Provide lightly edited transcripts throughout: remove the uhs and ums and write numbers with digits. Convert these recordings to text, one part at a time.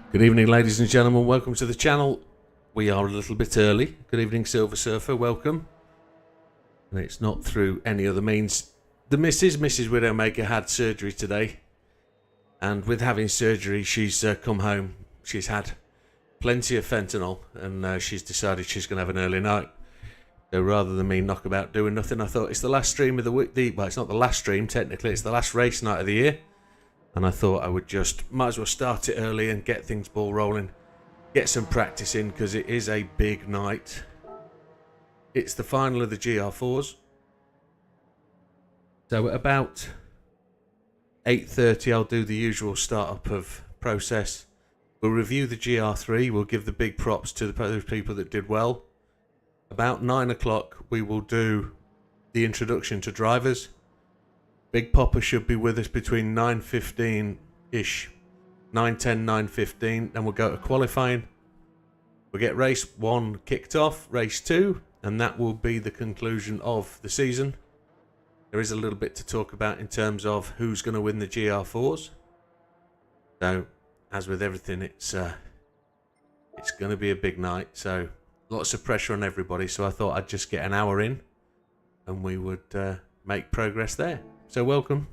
Good evening, ladies and gentlemen. Welcome to the channel. We are a little bit early. Good evening, Silver Surfer. Welcome. And it's not through any other means. The Mrs. Widdowmaker had surgery today. And with having surgery, she's come home. She's had plenty of fentanyl. And she's decided she's going to have an early night. So rather than me knock about doing nothing, I thought it's the last stream of the week. Well, it's not the last stream, technically. It's the last race night of the year. And I thought I would might as well start it early and get things ball rolling. Get some practice in because it is a big night. It's the final of the GR4s. So at about 8:30 I'll do the usual start-up of process. We'll review the GR3. We'll give the big props to those people that did well. About 9 o'clock we will do the introduction to drivers. Big Popper should be with us between 9:15-ish. 9:10, 9:15. Then we'll go to qualifying. We'll get race 1 kicked off, race 2, and that will be the conclusion of the season. There is a little bit to talk about in terms of who's going to win the GR4s. So, as with everything, it's going to be a big night. So, lots of pressure on everybody. So I thought I'd just get an hour in, and we would make progress there. So welcome,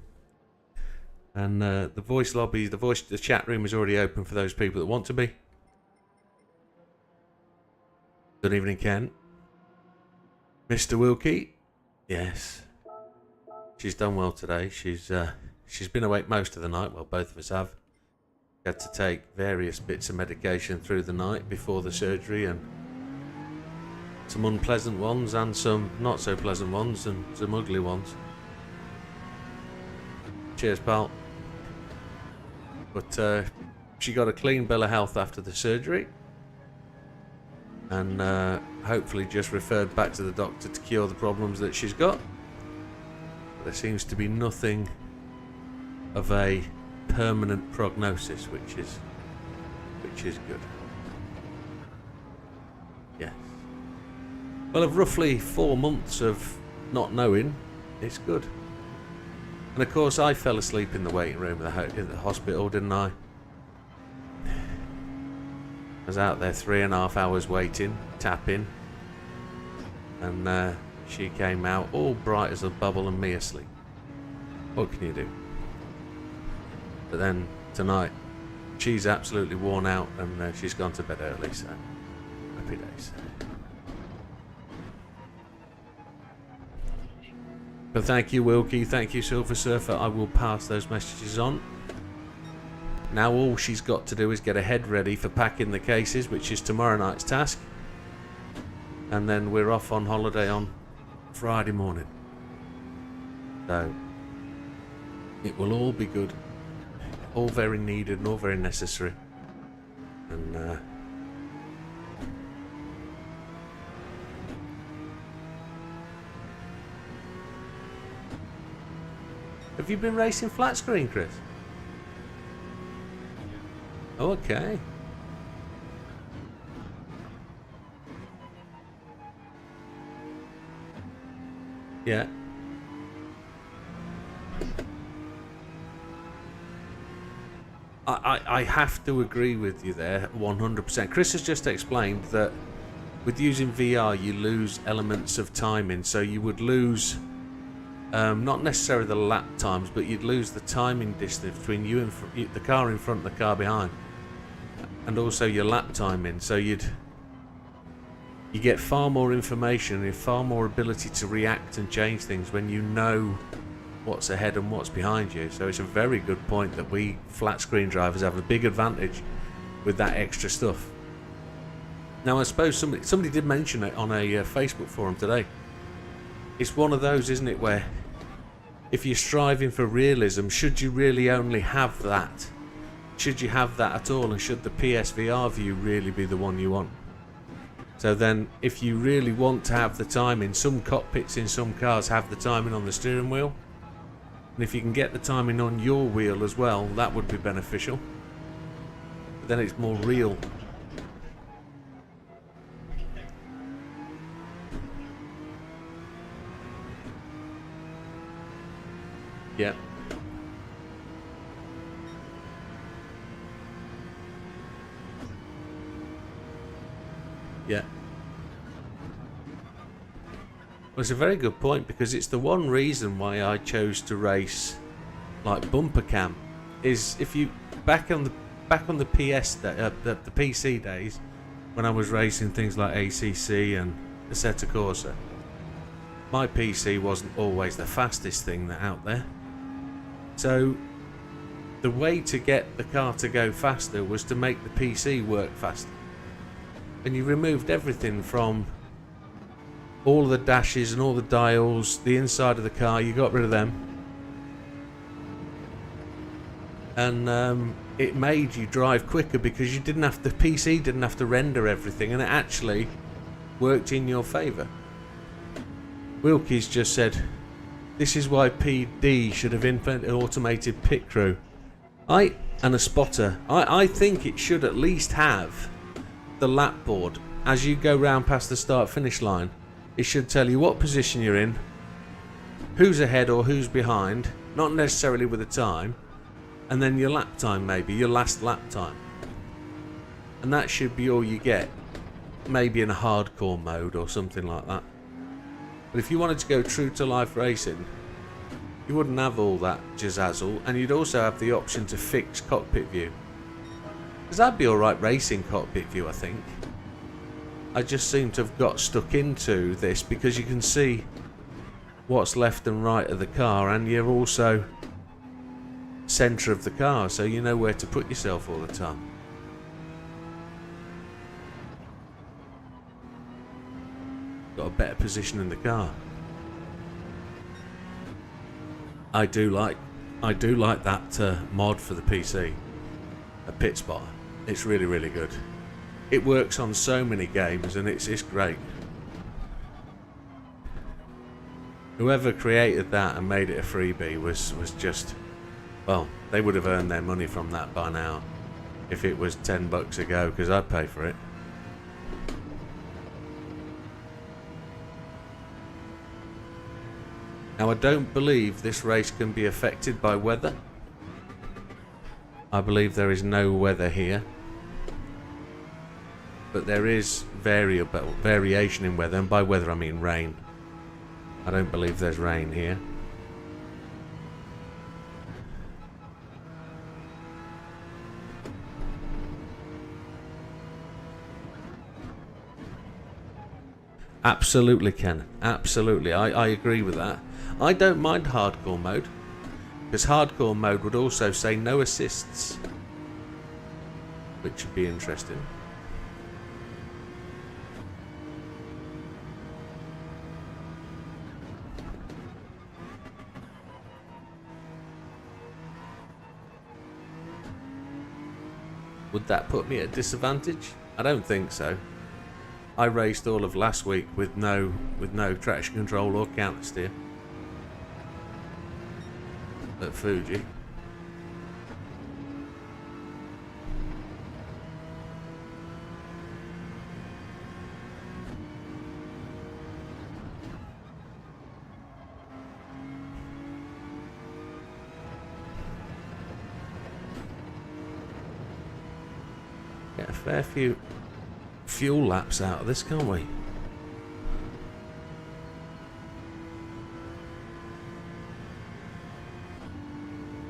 and the voice lobby, the chat room is already open for those people that want to be. Good evening, Ken. Mr. Wilkie, yes, she's done well today. She's been awake most of the night. Well, both of us have. Had to take various bits of medication through the night before the surgery, and some unpleasant ones and some not so pleasant ones and some ugly ones. Cheers, pal. But she got a clean bill of health after the surgery, and hopefully just referred back to the doctor to cure the problems that she's got. But there seems to be nothing of a permanent prognosis, which is good. Yes. Well, of roughly 4 months of not knowing, it's good. And of course, I fell asleep in the waiting room at the hospital, didn't I? I was out there 3.5 hours waiting, tapping, and she came out all bright as a bubble and me asleep. What can you do? But then tonight, she's absolutely worn out and she's gone to bed early, so happy days. But thank you, Wilkie. Thank you, Silver Surfer. I will pass those messages on. Now all she's got to do is get her head ready for packing the cases, which is tomorrow night's task. And then we're off on holiday on Friday morning. So it will all be good. All very needed and all very necessary. And have you been racing flat screen, Chris? Oh, okay. Yeah. I have to agree with you there 100%. Chris has just explained that with using VR you lose elements of timing, so you would lose not necessarily the lap times, but you'd lose the timing distance between you and the car in front and the car behind, and also your lap timing. So you get far more information and far more ability to react and change things when you know what's ahead and what's behind you. So it's a very good point that we flat screen drivers have a big advantage with that extra stuff. Now I suppose somebody did mention it on a Facebook forum today. It's one of those, isn't it, where if you're striving for realism, should you really only have that? Should you have that at all? And should the PSVR view really be the one you want? So then, if you really want to have the timing, some cockpits in some cars have the timing on the steering wheel. And if you can get the timing on your wheel as well, that would be beneficial. But then it's more real. Yep. Yeah. Well, it's a very good point, because it's the one reason why I chose to race like bumper cam. Is if you back on the PS the PC days, when I was racing things like ACC and Assetto Corsa, my PC wasn't always the fastest thing out there. So the way to get the car to go faster was to make the PC work faster. And you removed everything from all the dashes and all the dials, the inside of the car, you got rid of them. And it made you drive quicker, because you didn't have the PC didn't have to render everything, and it actually worked in your favour. Wilkie's just said, this is why PD should have invented an automated pit crew. And a spotter. I think it should at least have the lap board. As you go round past the start finish line, it should tell you what position you're in, who's ahead or who's behind, not necessarily with the time, and then your lap time, maybe your last lap time. And that should be all you get, maybe in a hardcore mode or something like that. But if you wanted to go true to life racing, you wouldn't have all that jazzazzle, and you'd also have the option to fix cockpit view, because that'd be alright racing cockpit view, I think. I just seem to have got stuck into this because you can see what's left and right of the car, and you're also centre of the car, so you know where to put yourself all the time. Got a better position in the car. I do like that mod for the PC, a pit spotter. It's really, really good. It works on so many games, and it's great. Whoever created that and made it a freebie was just, well, they would have earned their money from that by now if it was $10 a go, because I'd pay for it. Now, I don't believe this race can be affected by weather. I believe there is no weather here. But there is variation in weather, and by weather I mean rain. I don't believe there's rain here. Absolutely, Ken. Absolutely. I agree with that. I don't mind hardcore mode, because hardcore mode would also say no assists, which would be interesting. Would that put me at a disadvantage? I don't think so. I raced all of last week with no traction control or counter steer at Fuji. Get a fair few fuel laps out of this, can't we?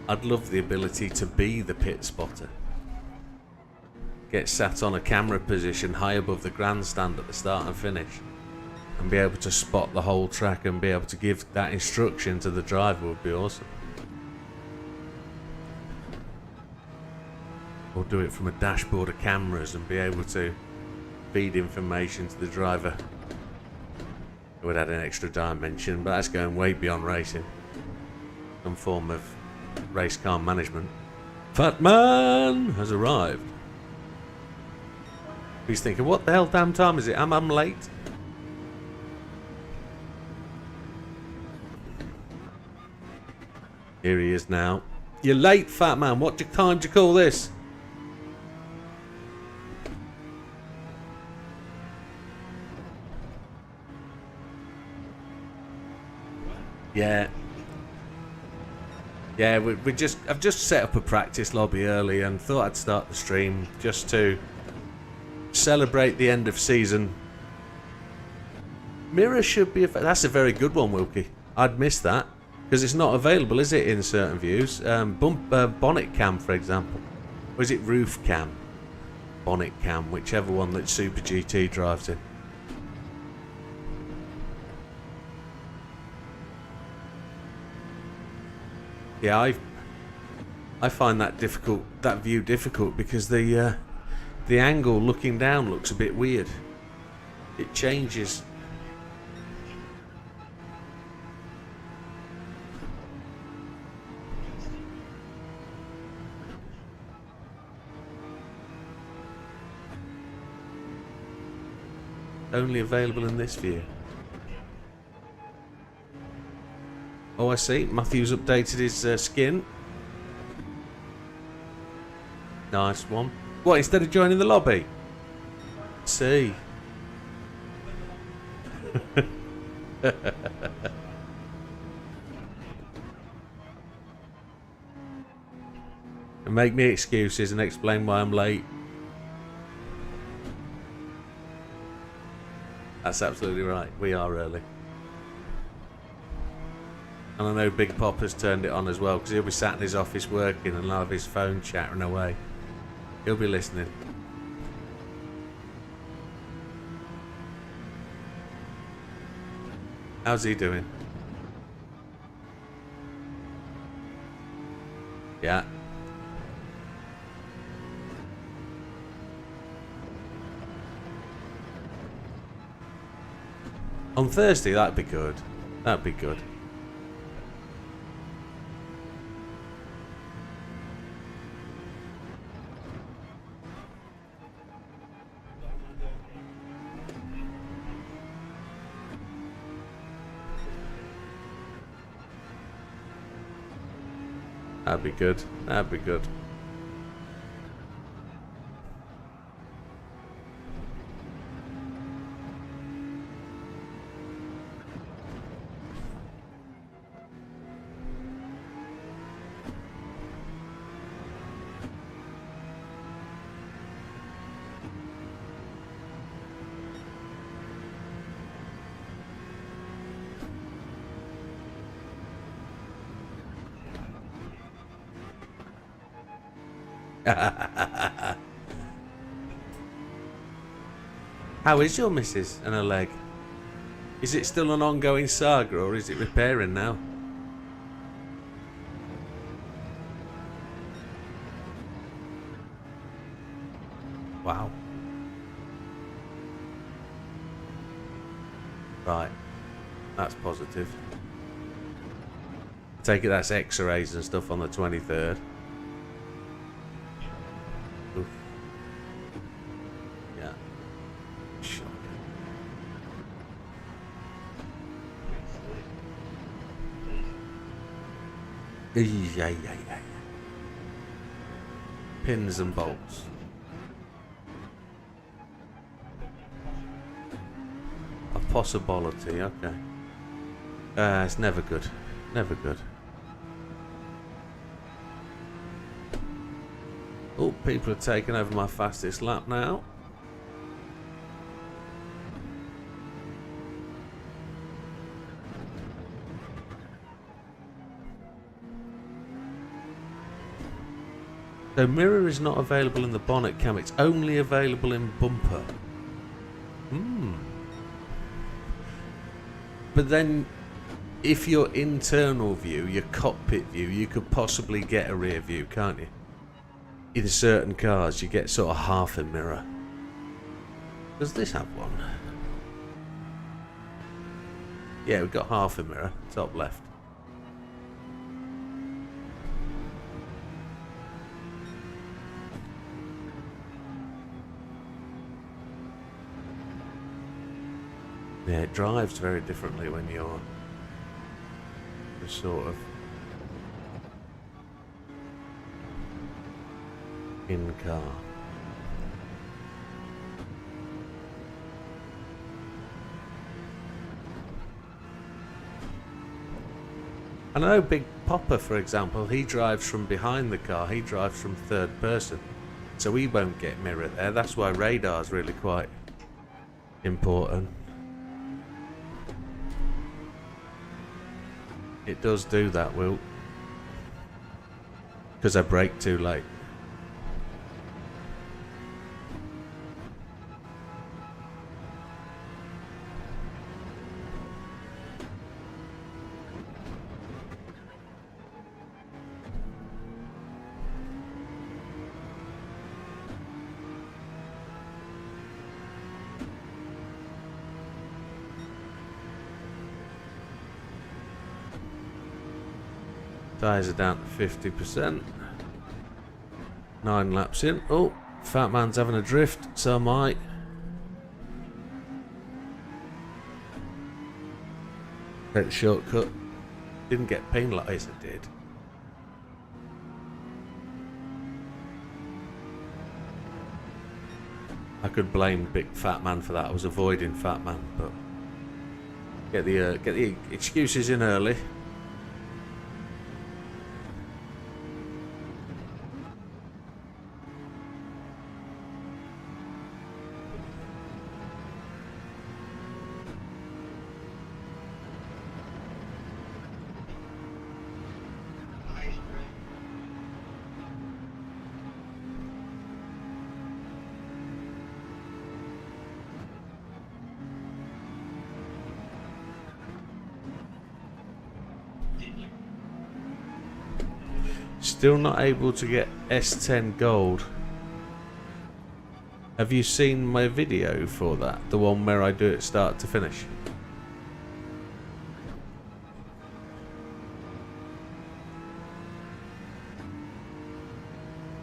I'd love the ability to be the pit spotter. Get sat on a camera position high above the grandstand at the start and finish, and be able to spot the whole track and be able to give that instruction to the driver would be awesome. Or do it from a dashboard of cameras and be able to feed information to the driver. It would add an extra dimension, but that's going way beyond racing. Some form of race car management. Fat Man has arrived. He's thinking, what the hell damn time is it? I'm late. Here he is now. You're late, Fat Man. What time do you call this? Yeah. Yeah, I've just set up a practice lobby early and thought I'd start the stream just to celebrate the end of season. Mirror should be... That's a very good one, Wilkie. I'd miss that. Because it's not available, is it, in certain views? Bonnet cam, for example. Or is it roof cam? Bonnet cam, whichever one that Super GT drives in. Yeah, I find that difficult, that view difficult, because the angle looking down looks a bit weird. It changes. Only available in this view. Oh, I see. Matthew's updated his skin. Nice one. What, instead of joining the lobby? See. And make me excuses and explain why I'm late. That's absolutely right. We are early. And I know Big Pop has turned it on as well, because he'll be sat in his office working and I'll have his phone chattering away. He'll be listening. How's he doing? Yeah. On Thursday, that'd be good. That'd be good. That'd be good. That'd be good. How is your missus and her leg? Is it still an ongoing saga, or is it repairing now? Wow. Right. That's positive. I take it that's X-rays and stuff on the 23rd. Oof. Yeah. Shocking. Yeah. Pins and bolts. A possibility, okay. It's never good. Never good. Oh, people are taking over my fastest lap now. So mirror is not available in the bonnet cam, it's only available in bumper. But then, if your internal view, your cockpit view, you could possibly get a rear view, can't you? In certain cars, you get sort of half a mirror. Does this have one? Yeah, we've got half a mirror, top left. Yeah, it drives very differently when you're just sort of in car. I know Big Popper, for example, he drives from behind the car, he drives from third person. so he won't get mirror there. That's why radar's really quite important. It does do that, Will, because I brake too late. Tyres are down to 50%. 9 laps in. Oh, Fat Man's having a drift, so am I. That shortcut. Didn't get penalised, it did. I could blame Big Fat Man for that. I was avoiding Fat Man, but get the excuses in early. Still not able to get S10 gold. Have you seen my video for that? The one where I do it start to finish?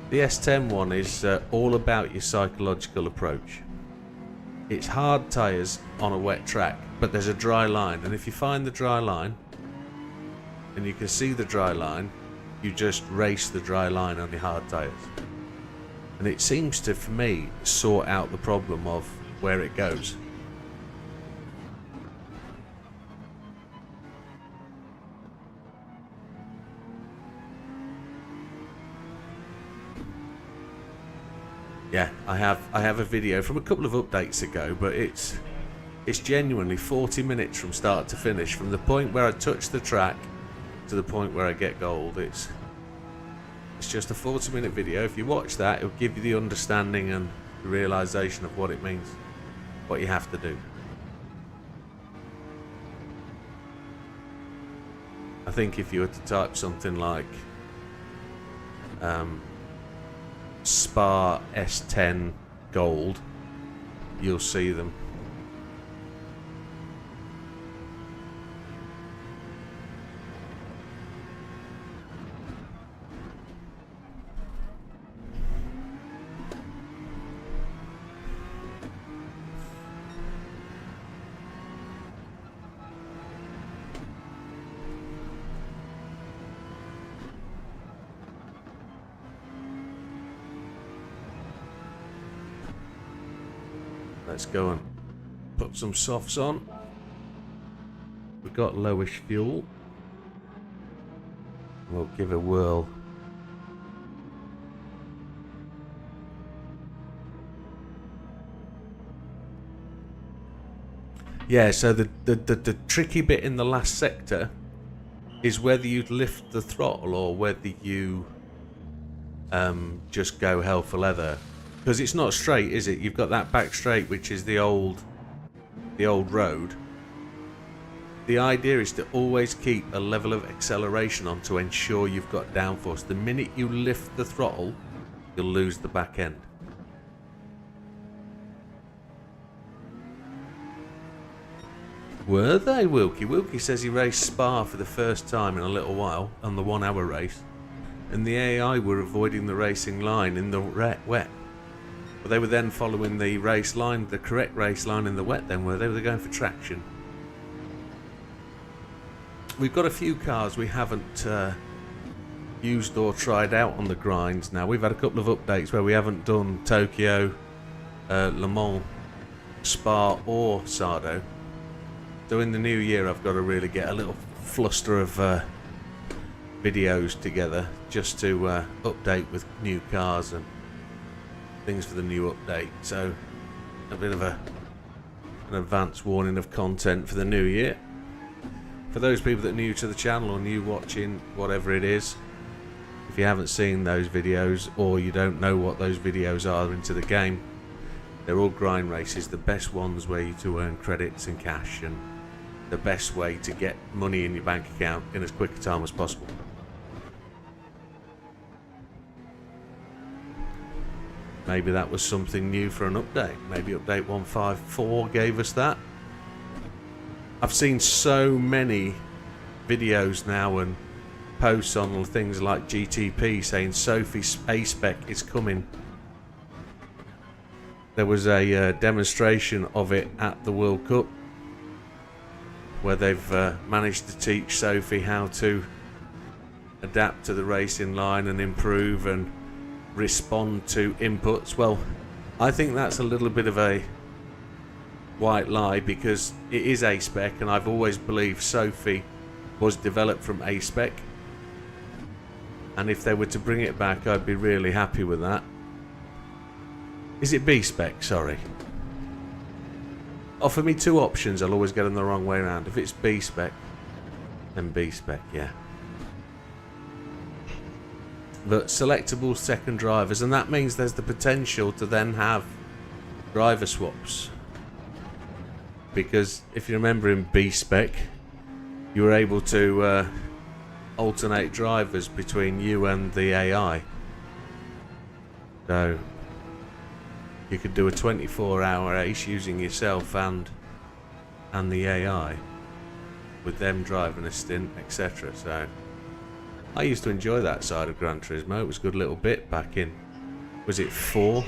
The S10 one is all about your psychological approach. It's hard tyres on a wet track, but there's a dry line, and if you find the dry line and you can see the dry line, you just race the dry line on your hard tyres. And it seems to, for me, sort out the problem of where it goes. Yeah, I have a video from a couple of updates ago, but it's genuinely 40 minutes from start to finish, from the point where I touch the track to the point where I get gold. It's just a 40-minute video. If you watch that, it'll give you the understanding and the realization of what it means, what you have to do. I think if you were to type something like Spa S10 gold, you'll see them. Let's go and put some softs on. We've got lowish fuel. We'll give a whirl. Yeah, so the tricky bit in the last sector is whether you lift the throttle or whether you just go hell for leather. Because it's not straight, is it? You've got that back straight, which is the old road. The idea is to always keep a level of acceleration on to ensure you've got downforce. The minute you lift the throttle, you'll lose the back end. Were they, Wilkie? Wilkie says he raced Spa for the first time in a little while on the 1 hour race, and the AI were avoiding the racing line in the wet. But they were then following the race line, the correct race line in the wet then, were they? Were going for traction? We've got a few cars we haven't used or tried out on the grinds now. We've had a couple of updates where we haven't done Tokyo, Le Mans, Spa or Sardo. So in the new year I've got to really get a little fluster of videos together just to update with new cars and things for the new update. So a bit of an advance warning of content for the new year. For those people that are new to the channel or new watching, whatever it is, if you haven't seen those videos or you don't know what those videos are into the game, they're all grind races, the best ones where you to earn credits and cash, and the best way to get money in your bank account in as quick a time as possible. Maybe that was something new for an update. Maybe update 154 gave us that. I've seen so many videos now and posts on things like GTP saying Sophie's A-Spec is coming. There was a demonstration of it at the World Cup where they've managed to teach Sophie how to adapt to the racing line and improve and respond to inputs. Well, I think that's a little bit of a white lie, because it is A-Spec, and I've always believed Sophie was developed from A-Spec, and if they were to bring it back, I'd be really happy with that. Is it B-Spec? Sorry. Offer me two options, I'll always get them the wrong way around. If it's B-Spec, then B-Spec, yeah. But selectable second drivers, and that means there's the potential to then have driver swaps. Because if you remember in B-Spec, you were able to alternate drivers between you and the AI. So you could do a 24-hour race using yourself and the AI, with them driving a stint, etc. So I used to enjoy that side of Gran Turismo. It was a good little bit back in, was it 4?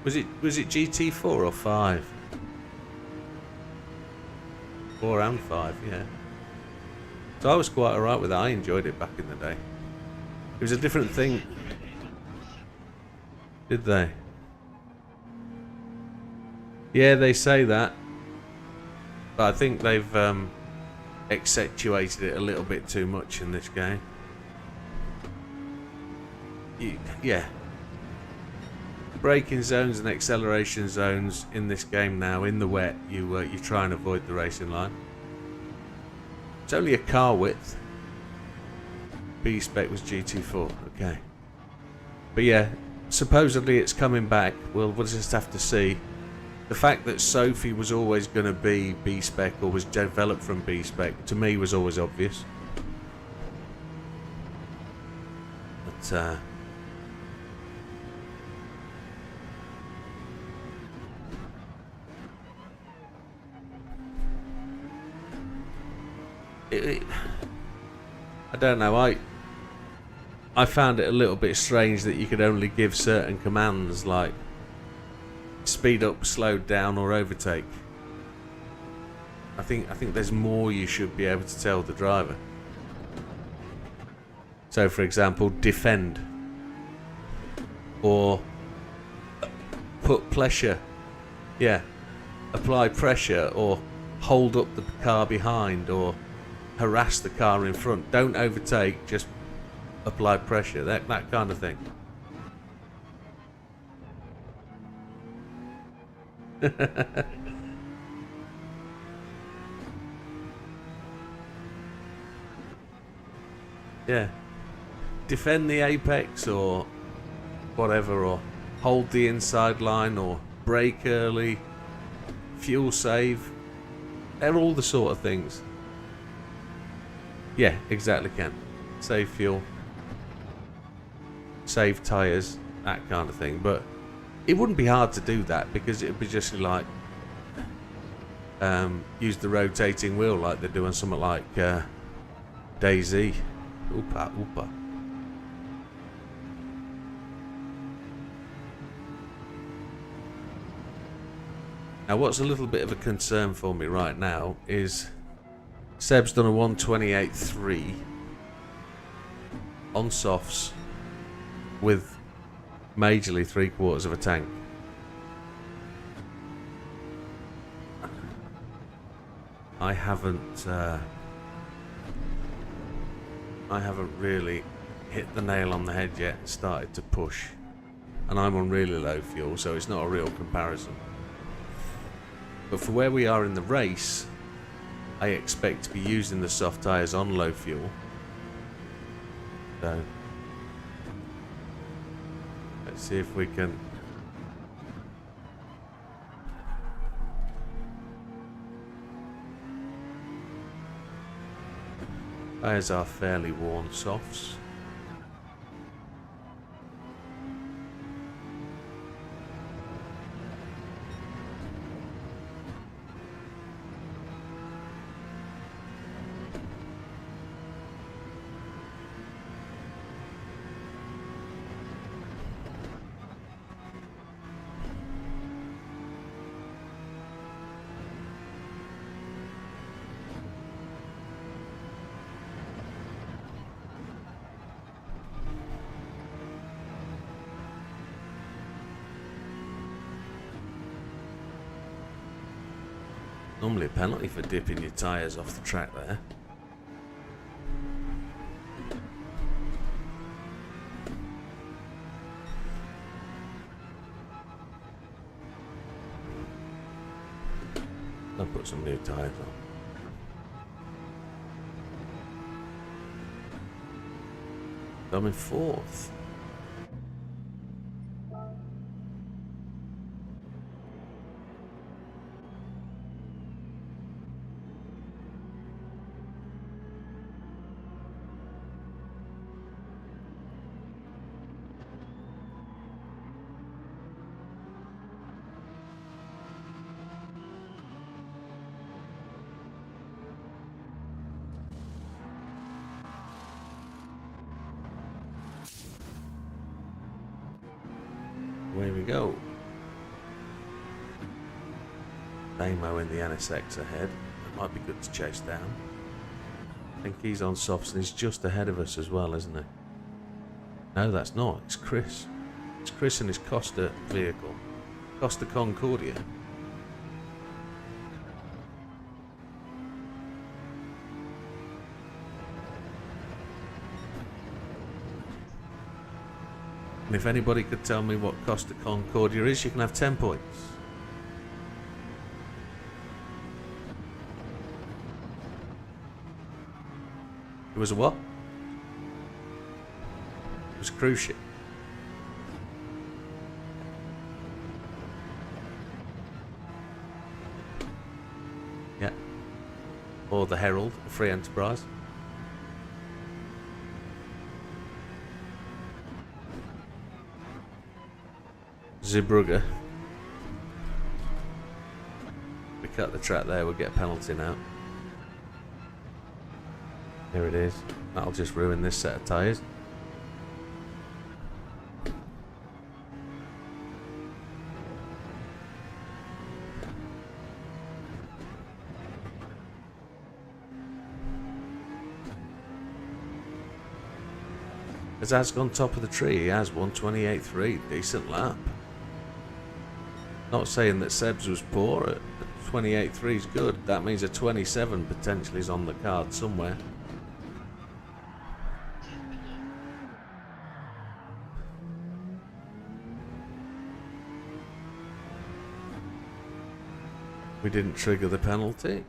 Was it GT4 or 5? 4 and 5, yeah. So I was quite alright with that. I enjoyed it back in the day. It was a different thing. Did they? Yeah, they say that. But I think they've accentuated it a little bit too much in this game. Yeah. Braking zones and acceleration zones in this game now, in the wet, you try and avoid the racing line. It's only a car width. B-Spec was GT4, okay. But yeah, supposedly it's coming back. We'll just have to see. The fact that Sophie was always going to be B-Spec, or was developed from B-Spec, to me was always obvious. But I don't know, I found it a little bit strange that you could only give certain commands like speed up, slow down, or overtake. I think there's more you should be able to tell the driver. So for example, defend, or put pressure, yeah, apply pressure, or hold up the car behind, or harass the car in front. Don't overtake, just apply pressure, that kind of thing. Yeah, defend the apex or whatever, or hold the inside line, or brake early, fuel save. They're all the sort of things. Yeah, exactly, Ken. Save fuel, save tyres, that kind of thing. But it wouldn't be hard to do that, because it would be just like use the rotating wheel like they're doing something like DayZ. Oopa, oopa. Now what's a little bit of a concern for me right now is Seb's done a 128.3 on softs with majorly 3/4 of a tank. I haven't really hit the nail on the head yet and started to push and I'm on really low fuel, so it's not a real comparison. But for where we are in the race, I expect to be using the soft tyres on low fuel. So let's see if we can. Tyres are fairly worn softs. Normally a penalty for dipping your tyres off the track there. I'll put some new tyres on. I'm in 4th. Away we go. Damo in the NSX ahead. That might be good to chase down. I think he's on softs and he's just ahead of us as well, isn't he? No, that's not. It's Chris. It's Chris and his Costa vehicle. Costa Concordia. And if anybody could tell me what Costa Concordia is, you can have 10 points. It was a what? It was a cruise ship. Yeah. Or the Herald, a free enterprise. Zeebrugge. We cut the track there, we'll get a penalty now. Here it is. That'll just ruin this set of tyres. Has Az gone top of the tree? He has, 128.3. Decent lap. Not saying that Seb's was poor. 28.3 is good. That means a 27 potentially is on the card somewhere. We didn't trigger the penalty.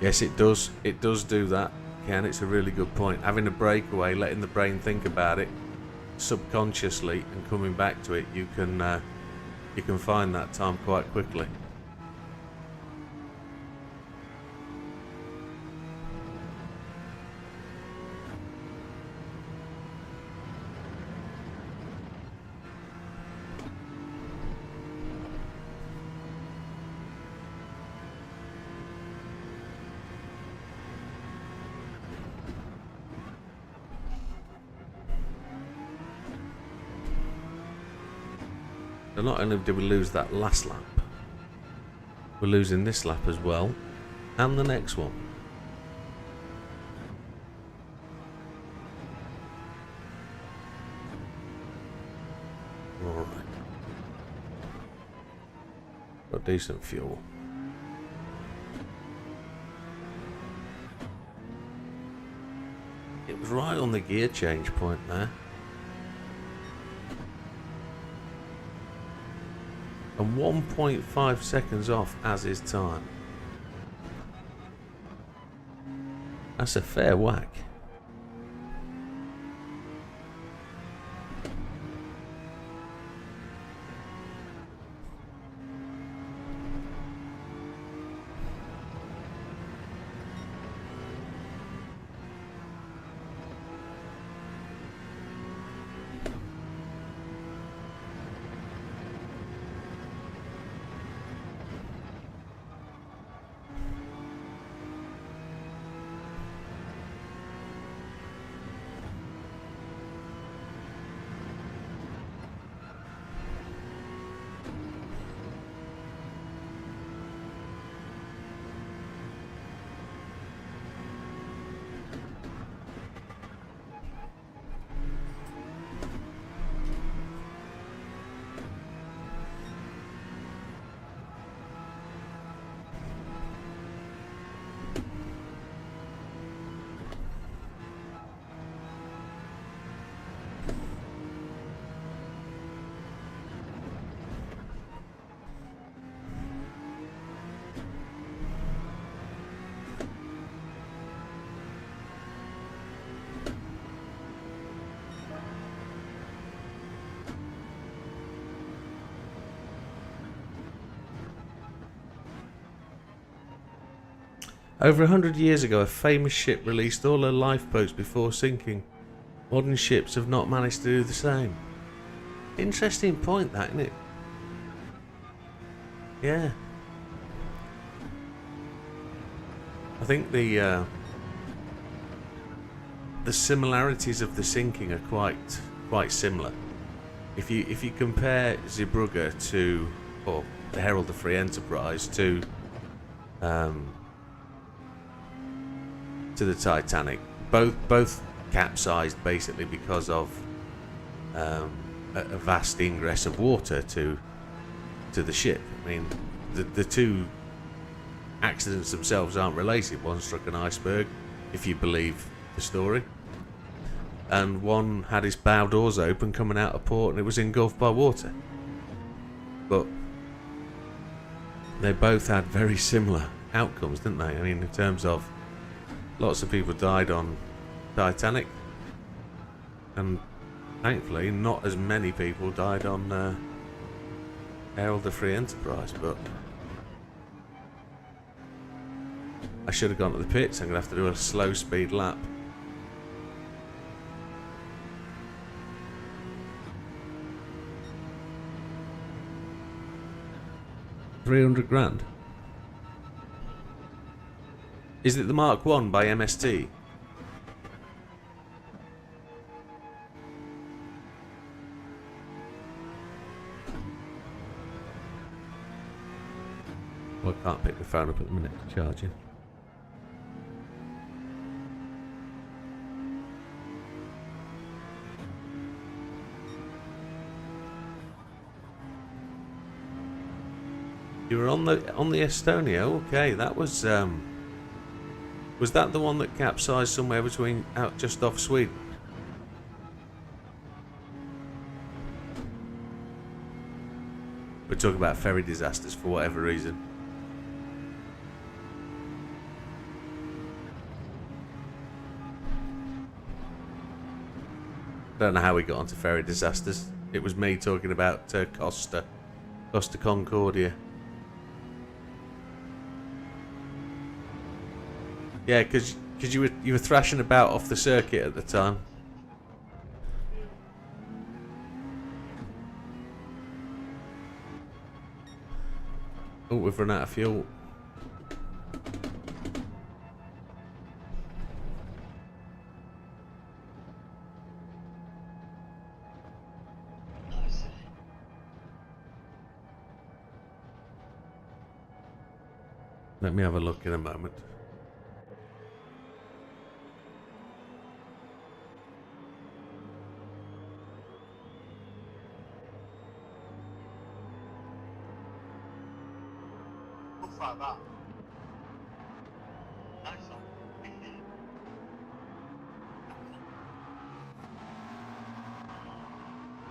Yes, it does. It does do that, Ken. It's a really good point. Having a breakaway, letting the brain think about it subconsciously, and coming back to it, you can find that time quite quickly. So not only did we lose that last lap, we're losing this lap as well, and the next one. Alright. Got decent fuel. It was right on the gear change point there. And 1.5 seconds off as is time. That's a fair whack. Over 100 years ago, a famous ship released all her lifeboats before sinking. Modern ships have not managed to do the same. Interesting point, that, isn't it? Yeah. I think the similarities of the sinking are quite similar. If you compare Zeebrugge to, or the Herald of Free Enterprise to the Titanic, both capsized basically because of a vast ingress of water to the ship. I mean, the two accidents themselves aren't related. One struck an iceberg, if you believe the story, and one had its bow doors open coming out of port and it was engulfed by water. But they both had very similar outcomes, didn't they? I mean, in terms of lots of people died on Titanic, and thankfully not as many people died on Herald of Free Enterprise. But I should have gone to the pits. I'm going to have to do a slow speed lap. $300,000. Is it the Mark 1 by MST? Well, I can't pick the phone up at the minute, charging. You were on the Estonia. Okay, that was that the one that capsized somewhere between out just off Sweden? We're talking about ferry disasters for whatever reason. I don't know how we got onto ferry disasters. It was me talking about Costa Concordia. Yeah, because you were thrashing about off the circuit at the time. Oh, we've run out of fuel. Let me have a look in a moment. Looks like that. Nice one.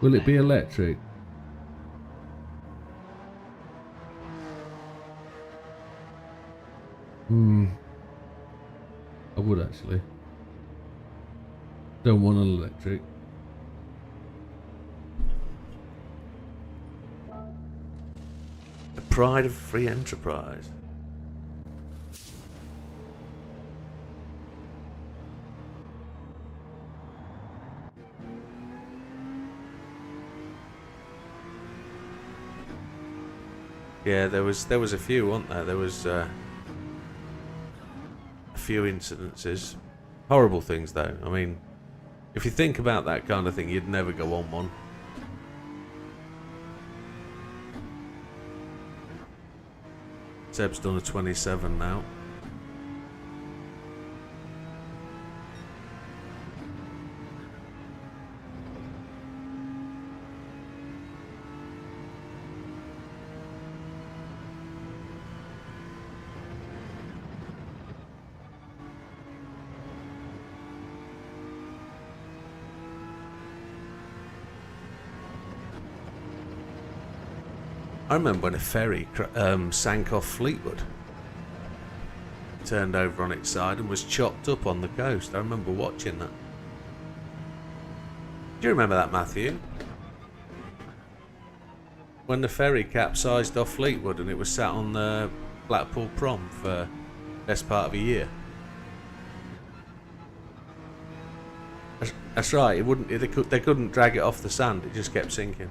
Will it be electric? I would actually. Don't want an electric. The pride of free enterprise. Yeah, there was a few, wasn't there? There was a few incidences. Horrible things, though. I mean, if you think about that kind of thing, you'd never go on one. Seb's done a 27 now. I remember when a ferry sank off Fleetwood. Turned over on its side and was chopped up on the coast. I remember watching that. Do you remember that, Matthew? When the ferry capsized off Fleetwood and it was sat on the Blackpool Prom for the best part of a year. That's right. It wouldn't. They couldn't drag it off the sand. It just kept sinking.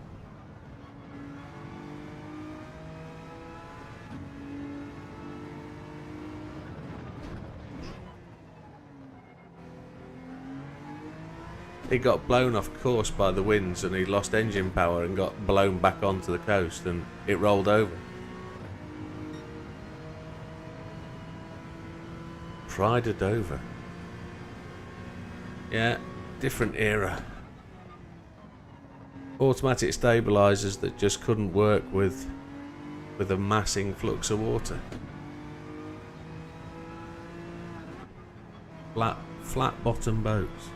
He got blown off course by the winds and he lost engine power and got blown back onto the coast and it rolled over. Pride of Dover. Yeah, different era. Automatic stabilisers that just couldn't work with a massing flux of water. Flat bottom boats.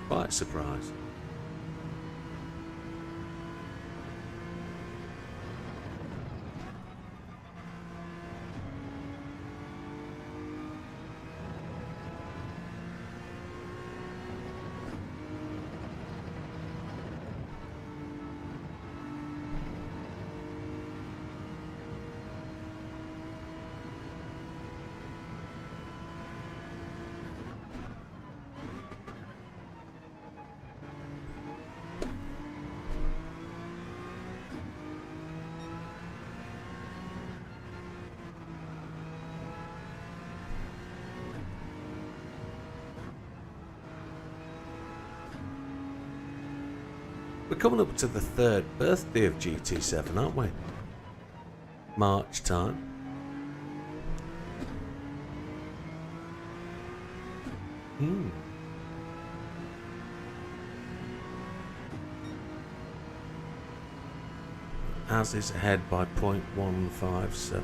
Quite surprised. We're coming up to the 3rd birthday of GT7, aren't we? March time. As is ahead by 0.157.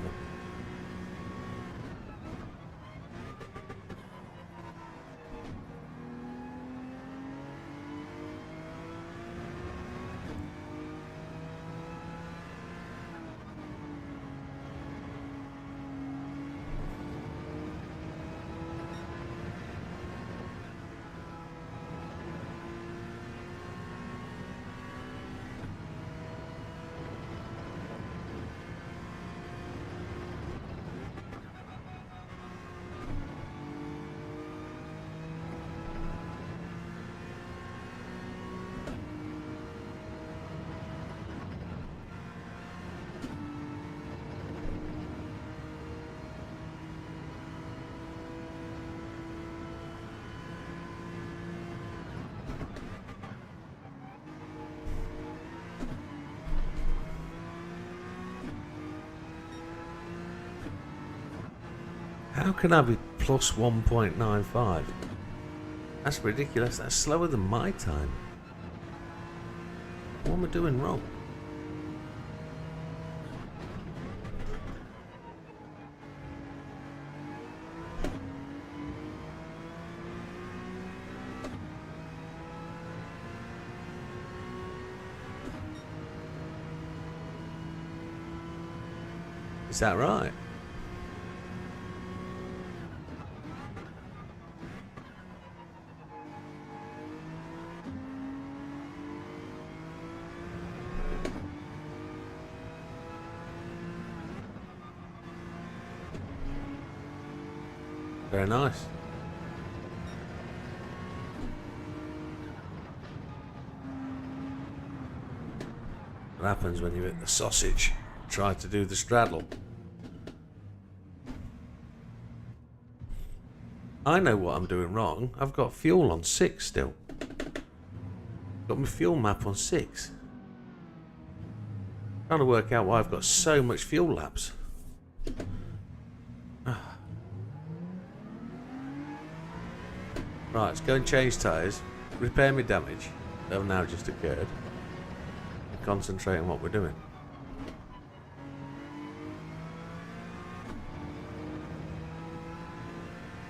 How can I be plus 1.95? That's ridiculous. That's slower than my time. What am I doing wrong? Is that right? Very nice. What happens when you hit the sausage? Try to do the straddle. I know what I'm doing wrong. I've got fuel on 6 still. Got my fuel map on 6. Trying to work out why I've got so much fuel laps. Right, let's go and change tyres, repair my damage that have now just occurred, and concentrate on what we're doing.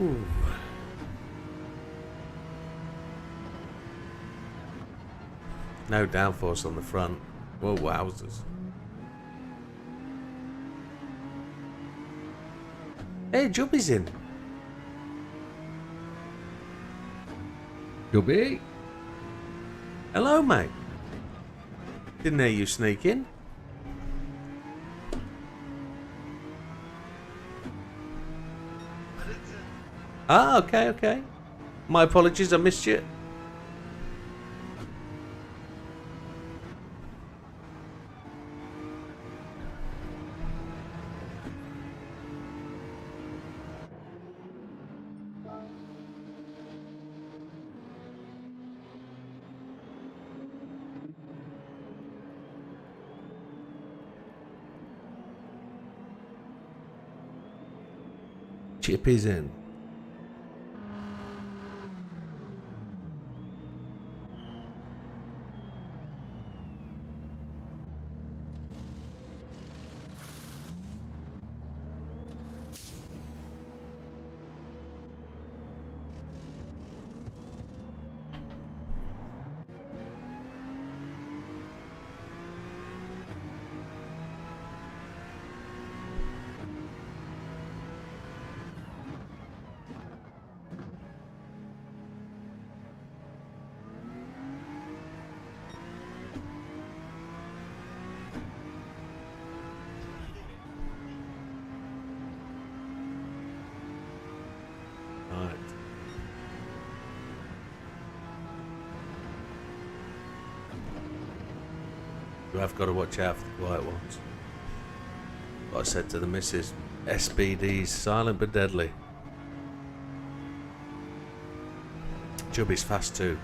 Ooh. No downforce on the front. Whoa, wowzers. Hey, Jubby's in. Jubby? Hello, mate. Didn't hear you sneak in. Ah, okay, okay. My apologies, I missed you. Chip is in. I've got to watch out for the quiet ones. What I said to the missus, SBD's silent but deadly. Chubby's fast too.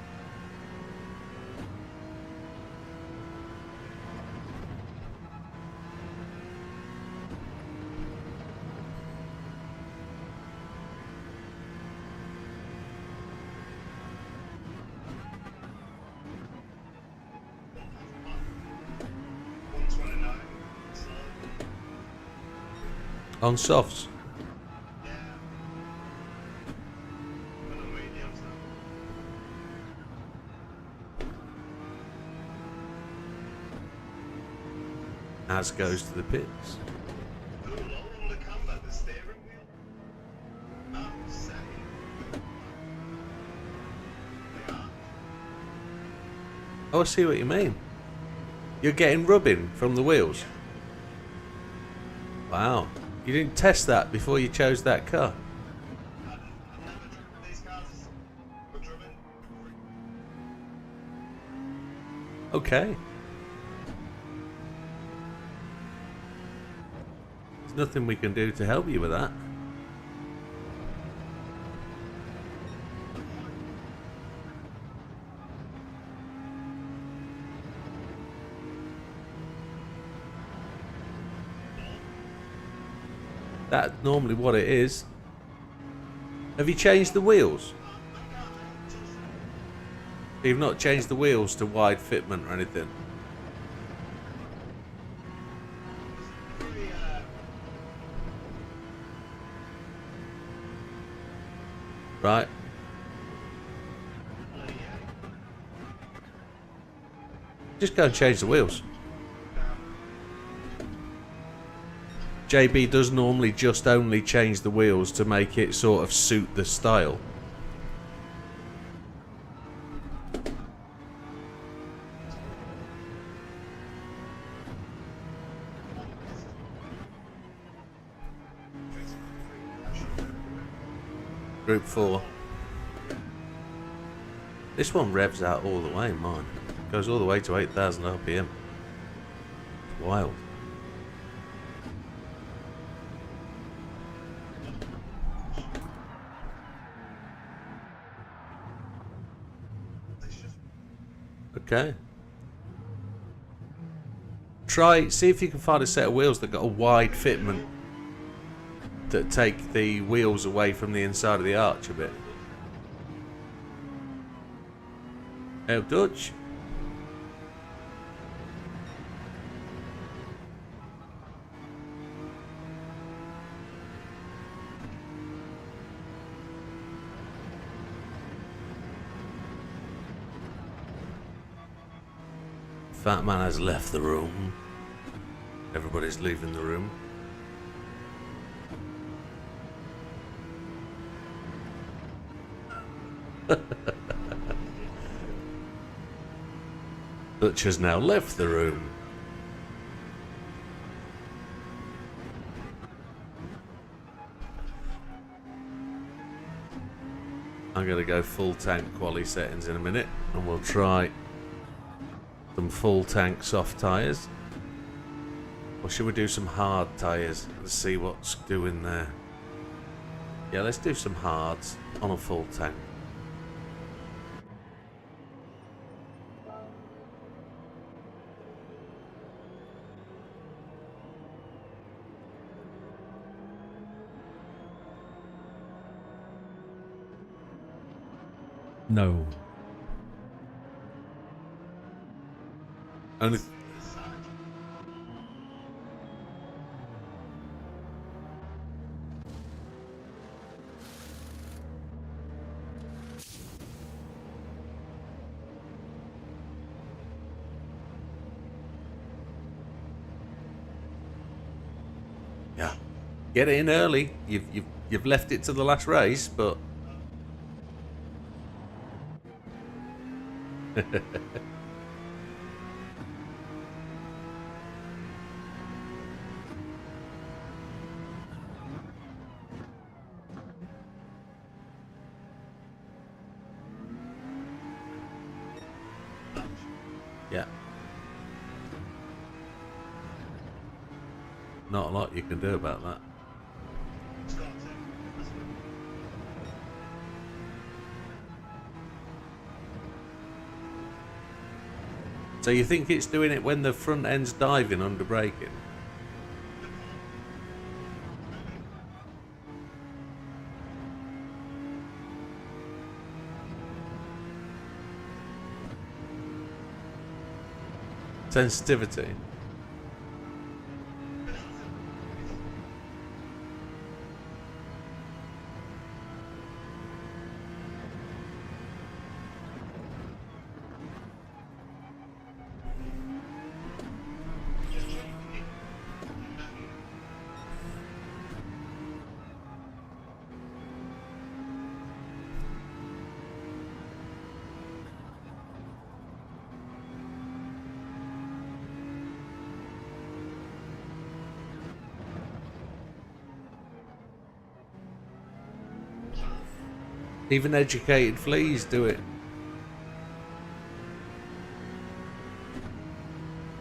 On softs. As goes to the pits. Oh, I see what you mean. You're getting rubbing from the wheels. Wow. You didn't test that before you chose that car? Okay. There's nothing we can do to help you with that. That's normally what it is. Have you changed the wheels? You've not changed the wheels to wide fitment or anything? Right. Just go and change the wheels. JB does normally just only change the wheels to make it sort of suit the style. Group 4. This one revs out all the way, mine. Goes all the way to 8,000 RPM. It's wild. Okay. See if you can find a set of wheels that got a wide fitment that take the wheels away from the inside of the arch a bit. Oh, Dutch. Fat man has left the room. Everybody's leaving the room. Butch has now left the room. I'm going to go full tank quali settings in a minute, and we'll try some full tank soft tyres. Or should we do some hard tyres? Let's see what's doing there. Yeah, let's do some hards on a full tank. No. Only. Yeah, get it in early. You've left it to the last race, but. Yeah. Not a lot you can do about that. So you think it's doing it when the front end's diving under braking? Sensitivity. Even educated fleas do it.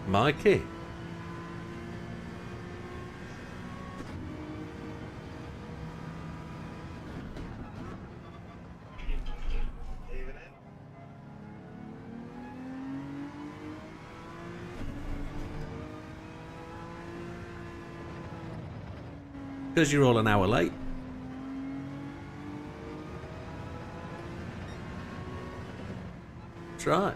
Mikey. Because you're all an hour late. That's right.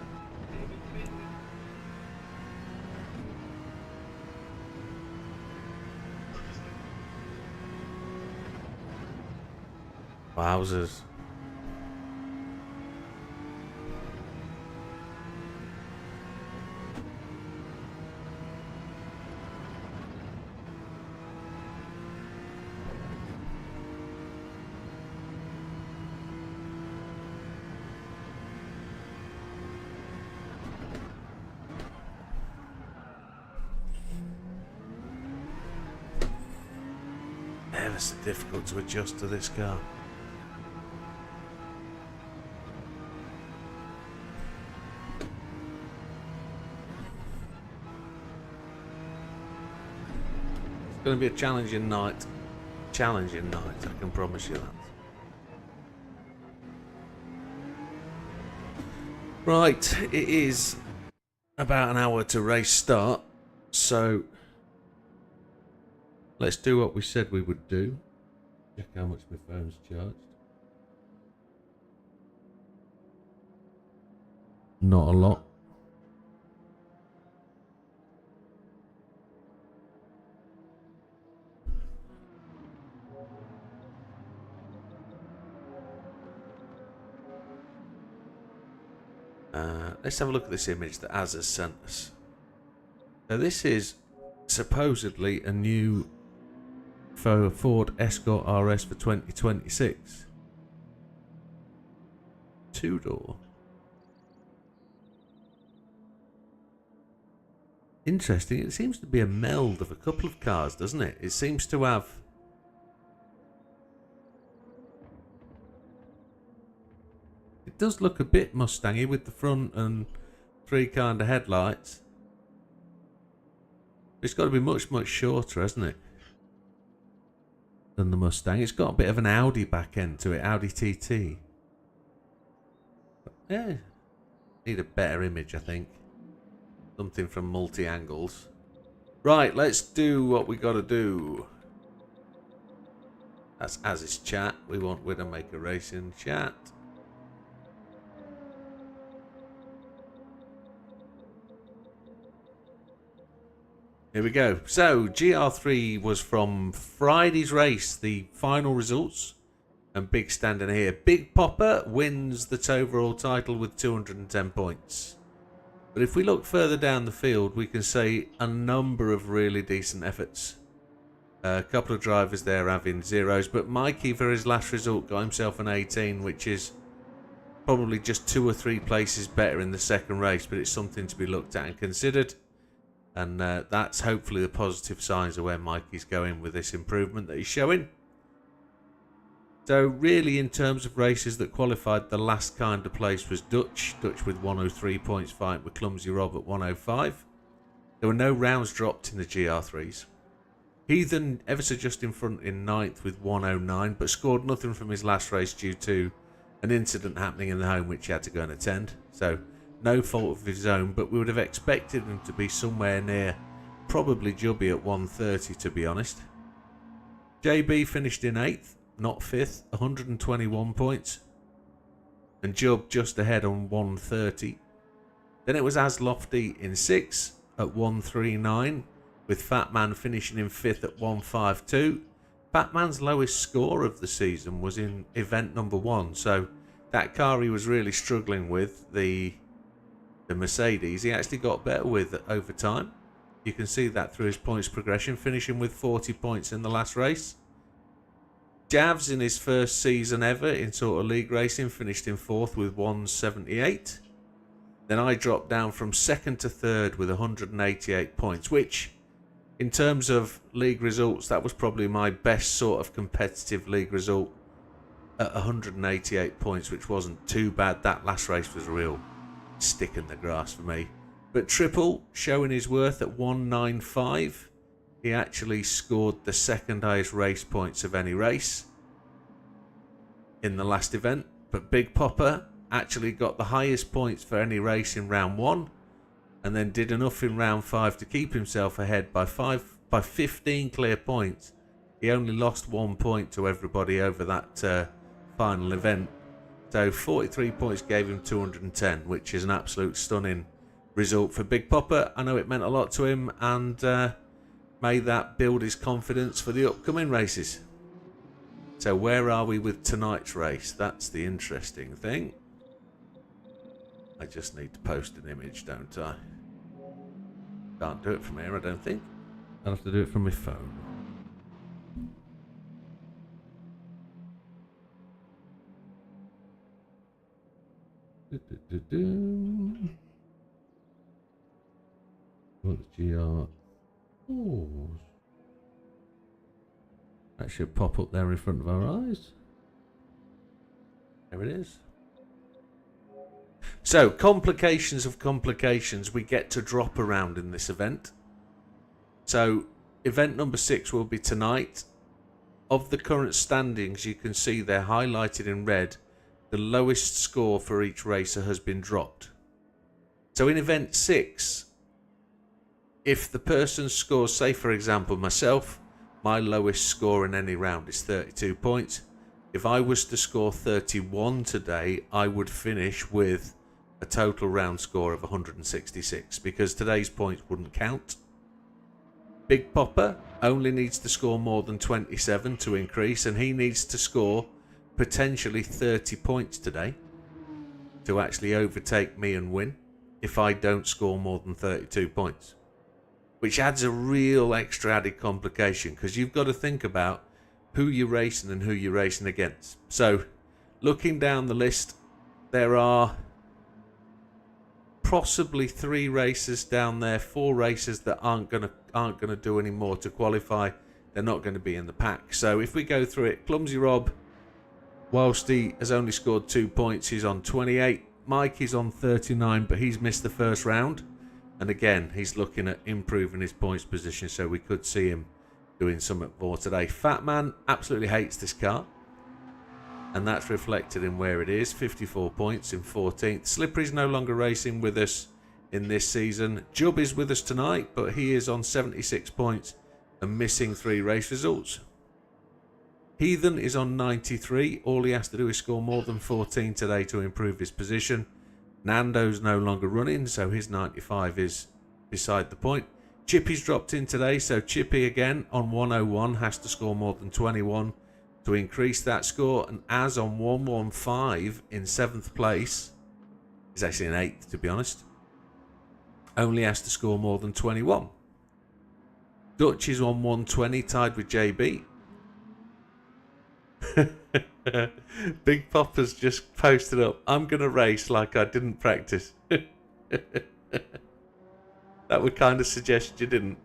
Wowzers. It's difficult to adjust to this car. It's going to be a challenging night. Challenging night, I can promise you that. Right, it is about an hour to race start, so let's do what we said we would do. Check how much my phone's charged. Not a lot. Let's have a look at this image that Az has sent us. Now this is supposedly a new Ford Escort RS for 2026. Two-door. Interesting, it seems to be a meld of a couple of cars, doesn't it? It seems to have... It does look a bit Mustangy with the front and three kind of headlights. It's got to be much, much shorter, hasn't it? Than the Mustang. It's got a bit of an Audi back end to it, Audi TT. But, yeah, need a better image, I think. Something from multi-angles. Right, let's do what we got to do. That's Az's chat. We want Widdowmaker Racing chat. Here we go. So, GR3 was from Friday's race, the final results. And big standing here. Big Popper wins the overall title with 210 points. But if we look further down the field, we can say a number of really decent efforts. A couple of drivers there having zeros. But Mikey, for his last result, got himself an 18, which is probably just 2 or 3 places better in the second race. But it's something to be looked at and considered. And that's hopefully the positive signs of where Mikey's going with this improvement that he's showing. So really, in terms of races that qualified, the last kind of place was Dutch with 103 points, fighting with Clumsy Rob at 105. There were no rounds dropped in the GR3s. Heathen ever so just in front in 9th with 109, but scored nothing from his last race due to an incident happening in the home which he had to go and attend. So no fault of his own, but we would have expected him to be somewhere near probably Jubby at 130, to be honest. JB finished in 8th, not 5th, 121 points. And Jub just ahead on 130. Then it was As Lofty in 6th at 139, with Fat Man finishing in 5th at 152. Fat Man's lowest score of the season was in event number 1, so that car he was really struggling with, the Mercedes, he actually got better with over time. You can see that through his points progression, finishing with 40 points in the last race. Javs, in his first season ever in sort of league racing, finished in 4th with 178. Then I dropped down from 2nd to 3rd with 188 points, which in terms of league results, that was probably my best sort of competitive league result at 188 points, which wasn't too bad. That last race was a real stick in the grass for me. But Triple showing his worth at 195. He actually scored the second highest race points of any race in the last event. But Big Popper actually got the highest points for any race in round 1, and then did enough in round 5 to keep himself ahead by 15 clear points. He only lost 1 point to everybody over that final event. So 43 points gave him 210, which is an absolute stunning result for Big Popper. I know it meant a lot to him, and may that build his confidence for the upcoming races. So where are we with tonight's race? That's the interesting thing. I just need to post an image, don't I? Can't do it from here, I don't think. I'll have to do it from my phone. What's GR? Oh. That should pop up there in front of our eyes. There it is. So, complications of complications we get to drop around in this event. So, event number 6 will be tonight. Of the current standings, you can see they're highlighted in red. The lowest score for each racer has been dropped. So in event 6, if the person scores, say for example myself, my lowest score in any round is 32 points. If I was to score 31 today, I would finish with a total round score of 166 because today's points wouldn't count. Big Popper only needs to score more than 27 to increase, and he needs to score potentially 30 points today to actually overtake me and win if I don't score more than 32 points. Which adds a real extra added complication because you've got to think about who you're racing and who you're racing against. So, looking down the list, there are possibly 3 races down there, 4 races that aren't gonna do any more to qualify. They're not going to be in the pack. So if we go through it, Clumsy Rob, whilst he has only scored 2 points, he's on 28. Mike is on 39, but he's missed the first round. And again, he's looking at improving his points position, so we could see him doing something more today. Fat Man absolutely hates this car, and that's reflected in where it is, 54 points in 14th. Slippery's no longer racing with us in this season. Jubb is with us tonight, but he is on 76 points and missing 3 race results. Heathen is on 93. All he has to do is score more than 14 today to improve his position. Nando's no longer running, so his 95 is beside the point. Chippy's dropped in today, so Chippy again on 101 has to score more than 21 to increase that score. And Az on 115 in 7th place, is actually in 8th to be honest, only has to score more than 21. Dutch is on 120, tied with JB. Big Popper's just posted up, I'm going to race like I didn't practice. That would kind of suggest you didn't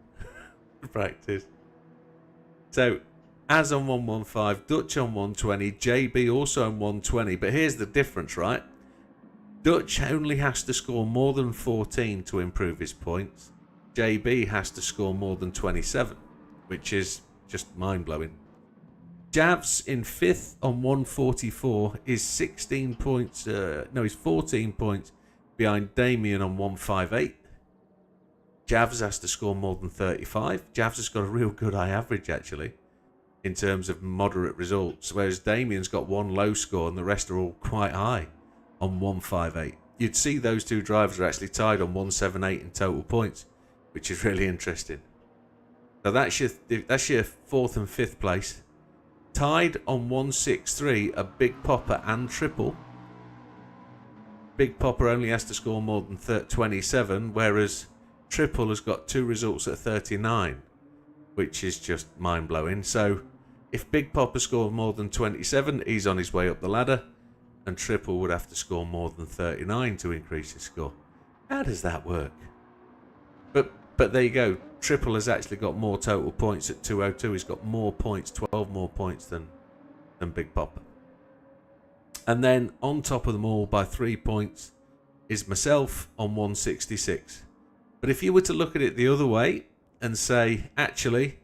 practice. So, Az on 115, Dutch on 120, JB also on 120. But here's the difference, right? Dutch only has to score more than 14 to improve his points. JB has to score more than 27, which is just mind-blowing. Javs in 5th on 144 is 16 points, he's 14 points behind Damien on 158. Javs has to score more than 35. Javs has got a real good high average, actually, in terms of moderate results, whereas Damien's got one low score and the rest are all quite high on 158. You'd see those two drivers are actually tied on 178 in total points, which is really interesting. So that's your 4th and 5th place. Tied on 163 are Big Popper and Triple. Big Popper only has to score more than 27, whereas Triple has got 2 results at 39, which is just mind-blowing. So if Big Popper scores more than 27, he's on his way up the ladder, and Triple would have to score more than 39 to increase his score. How does that work? But there you go. Triple has actually got more total points at 202. He's got more points, 12 more points than Big Popper. And then on top of them all by 3 points is myself on 166. But if you were to look at it the other way and say, actually,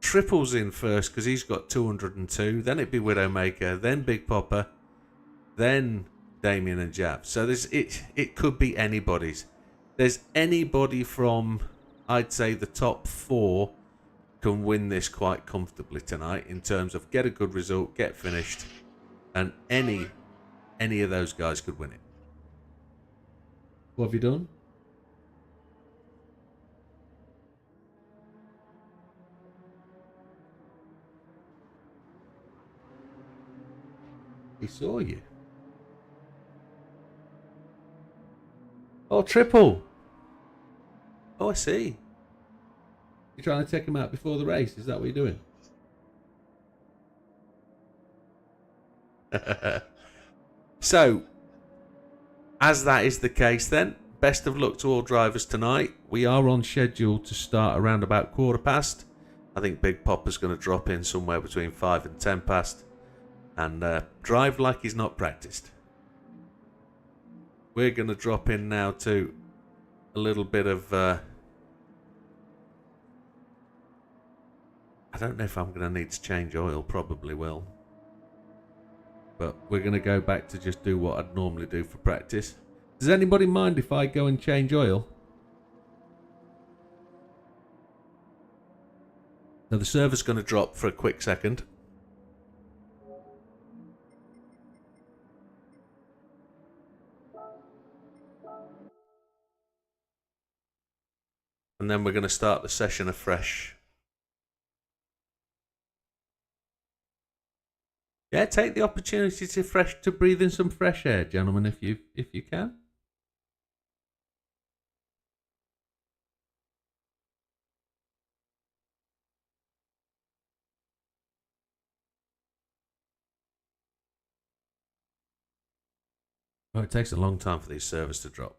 Triple's in first because he's got 202, then it'd be Widdowmaker, then Big Popper, then Damien and Jab. So it could be anybody's. There's anybody from, I'd say, the top 4 can win this quite comfortably tonight in terms of get a good result, get finished, and any of those guys could win it. What have you done? He saw you. Oh, Triple. Oh, I see. You're trying to take him out before the race. Is that what you're doing? So, as that is the case then, best of luck to all drivers tonight. We are on schedule to start around about 1:15. I think Big Popper's going to drop in somewhere between 5 and 10 past and drive like he's not practiced. We're going to drop in now to a little bit of... I don't know if I'm going to need to change oil. Probably will. But we're going to go back to just do what I'd normally do for practice. Does anybody mind if I go and change oil? So the server's going to drop for a quick second. And then we're going to start the session afresh. Yeah, take the opportunity to breathe in some fresh air, gentlemen, if you can. Oh, it takes a long time for these servers to drop.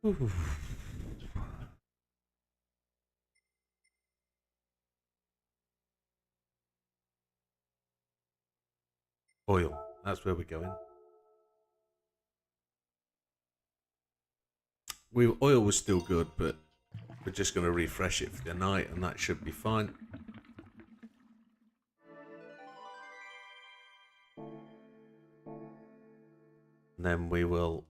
Ooh. Oil, that's where we're going. Oil was still good, but we're just going to refresh it for the night and that should be fine. And then we will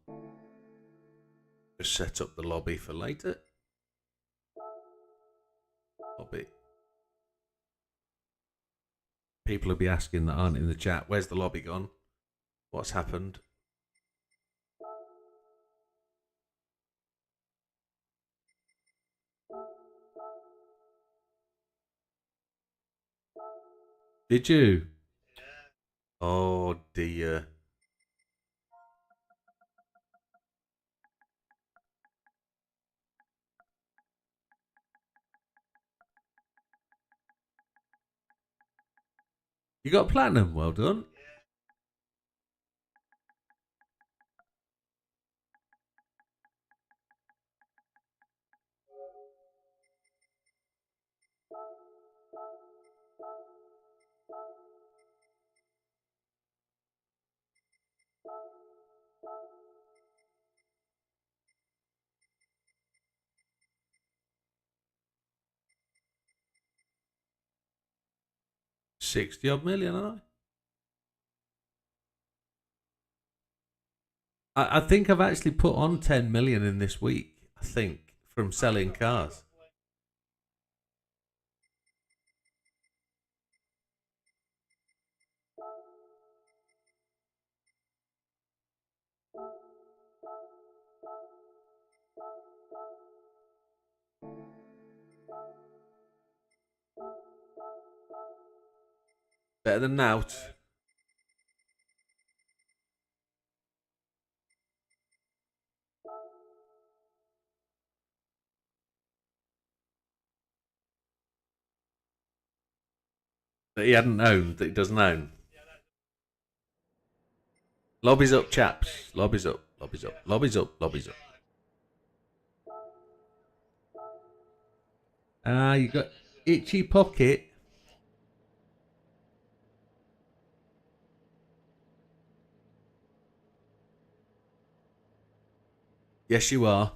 just set up the lobby for later. Lobby. People will be asking that aren't in the chat, where's the lobby gone? What's happened? Did you? Oh dear. You got platinum, well done. $60 odd million, aren't I think I've actually put on 10 million in this week, I think, from selling cars. Better than Nout. That he hadn't owned, that he doesn't own. Lobby's up, chaps. Lobby's up, lobby's up, lobby's up, lobby's up. Ah, you got itchy pocket. Yes, you are.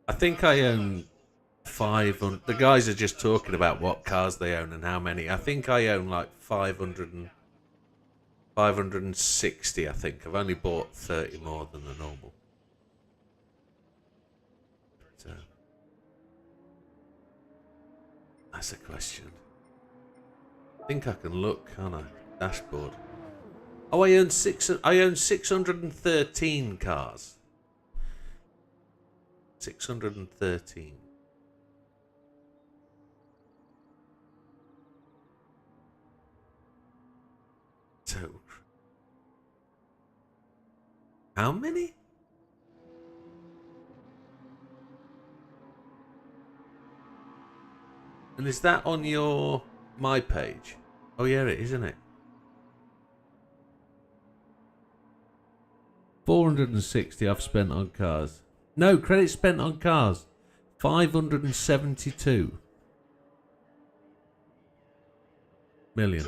I think I own 500. The guys are just talking about what cars they own and how many. I think I own like 500 560, I think. I've only bought 30 more than the normal. So, that's a question. I think I can look, can't I? Dashboard. Oh, I own 613 cars. 613. So, how many? And is that on your my page? Oh yeah, it is, isn't it? 460 I've spent on cars. No, credit spent on cars. 572 million.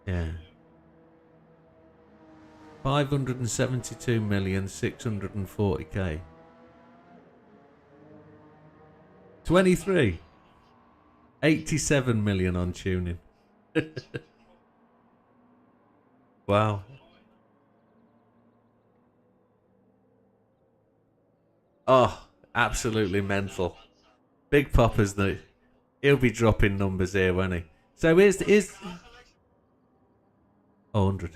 Yeah. 572,640,000. 23. 87 million on tuning. Wow. Oh, absolutely mental. Big Popper's the. He'll be dropping numbers here, won't he? So is 100.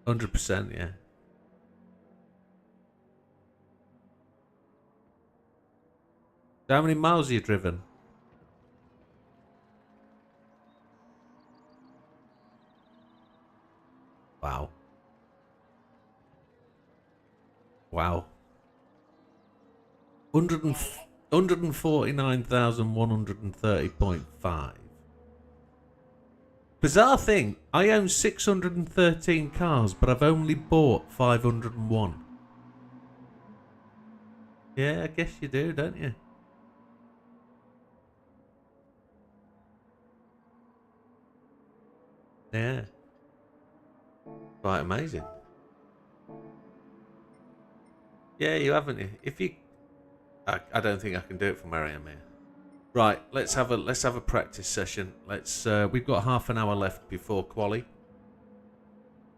100%, yeah. So how many miles have you driven? Wow. Wow. 149,130.5. Bizarre thing, I own 613 cars, but I've only bought 501. Yeah, I guess you do, don't you? Yeah. Quite amazing. Yeah, you haven't. If you, I don't think I can do it from where I am here. Right, let's have a practice session. We've got half an hour left before quali.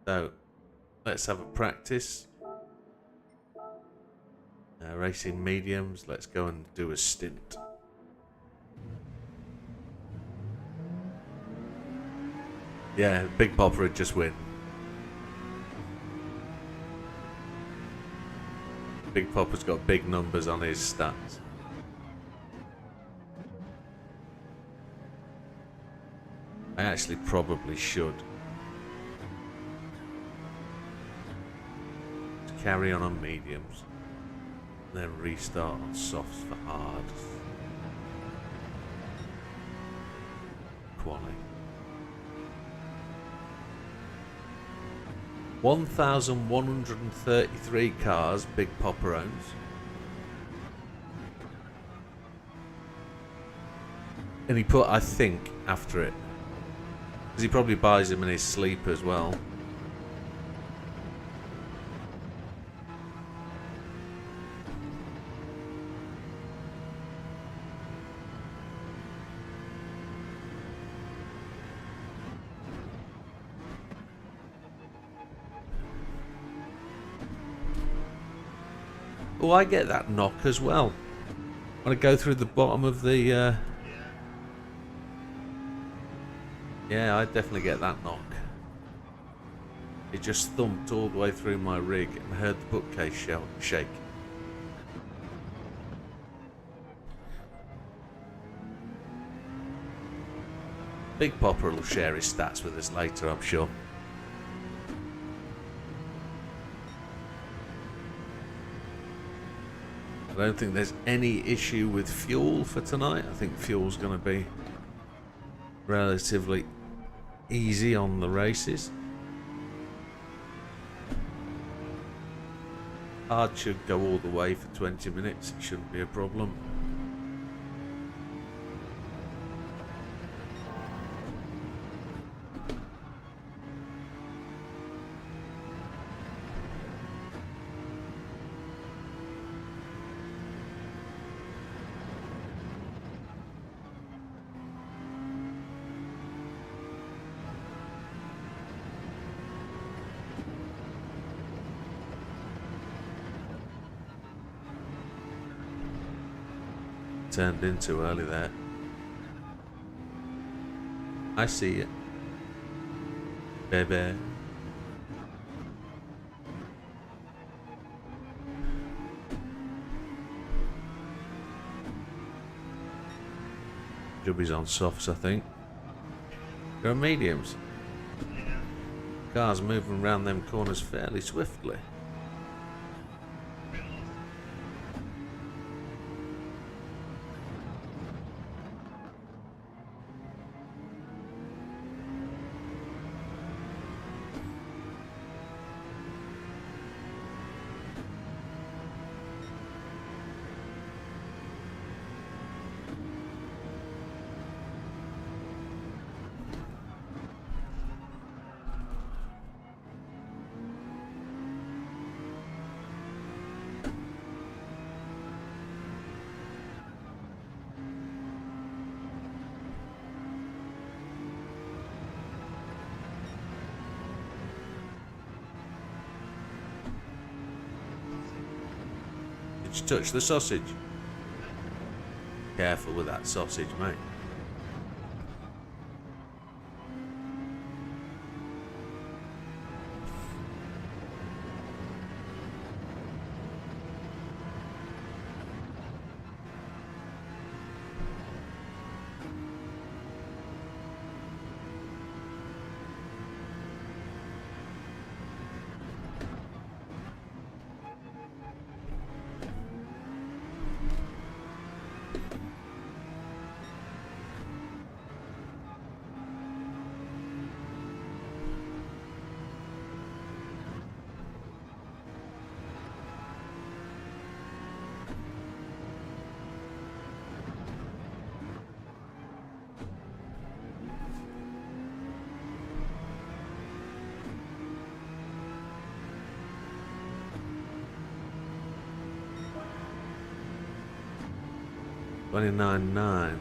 So, let's have a practice. Racing mediums. Let's go and do a stint. Yeah, Big Popper would just win. Big Popper's got big numbers on his stats. I actually probably should carry on mediums, then restart on softs for hard. Quali. 1,133 cars Big Popper owns. And he put, I think, after it. Because he probably buys them in his sleep as well. Oh, I get that knock as well. When I go through the bottom of the... Yeah, I definitely get that knock. It just thumped all the way through my rig and heard the bookcase shake. Big Popper will share his stats with us later, I'm sure. I don't think there's any issue with fuel for tonight. I think fuel's going to be relatively easy on the races. Hard should go all the way for 20 minutes. It shouldn't be a problem. turned into early there. I see it. Baby. Jubby's on softs, I think. There are mediums. Cars moving around them corners fairly swiftly. Did you touch the sausage? Careful with that sausage, mate. $29.9.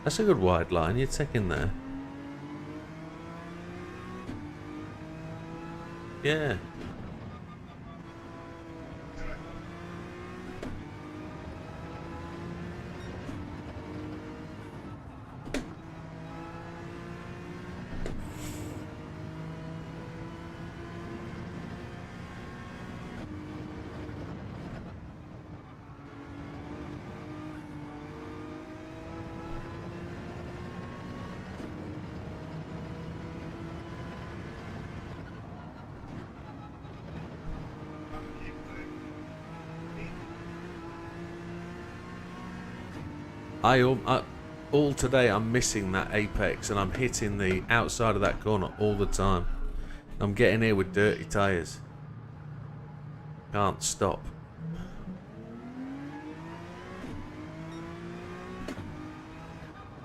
That's a good wide line you're taking there. Yeah. All today I'm missing that apex and I'm hitting the outside of that corner all the time. I'm getting here with dirty tyres. Can't stop.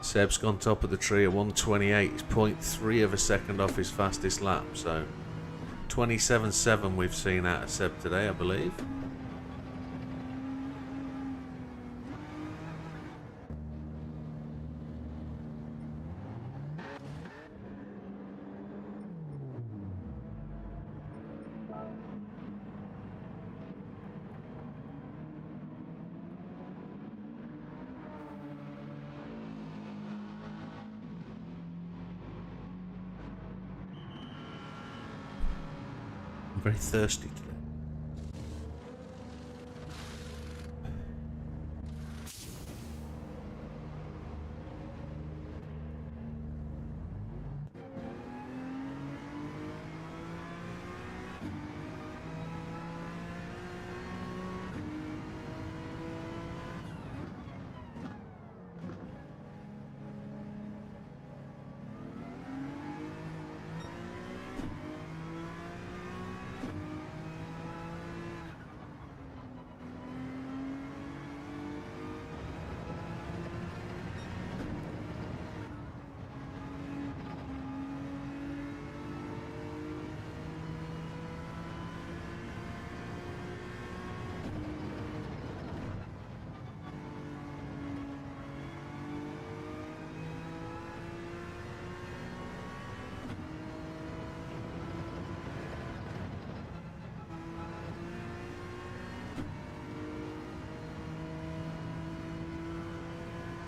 Seb's gone top of the tree at 128. He's 0.3 of a second off his fastest lap. So 27.7 we've seen out of Seb today, I believe. I'm very thirsty today.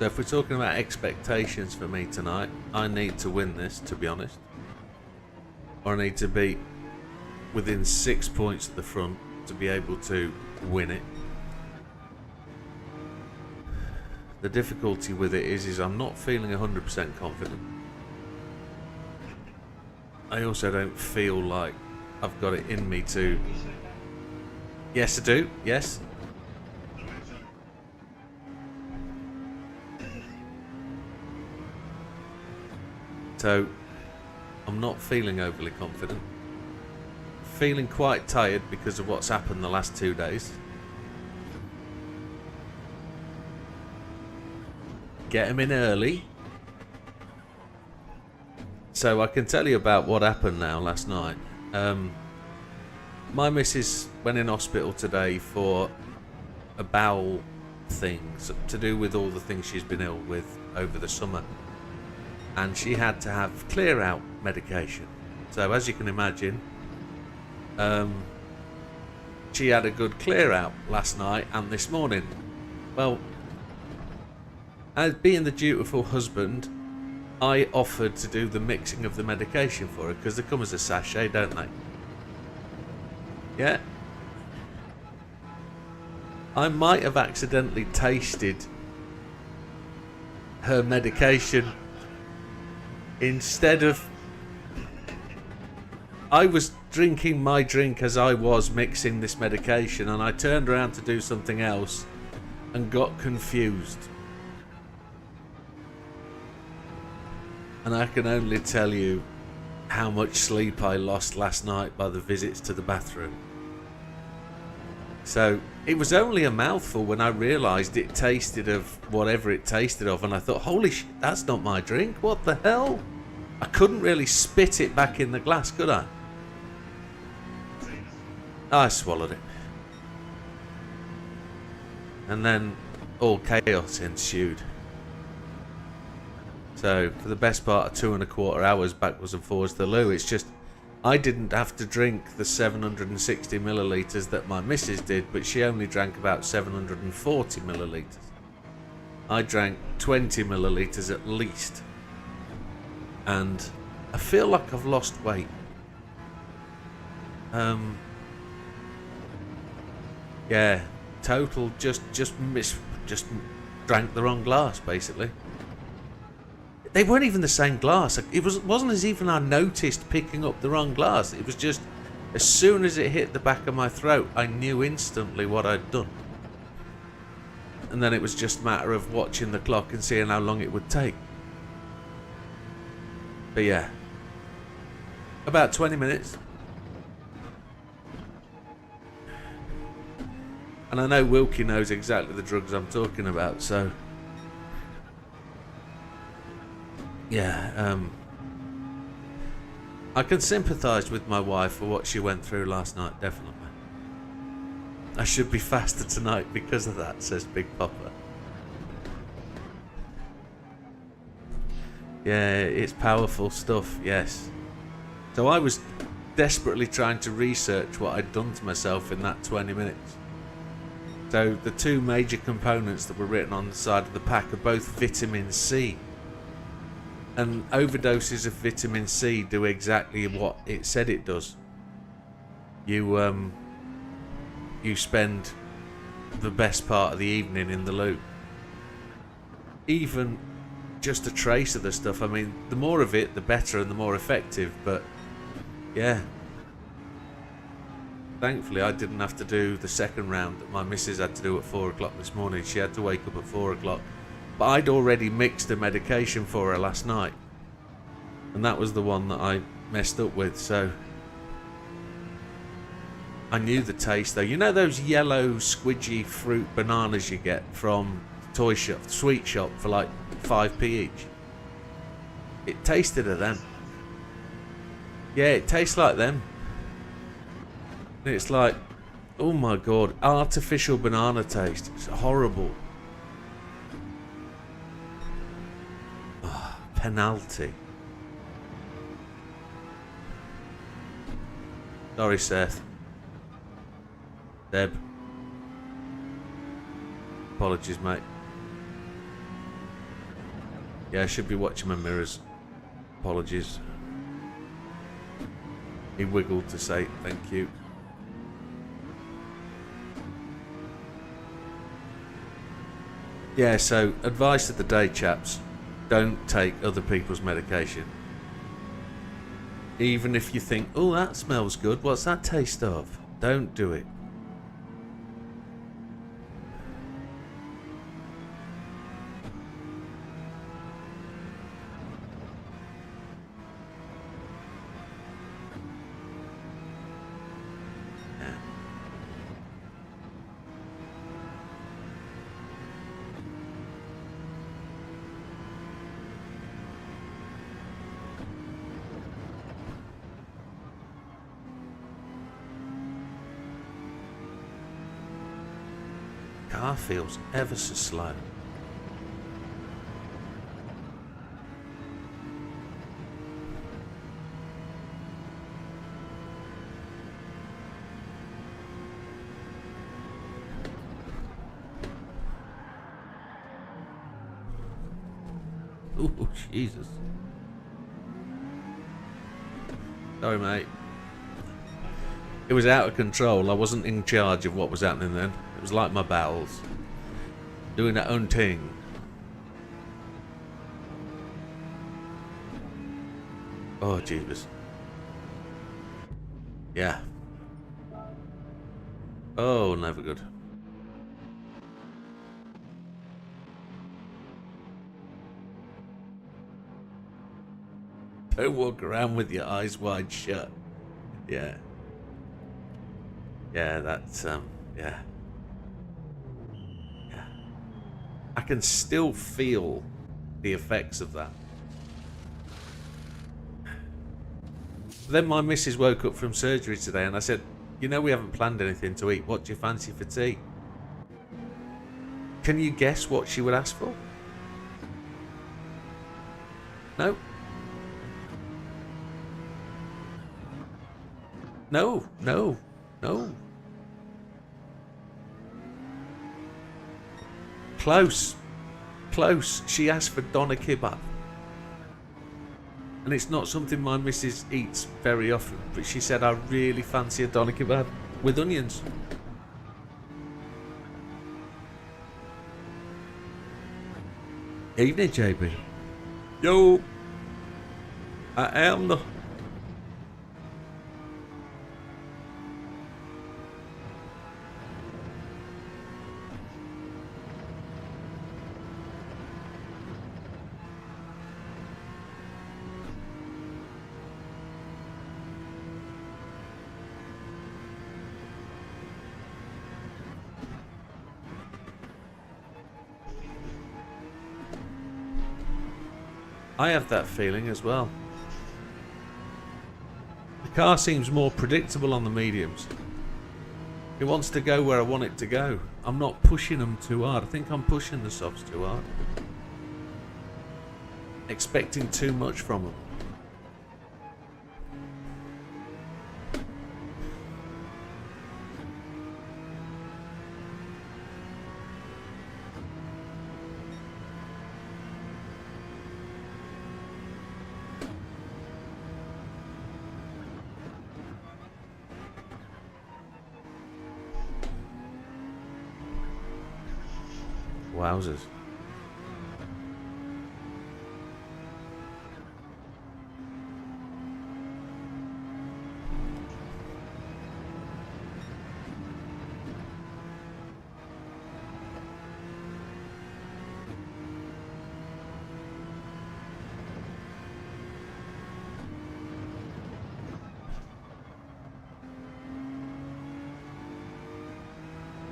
So if we're talking about expectations for me tonight, I need to win this, to be honest. Or I need to be within 6 points at the front to be able to win it. The difficulty with it is I'm not feeling 100% confident. I also don't feel like I've got it in me to... Yes, I do. Yes. So, I'm not feeling overly confident. Feeling quite tired because of what's happened the last 2 days. Get him in early. So I can tell you about what happened now last night. My missus went in hospital today for a bowel thing to do with all the things she's been ill with over the summer. And she had to have clear out medication. So as you can imagine, she had a good clear out last night and this morning. Well, as being the dutiful husband, I offered to do the mixing of the medication for her because they come as a sachet, don't they? Yeah. I might have accidentally tasted her medication instead of... I was drinking my drink as I was mixing this medication, and I turned around to do something else and got confused. And I can only tell you how much sleep I lost last night by the visits to the bathroom. So it was only a mouthful when I realised it tasted of whatever it tasted of, and I thought, holy shit, that's not my drink, what the hell? I couldn't really spit it back in the glass, could I? I swallowed it. And then all chaos ensued. So for the best part of 2¼ hours backwards and forwards to the loo, it's just, I didn't have to drink the 760 millilitres that my missus did, but she only drank about 740 millilitres. I drank 20 millilitres at least. And I feel like I've lost weight. Yeah, total just drank the wrong glass basically. They weren't even the same glass. It wasn't as even I noticed picking up the wrong glass. It was just, as soon as it hit the back of my throat, I knew instantly what I'd done. And then it was just a matter of watching the clock and seeing how long it would take. But yeah, about 20 minutes. And I know Wilkie knows exactly the drugs I'm talking about, so... Yeah, I can sympathise with my wife for what she went through last night, definitely. I should be faster tonight because of that, says Big Papa. Yeah, it's powerful stuff, yes. So I was desperately trying to research what I'd done to myself in that 20 minutes. So the two major components that were written on the side of the pack are both vitamin C. And overdoses of vitamin C do exactly what it said it does. You spend the best part of the evening in the loo. Even just a trace of the stuff. I mean, the more of it, the better and the more effective. But yeah, thankfully I didn't have to do the second round that my missus had to do at 4 o'clock this morning. She had to wake up at 4 o'clock. But I'd already mixed a medication for her last night. And that was the one that I messed up with, so... I knew the taste though. You know those yellow squidgy fruit bananas you get from toy shop, sweet shop for like 5p each? It tasted of them. Yeah, it tastes like them. It's like, oh my god, artificial banana taste. It's horrible. Penalty. Sorry, Seth. Deb. Apologies, mate. Yeah, I should be watching my mirrors. Apologies. He wiggled to say thank you. Yeah, so advice of the day, chaps. Don't take other people's medication. Even if you think, oh, that smells good, what's that taste of? Don't do it. Car feels ever so slow. Oh, Jesus. Sorry, mate. It was out of control. I wasn't in charge of what was happening then. It was like my bowels. Doing their own thing. Oh, Jesus. Yeah. Oh, never good. Don't walk around with your eyes wide shut. Yeah. Yeah, that's, yeah. Yeah. I can still feel the effects of that. Then my missus woke up from surgery today and I said, you know we haven't planned anything to eat. What do you fancy for tea? Can you guess what she would ask for? No. No, no, no. Close. Close. She asked for doner kebab. And it's not something my missus eats very often, but she said, I really fancy a doner kebab with onions. Evening, JB. Yo. I am the... I have that feeling as well. The car seems more predictable on the mediums. It wants to go where I want it to go. I'm not pushing them too hard. I think I'm pushing the softs too hard. Expecting too much from them. Wowzers.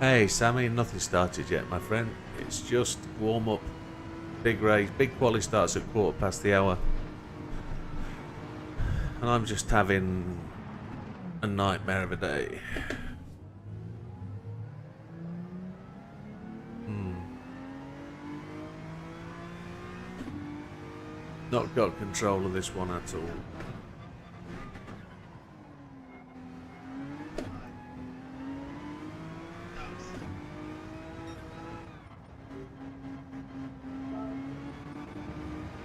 Hey Sammy, nothing started yet, my friend. It's just warm up. Big race, big quali starts at 1/4 and I'm just having a nightmare of a day. Not got control of this one at all.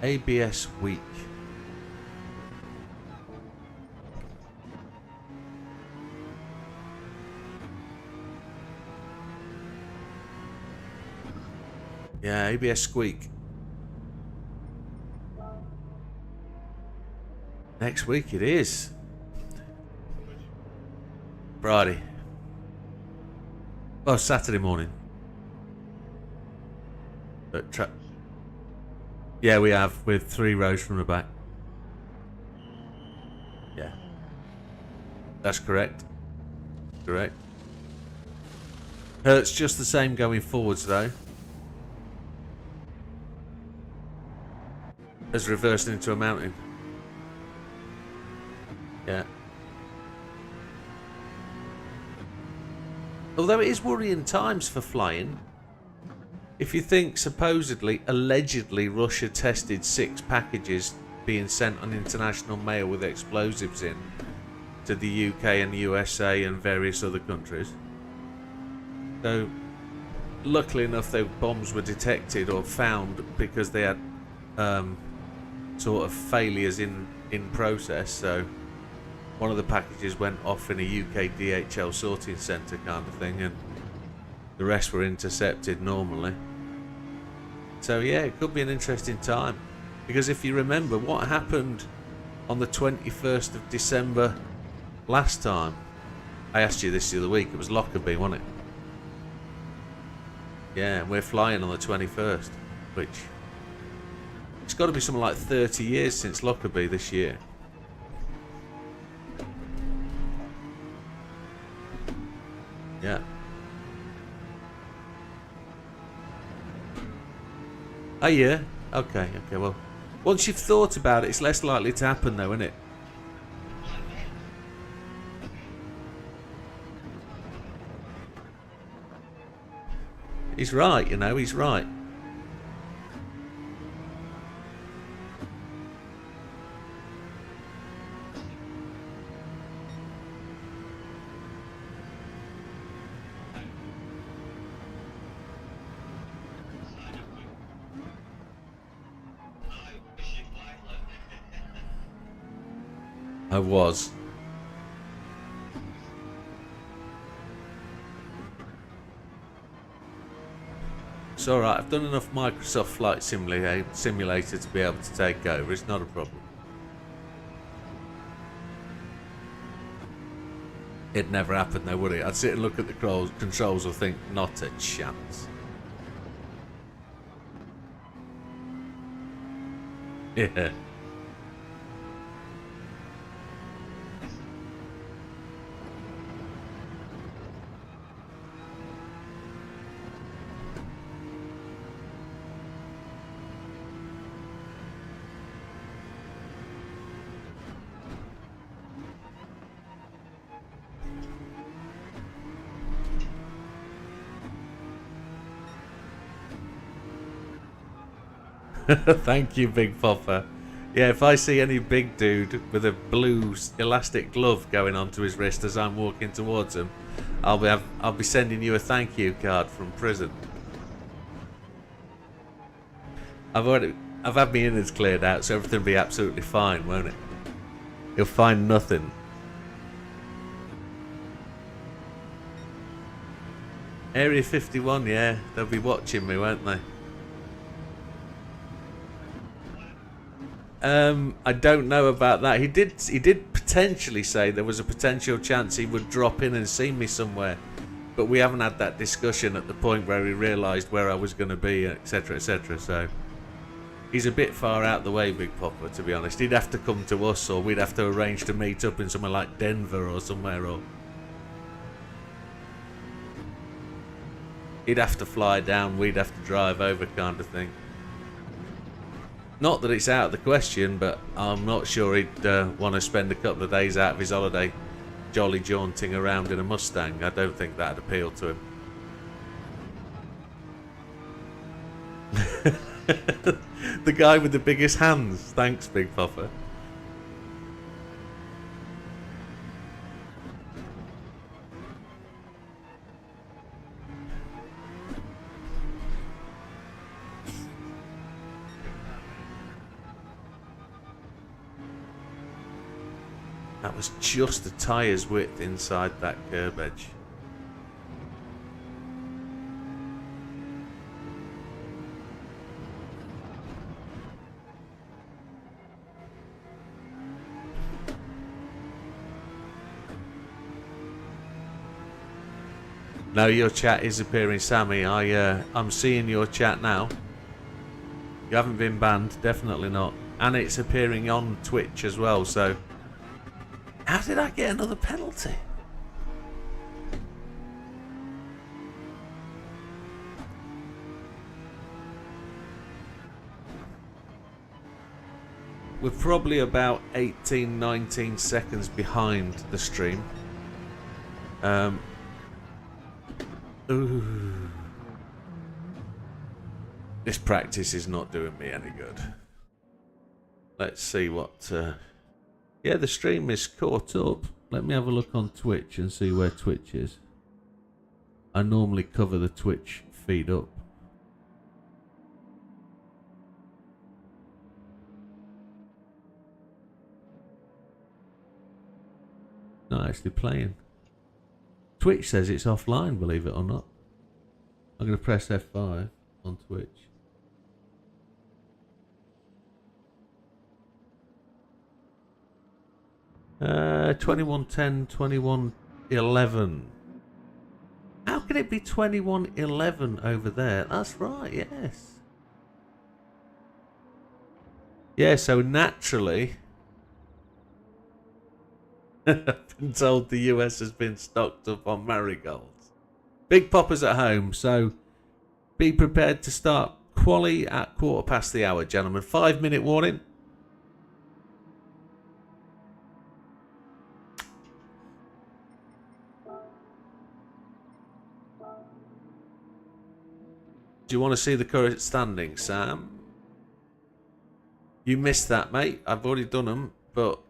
ABS week. Yeah, ABS squeak. Next week it is. Friday. Well, Saturday morning. But yeah, we have, with 3 rows from the back. Yeah. That's correct. Correct. Hurts just the same going forwards though. As reversing into a mountain. Yeah. Although it is worrying times for flying. If you think supposedly, allegedly, Russia tested 6 packages being sent on international mail with explosives in to the UK and USA and various other countries. So, luckily enough, those bombs were detected or found because they had sort of failures in process. So, one of the packages went off in a UK DHL sorting centre kind of thing, and the rest were intercepted normally. So yeah, it could be an interesting time. Because if you remember what happened on the 21st of December last time, I asked you this the other week, it was Lockerbie, wasn't it? Yeah, we're flying on the 21st, which it's got to be something like 30 years since Lockerbie this year. Yeah. Oh yeah? Okay, well. Once you've thought about it, it's less likely to happen though, isn't it? He's right, you know, he's right. I was. It's alright, I've done enough Microsoft Flight Simulator to be able to take over, it's not a problem. It'd never happen though, would it? I'd sit and look at the controls and think, not a chance. Yeah. Thank you, Big Popper. Yeah, if I see any big dude with a blue elastic glove going onto his wrist as I'm walking towards him, I'll be sending you a thank you card from prison. I've had my innards cleared out, so everything will be absolutely fine, won't it? You'll find nothing. Area 51, yeah, they'll be watching me, won't they? I don't know about that. He did potentially say there was a potential chance he would drop in and see me somewhere, but we haven't had that discussion at the point where he realised where I was going to be, etc., etc. So he's a bit far out the way, Big Popper, to be honest. He'd have to come to us, or we'd have to arrange to meet up in somewhere like Denver or somewhere, or he'd have to fly down, we'd have to drive over, kind of thing. Not that it's out of the question, but I'm not sure he'd want to spend a couple of days out of his holiday jolly jaunting around in a Mustang. I don't think that'd appeal to him. The guy with the biggest hands. Thanks, Big Popper. That was just the tyre's width inside that curb edge. No, your chat is appearing, Sammy. I'm seeing your chat now. You haven't been banned, definitely not. And it's appearing on Twitch as well, so... How did I get another penalty? We're probably about 18, 19 seconds behind the stream. Ooh. This practice is not doing me any good. Let's see what... Yeah, the stream is caught up. Let me have a look on Twitch and see where Twitch is. I normally cover the Twitch feed up. Not actually playing. Twitch says it's offline, believe it or not. I'm going to press F5 on Twitch. Uh, 21:10, 21:11. How can it be 21:11 over there? That's right, yes. Yeah, so naturally... I've been told the US has been stocked up on marigolds. Big poppers at home, so be prepared to start quali at 1/4 the hour, gentlemen. 5-minute warning. Do you want to see the current standings, Sam? You missed that, mate. I've already done them, but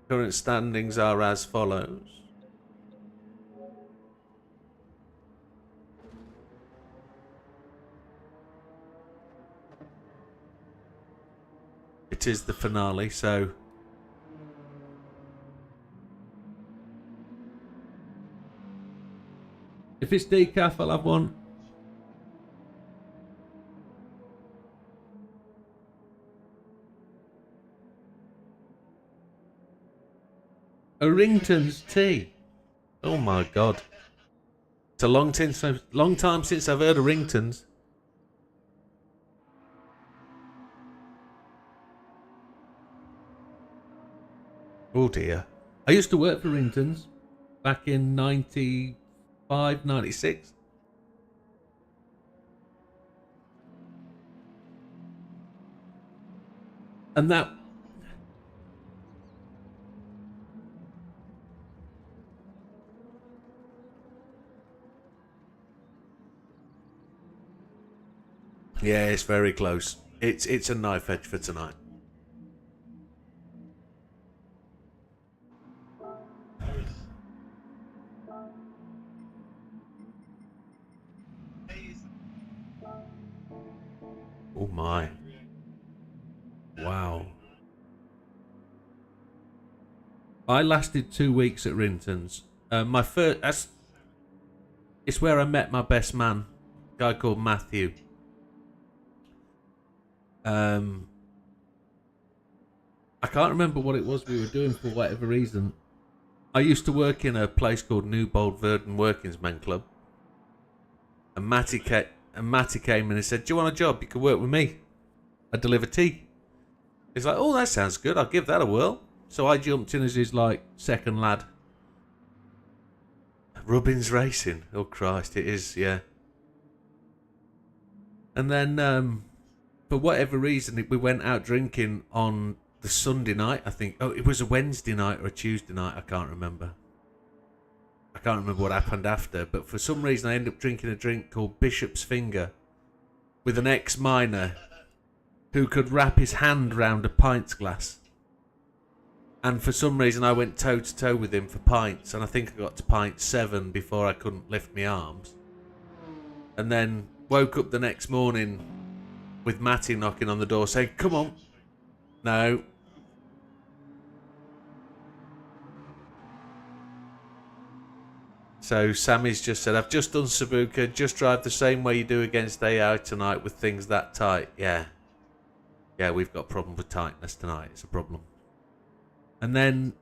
current standings are as follows. It is the finale, so... If it's decaf, I'll have one. Orrington's tea. Oh my god. It's a long time since I've heard of Orrington's. Oh dear. I used to work for Orrington's back in 95, 96. And that... Yeah, it's very close. It's a knife edge for tonight. Oh my. Wow. I lasted 2 weeks at Rinton's. My first... It's where I met my best man. A guy called Matthew. I can't remember what it was we were doing for whatever reason. I used to work in a place called Newbold Verdon Workings Men Club. And Matty came and he said, "Do you want a job? You can work with me. I deliver tea." He's like, "Oh, that sounds good. I'll give that a whirl." So I jumped in as his, like, second lad. Rubbins Racing. Oh, Christ, it is, yeah. And then, for whatever reason, we went out drinking on the Sunday night, I think. Oh, it was a Wednesday night or a Tuesday night. I can't remember. I can't remember what happened after. But for some reason, I ended up drinking a drink called Bishop's Finger with an ex-miner who could wrap his hand round a pint's glass. And for some reason, I went toe-to-toe with him for pints. And I think I got to pint 7 before I couldn't lift my arms. And then woke up the next morning with Matty knocking on the door saying, "Come on." No. So Sammy's just said, I've just done Sabuka, just drive the same way you do against AI tonight with things that tight. Yeah. Yeah, we've got a problem with tightness tonight. It's a problem. And then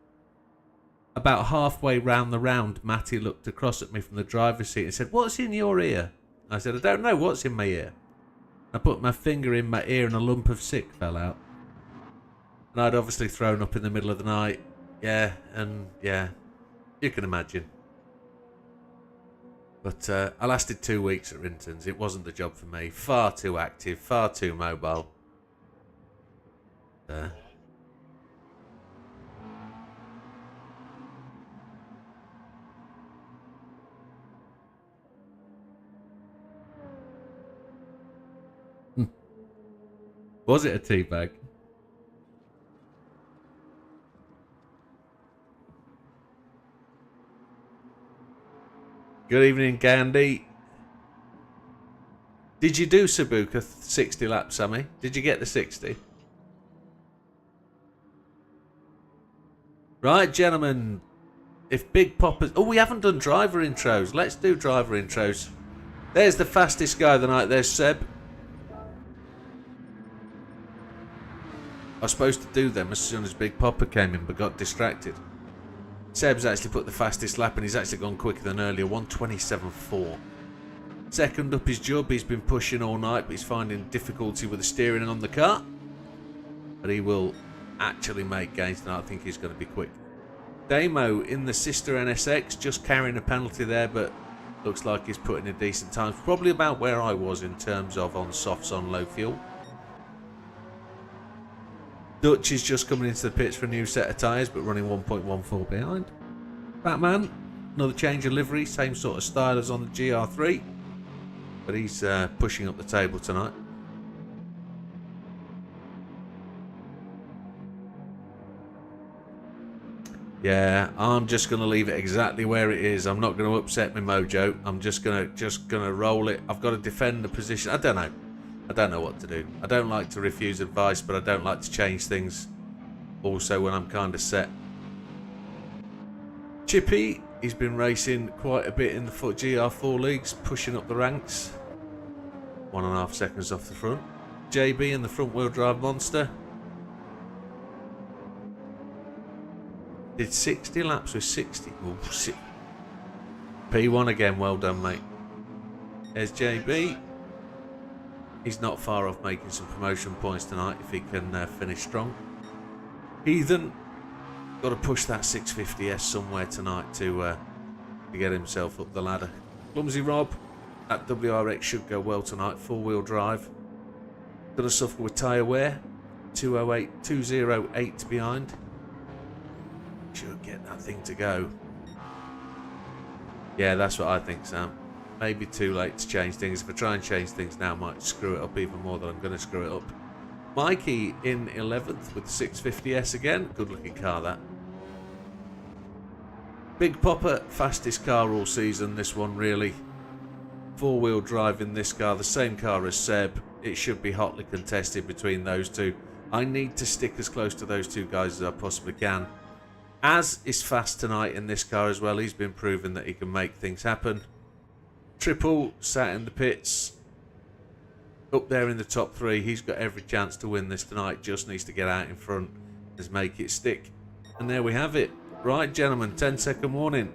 about halfway round the round, Matty looked across at me from the driver's seat and said, what's in your ear? I said, I don't know what's in my ear. I put my finger in my ear and a lump of sick fell out. And I'd obviously thrown up in the middle of the night. Yeah, and yeah, you can imagine. But I lasted 2 weeks at Rinton's. It wasn't the job for me. Far too active, far too mobile. Was it a tea bag? Good evening, Gandhi. Did you do Sabuka 60 laps, Sammy? Did you get the 60? Right, gentlemen. If Big Popper's... Oh, we haven't done driver intros. Let's do driver intros. There's the fastest guy of the night. There's Seb. I was supposed to do them as soon as Big Popper came in, but got distracted. Seb's actually put the fastest lap, and he's actually gone quicker than earlier, 1:27.4. Second up is Jubb. He's been pushing all night, but he's finding difficulty with the steering on the car. But he will actually make gains tonight. I think he's going to be quick. Damo in the sister NSX, just carrying a penalty there, but looks like he's putting in decent times. Probably about where I was in terms of on softs on low fuel. Dutch is just coming into the pits for a new set of tyres, but running 1.14 behind. Batman, another change of livery, same sort of style as on the GR3, but he's pushing up the table tonight. Yeah, I'm just going to leave it exactly where it is. I'm not going to upset my mojo. I'm just gonna roll it. I've got to defend the position. I don't know. I don't know what to do. I don't like to refuse advice, but I don't like to change things also when I'm kind of set. Chippy, he's been racing quite a bit in the GR4 leagues, pushing up the ranks. 1.5 seconds off the front. JB in the front wheel drive monster. Did 60 laps with 60. Ooh, P1 again, well done, mate. There's JB. He's not far off making some promotion points tonight if he can finish strong. Heathen, got to push that 650S somewhere tonight to get himself up the ladder. Clumsy Rob, that WRX should go well tonight, 4-wheel drive. Gonna suffer with tyre wear, 208 behind. Should get that thing to go. Yeah, that's what I think, Sam. Maybe too late to change things. If I try and change things now, I might screw it up even more than I'm going to screw it up. Mikey in 11th with the 650S again. Good looking car, that. Big Popper, fastest car all season, this one really. 4-wheel drive in this car, the same car as Seb. It should be hotly contested between those two. I need to stick as close to those two guys as I possibly can. Az is fast tonight in this car as well. He's been proving that he can make things happen. Triple sat in the pits, up there in the top 3. He's got every chance to win this tonight. Just needs to get out in front and make it stick. And there we have it. Right, gentlemen, 10-second warning.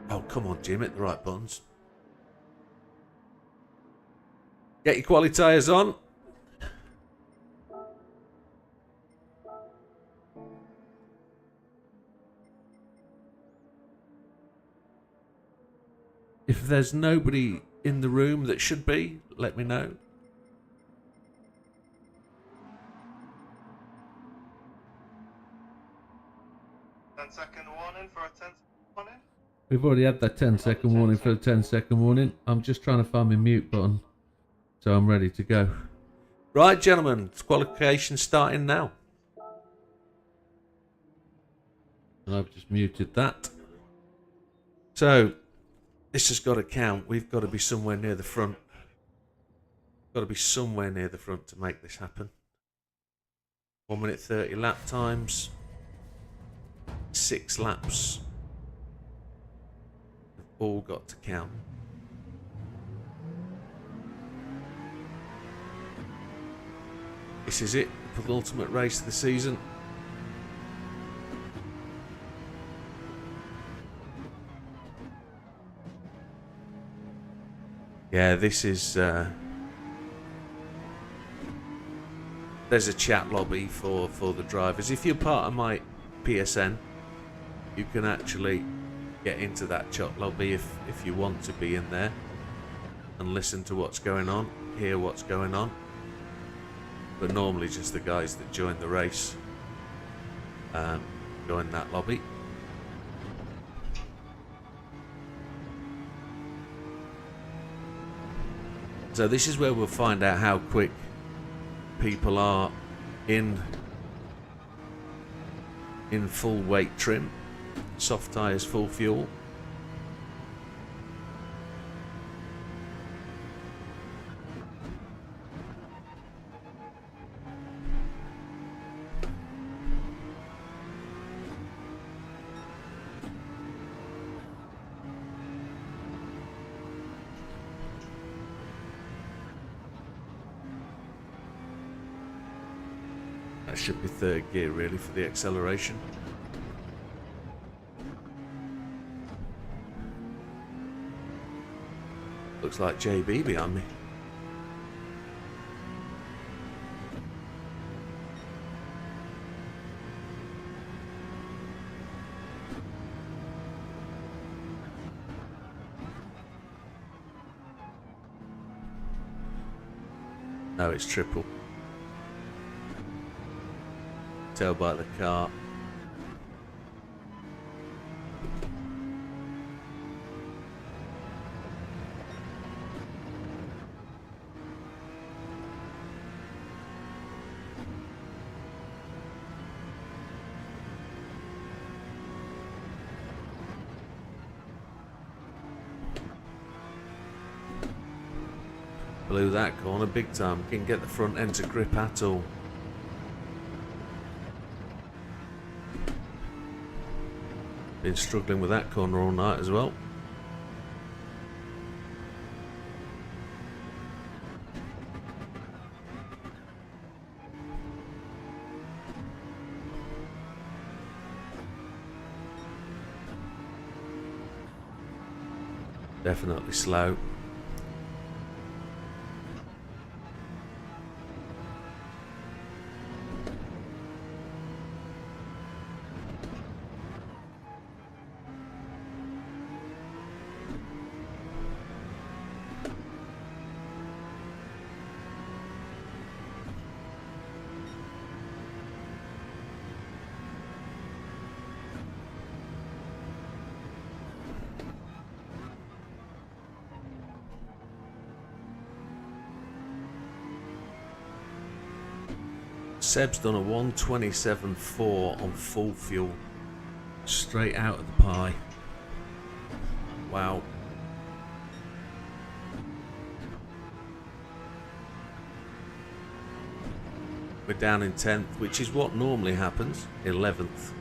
Oh, come on, Jim, hit the right buttons. Get your quali tyres on. If there's nobody in the room that should be, let me know. Ten-second warning for a 10-second warning. We've already had that 10-second warning for the 10-second warning. I'm just trying to find my mute button, so I'm ready to go. Right, gentlemen, qualification starting now. And I've just muted that. So, this has got to count. We've got to be somewhere near the front. Got to be somewhere near the front to make this happen. 1 minute 30 lap times. 6 laps. all got to count. This is it, the penultimate race of the season. Yeah, this is... there's a chat lobby for the drivers. If you're part of my PSN, you can actually get into that chat lobby if you want to be in there and listen to what's going on, hear what's going on. But normally just the guys that join the race go in that lobby. So this is where we'll find out how quick people are in full weight trim, soft tyres, full fuel. That should be third gear really for the acceleration. Looks like JB behind me. No, it's triple. Tell by the car. Blew that corner big time. Couldn't get the front end to grip at all. Been struggling with that corner all night as well. Definitely slow. Seb's done a 1:27.4 on full fuel. Straight out of the pie. Wow. We're down in 10th, which is what normally happens. 11th.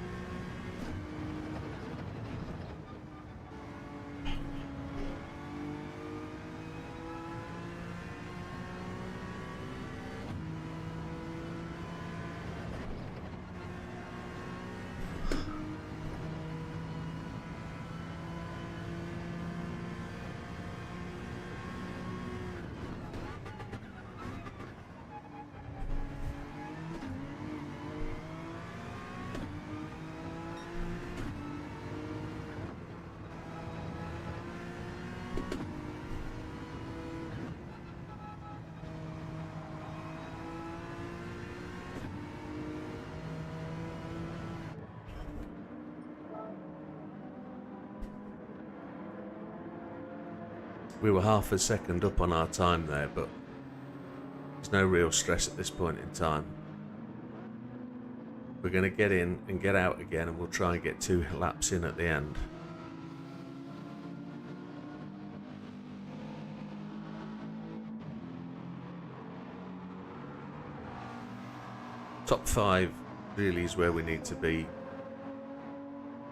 We were half a second up on our time there, but there's no real stress at this point in time. We're going to get in and get out again, and we'll try and get 2 laps in at the end. Top 5 really is where we need to be.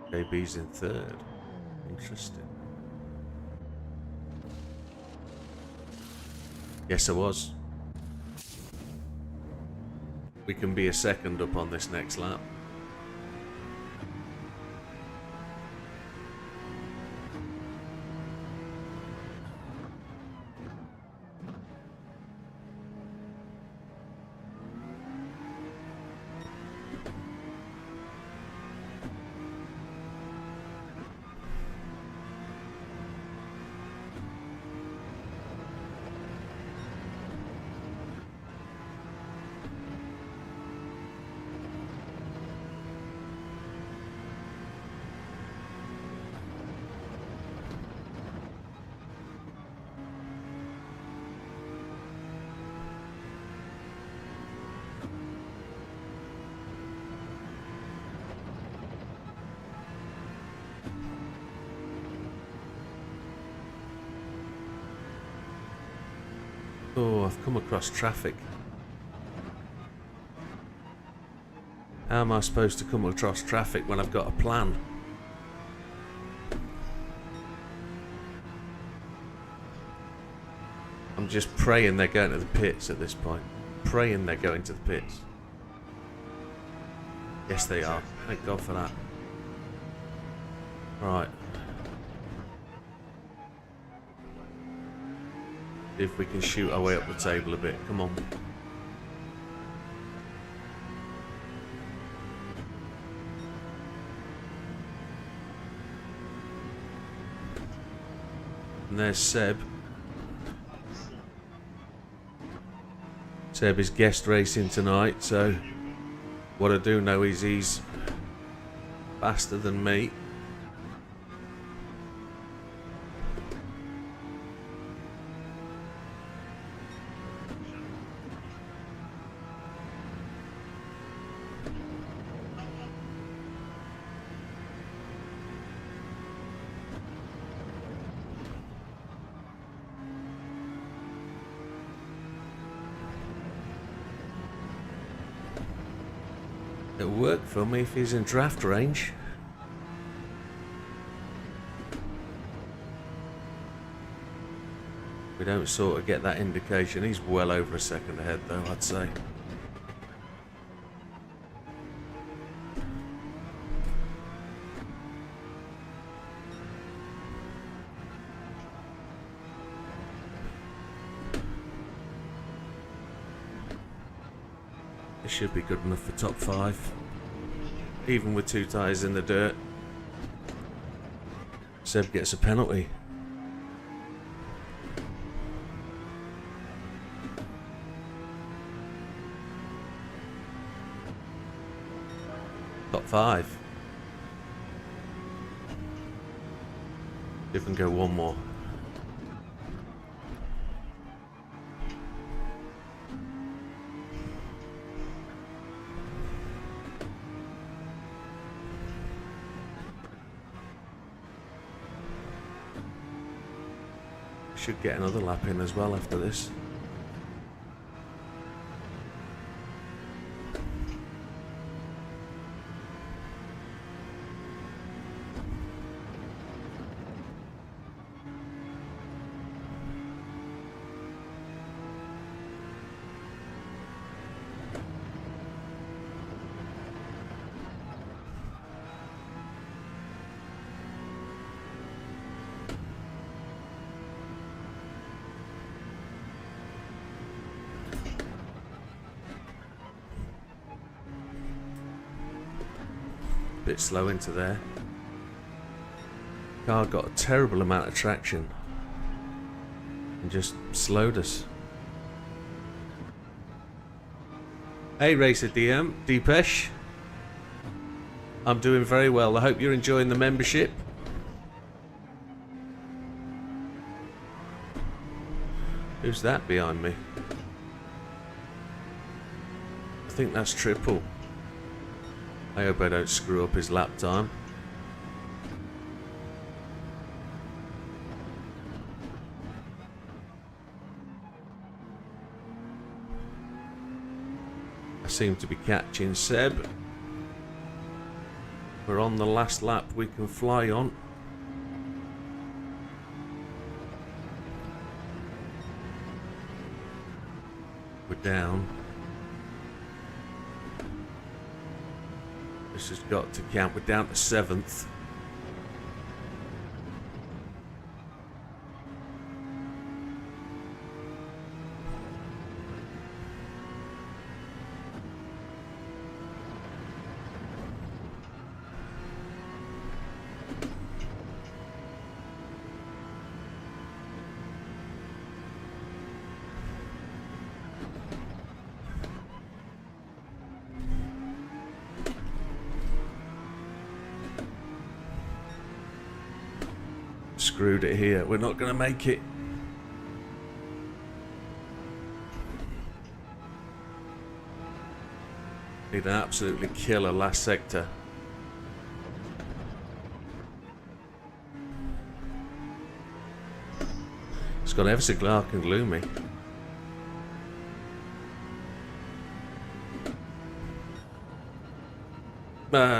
JB's in 3rd. Interesting. Yes, I was. We can be a second up on this next lap. Oh, I've come across traffic. How am I supposed to come across traffic when I've got a plan? I'm just praying they're going to the pits at this point. Praying they're going to the pits. Yes, they are. Thank God for that. Right. See if we can shoot our way up the table a bit. Come on. And there's Seb. Seb is guest racing tonight, so what I do know is he's faster than me. It'll work for me if he's in draft range. We don't sort of get that indication. He's well over a second ahead though, I'd say. It should be good enough for top 5. Even with 2 tyres in the dirt. Seb gets a penalty. Top 5. If we can go one more. Should get another lap in as well after this. Bit slow into there. Car got a terrible amount of traction and just slowed us. Hey Racer DM, Deepesh. I'm doing very well. I hope you're enjoying the membership. Who's that behind me? I think that's Triple. I hope I don't screw up his lap time. I seem to be catching Seb. We're on the last lap we can fly on. down. This has got to count. We're down to 7th. Screwed it here. We're not going to make it. Need an absolutely killer last sector. It's got ever so dark and gloomy.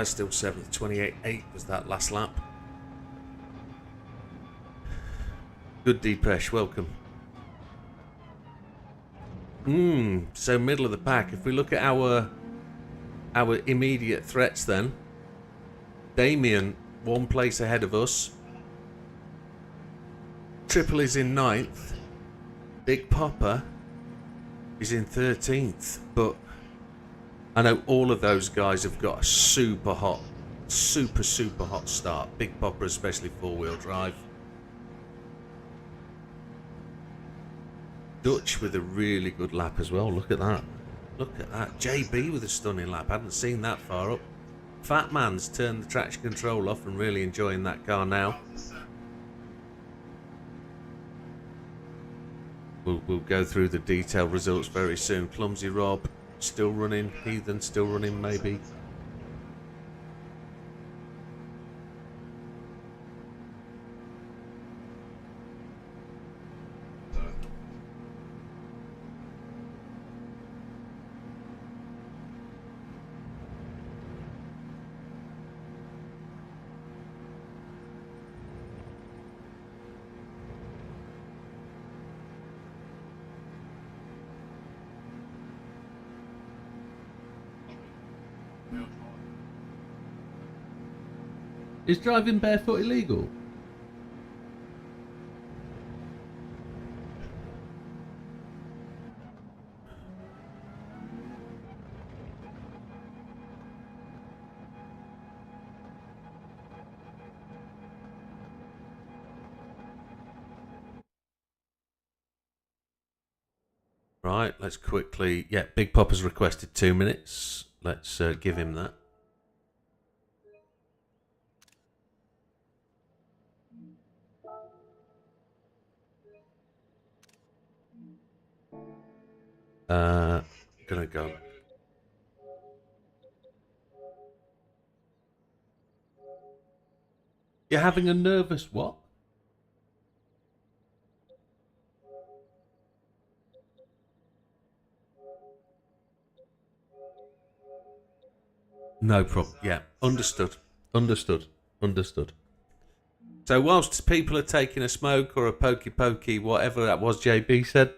Still 7th, 28.8 was that last lap. Good Deepesh, welcome. So middle of the pack. If we look at our immediate threats then, Damien 1 place ahead of us. Triple is in 9th. Big Popper is in 13th. But I know all of those guys have got a super hot start. Big Popper especially 4-wheel drive. Dutch with a really good lap as well. Look at that. Look at that. JB with a stunning lap. Hadn't seen that far up. Fat Man's turned the traction control off and really enjoying that car now. We'll go through the detailed results very soon. Clumsy Rob still running. Heathen still running maybe. Is driving barefoot illegal? Right, let's quickly... Yeah, Big Popper's requested 2 minutes. Let's give him that. Gonna go. You're having a nervous what? No problem. Yeah, understood. Understood. Understood. So whilst people are taking a smoke or a pokey, whatever that was JB said,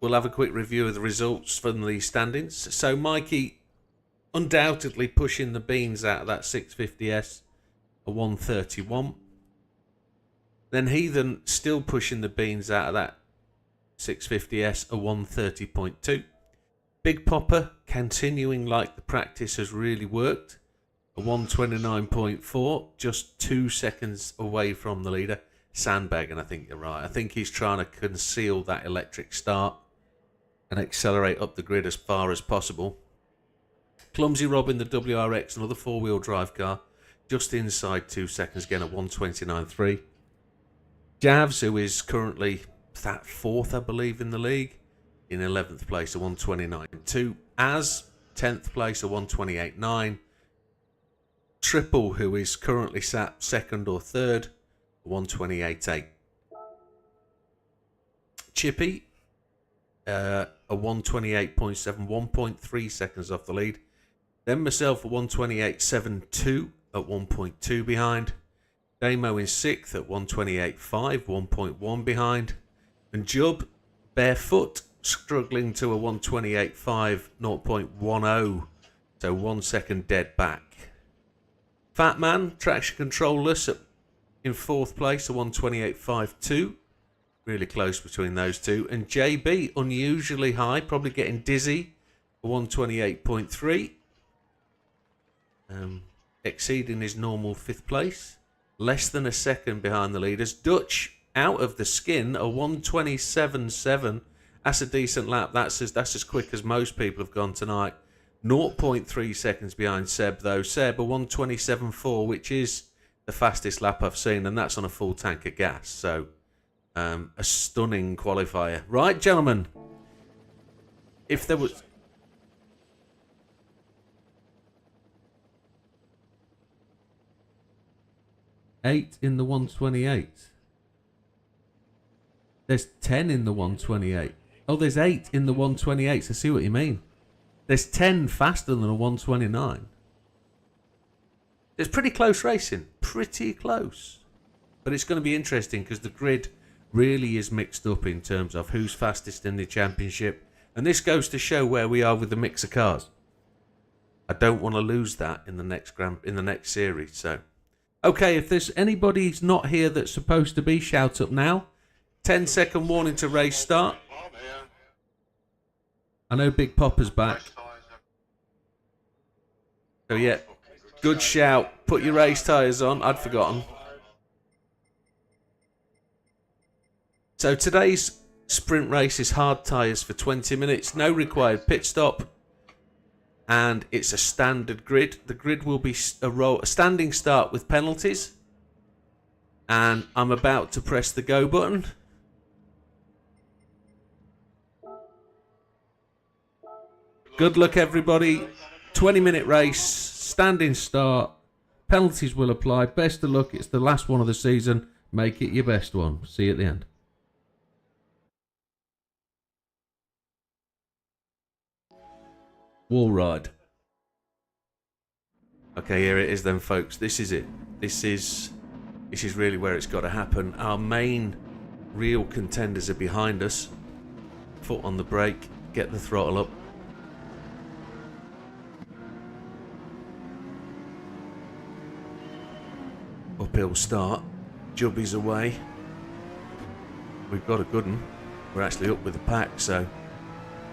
we'll have a quick review of the results from the standings. So Mikey undoubtedly pushing the beans out of that 650S, a 131. Then Heathen still pushing the beans out of that 650S, a 130.2. Big Popper continuing like the practice has really worked, a 129.4, just 2 seconds away from the leader. Sandbagging, I think you're right. I think he's trying to conceal that electric start and accelerate up the grid as far as possible. Clumsy Rob in the WRX, another 4-wheel drive car, just inside 2 seconds again at 129.3. Javs, who is currently that 4th, I believe, in the league, in 11th place at 129.2. As 10th place at 128.9. Triple, who is currently sat 2nd or 3rd, 128.8. Chippy, a 128.7, 1.3 seconds off the lead. Then myself a 128.72 at 1.2 behind. Damo in 6th at 128.5, 1.1 behind. And Jub Barefoot struggling to a 128.5 0.10, so 1 second dead back. Fat Man, traction controlless in 4th place, a 128.52. Really close between those two. And JB, unusually high, probably getting dizzy, a 128.3. Exceeding his normal 5th place. Less than a second behind the leaders. Dutch out of the skin, a 127.7. That's a decent lap. That's as quick as most people have gone tonight. 0.3 seconds behind Seb, though. Seb, a 127.4, which is the fastest lap I've seen, and that's on a full tank of gas. So, a stunning qualifier. Right, gentlemen. If there was... Eight in the 128. There's 10 in the 128. Oh, there's 8 in the 128. So I see what you mean. There's 10 faster than a 129. It's pretty close racing. Pretty close. But it's going to be interesting because the grid really is mixed up in terms of who's fastest in the championship. And this goes to show where we are with the mix of cars. I don't want to lose that in the next series. So, okay, if there's anybody who's not here that's supposed to be, shout up now. 10-second warning to race start. I know Big Popper's back. So yeah, good shout. Put your race tyres on. I'd forgotten. So today's sprint race is hard tyres for 20 minutes. No required pit stop. And it's a standard grid. The grid will be a standing start with penalties. And I'm about to press the go button. Good luck, everybody. 20-minute race, standing start. Penalties will apply. Best of luck. It's the last one of the season. Make it your best one. See you at the end. Wall ride. Okay, here it is then, folks. This is it. This is really where it's got to happen. Our main real contenders are behind us. Foot on the brake. Get the throttle up. Uphill start. Jubby's away. We've got a good one. We're actually up with the pack, so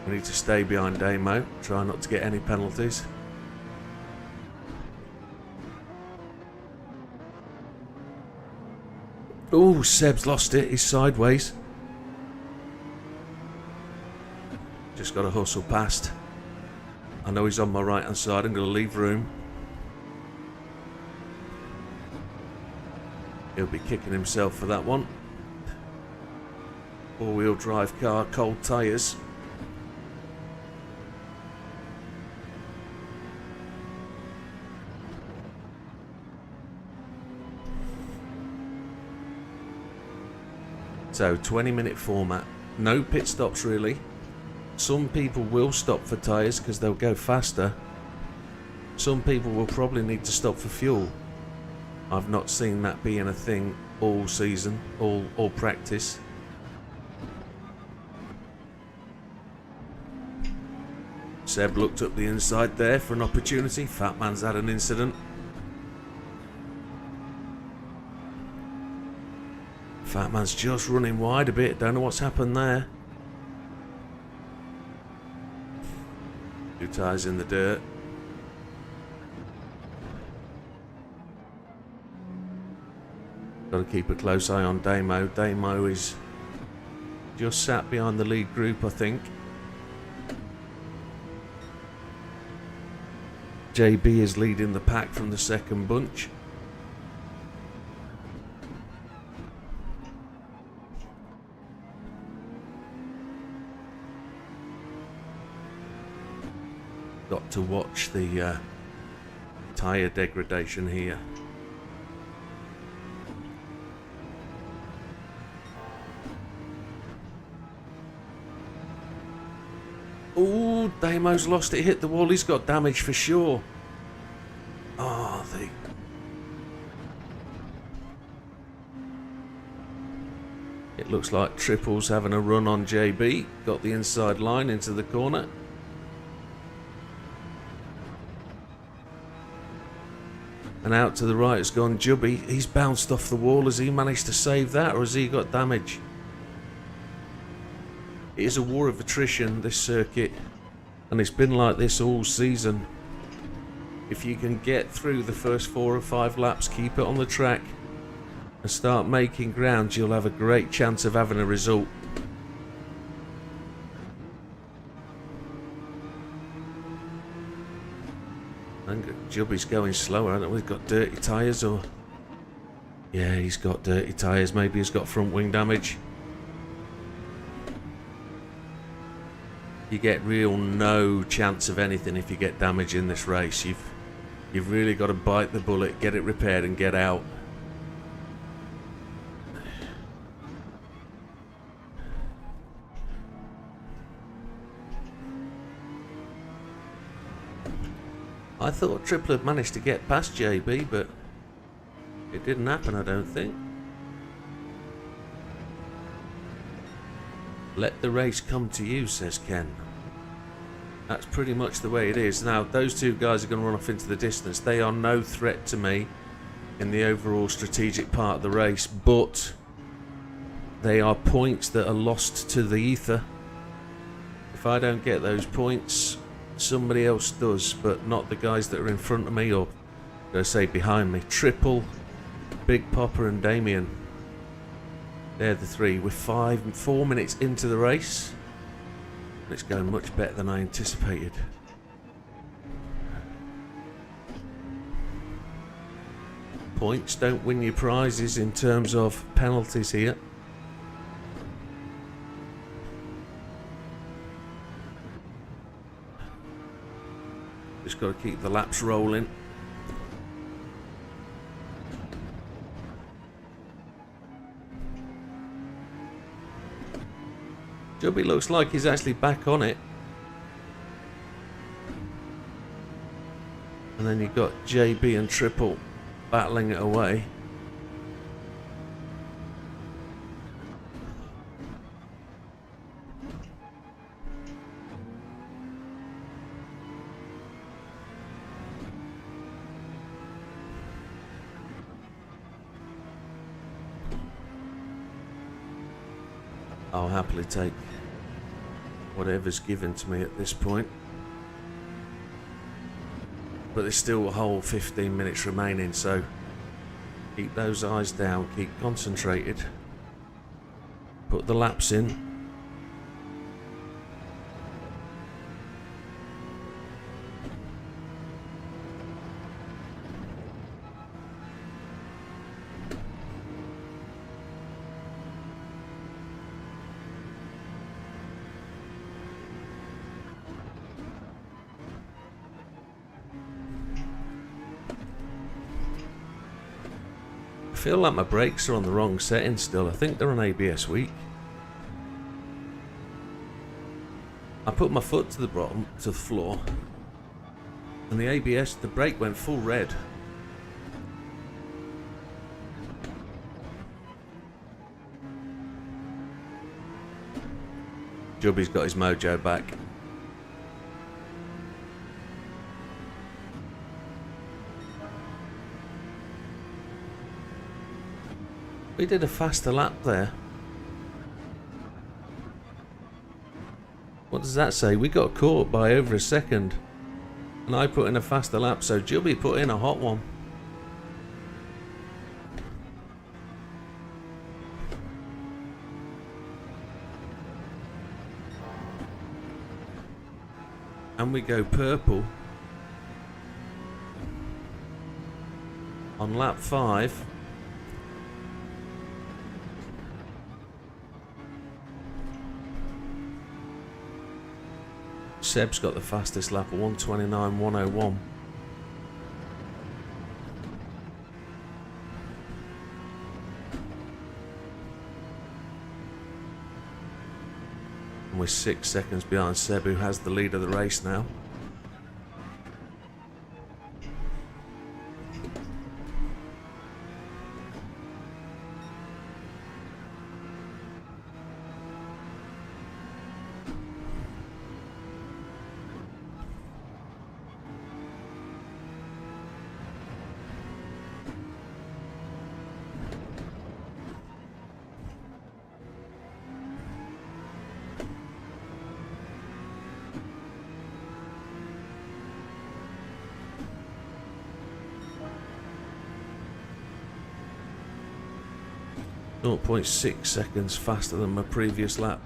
we need to stay behind Damo. Try not to get any penalties. Oh, Seb's lost it. He's sideways. Just got to hustle past. I know he's on my right hand side. I'm going to leave room. He'll be kicking himself for that one. Four-wheel drive car, cold tyres. So 20-minute format. No pit stops really. Some people will stop for tyres because they'll go faster. Some people will probably need to stop for fuel. I've not seen that being a thing all season, all practice. Seb looked up the inside there for an opportunity. Fat Man's had an incident. Fat Man's just running wide a bit. Don't know what's happened there. 2 tyres in the dirt. Got to keep a close eye on Damo. Damo is just sat behind the lead group, I think. JB is leading the pack from the second bunch. Got to watch the tyre degradation here. Oh, Damo's lost it, hit the wall. He's got damage for sure. Oh, It looks like Triple's having a run on JB. Got the inside line into the corner. And out to the right has gone Jubby. He's bounced off the wall. Has he managed to save that, or has he got damage? It is a war of attrition, this circuit, and it's been like this all season. If you can get through the first 4 or 5 laps, keep it on the track and start making ground, you'll have a great chance of having a result. And Jubby's going slower. I don't know if he's got dirty tyres or... Yeah, he's got dirty tyres. Maybe he's got front wing damage. You get real no chance of anything if you get damage in this race. You've really got to bite the bullet, get it repaired and get out. I thought Triple had managed to get past JB, but it didn't happen, I don't think. Let the race come to you, says Ken. That's pretty much the way it is. Now, those two guys are going to run off into the distance. They are no threat to me in the overall strategic part of the race, but they are points that are lost to the ether. If I don't get those points, somebody else does, but not the guys that are in front of me, or did I say behind me. Triple, Big Popper and Damien. They're the three. We're 4 minutes into the race. It's going much better than I anticipated. Points don't win you prizes in terms of penalties here. Just got to keep the laps rolling. Jubby looks like he's actually back on it. And then you've got JB and Triple battling it away. I'll happily take whatever's given to me at this point. But there's still a whole 15 minutes remaining, so keep those eyes down, keep concentrated, put the laps in. I feel like my brakes are on the wrong setting still. I think they're on ABS weak. I put my foot to the bottom, to the floor, and the ABS, the brake went full red. Jubby's got his mojo back. We did a faster lap there. What does that say? We got caught by over a second. And I put in a faster lap, so Jubby put in a hot one. And we go purple on lap 5. Seb's got the fastest lap, 1:29.101. And we're 6 seconds behind Seb, who has the lead of the race now. 0.6 seconds faster than my previous lap.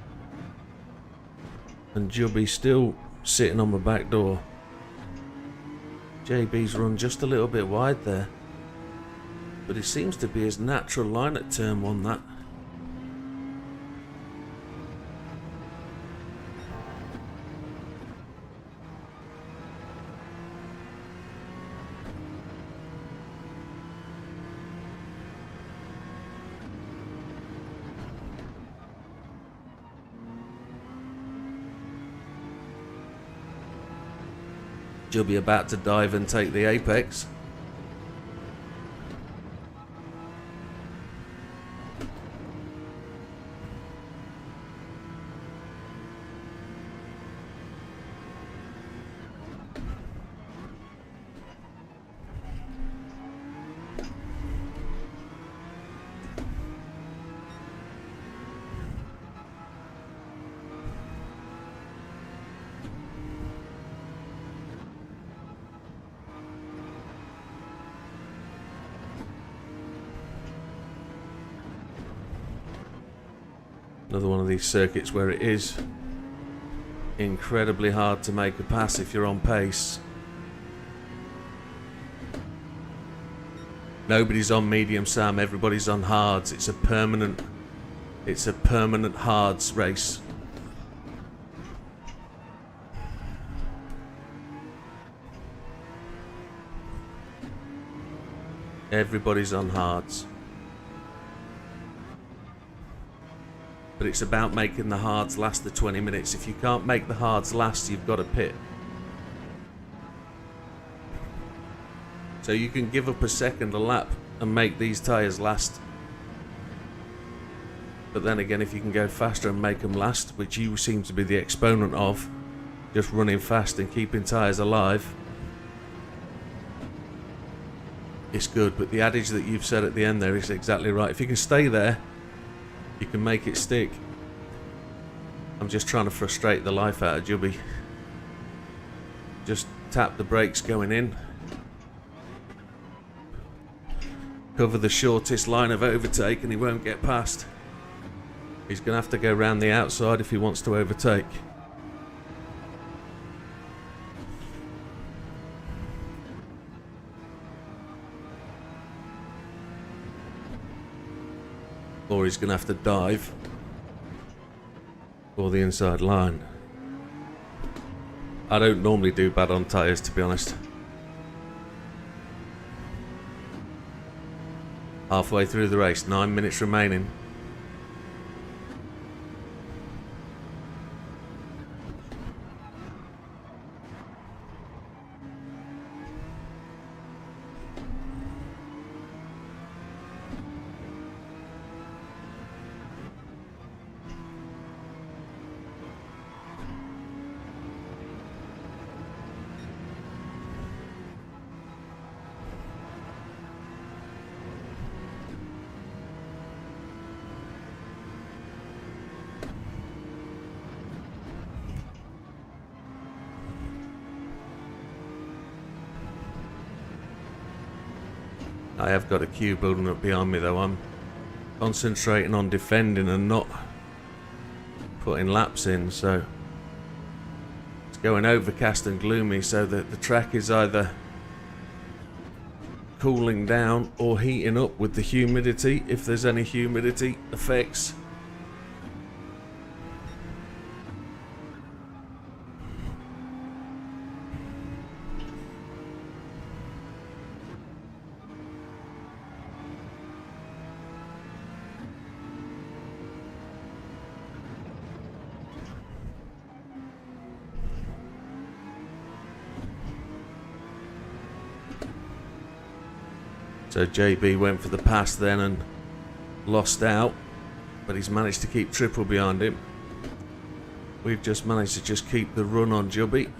And Jubby's still sitting on my back door. JB's run just a little bit wide there. But it seems to be his natural line at turn 1, that. Jubby about to dive and take the apex. Another one of these circuits where it is incredibly hard to make a pass if you're on pace. Nobody's on medium, Sam. Everybody's on hards. It's a permanent hards race. Everybody's on hards. But it's about making the hards last the 20 minutes. If you can't make the hards last, you've got to pit. So you can give up a second a lap and make these tyres last. But then again, if you can go faster and make them last, which you seem to be the exponent of, just running fast and keeping tyres alive, it's good. But the adage that you've said at the end there is exactly right. If you can stay there, you can make it stick. I'm just trying to frustrate the life out of Jubby. Just tap the brakes going in. Cover the shortest line of overtake and he won't get past. He's going to have to go round the outside if he wants to overtake. Or he's going to have to dive for the inside line. I don't normally do bad on tyres, to be honest. Halfway through the race, 9 minutes remaining. I have got a queue building up behind me though. I'm concentrating on defending and not putting laps in, so it's going overcast and gloomy, so that the track is either cooling down or heating up with the humidity, if there's any humidity effects. So JB went for the pass then and lost out, but he's managed to keep Triple behind him. We've just managed to just keep the run on Jubby.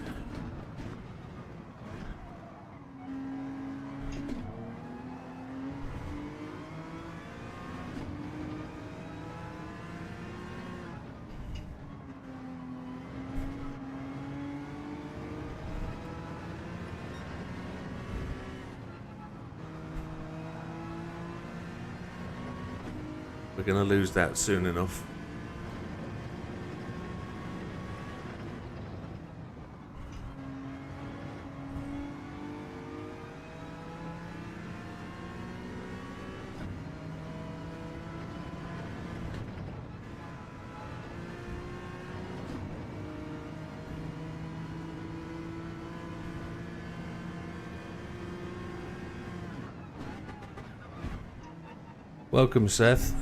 We're going to lose that soon enough. Welcome, Seth.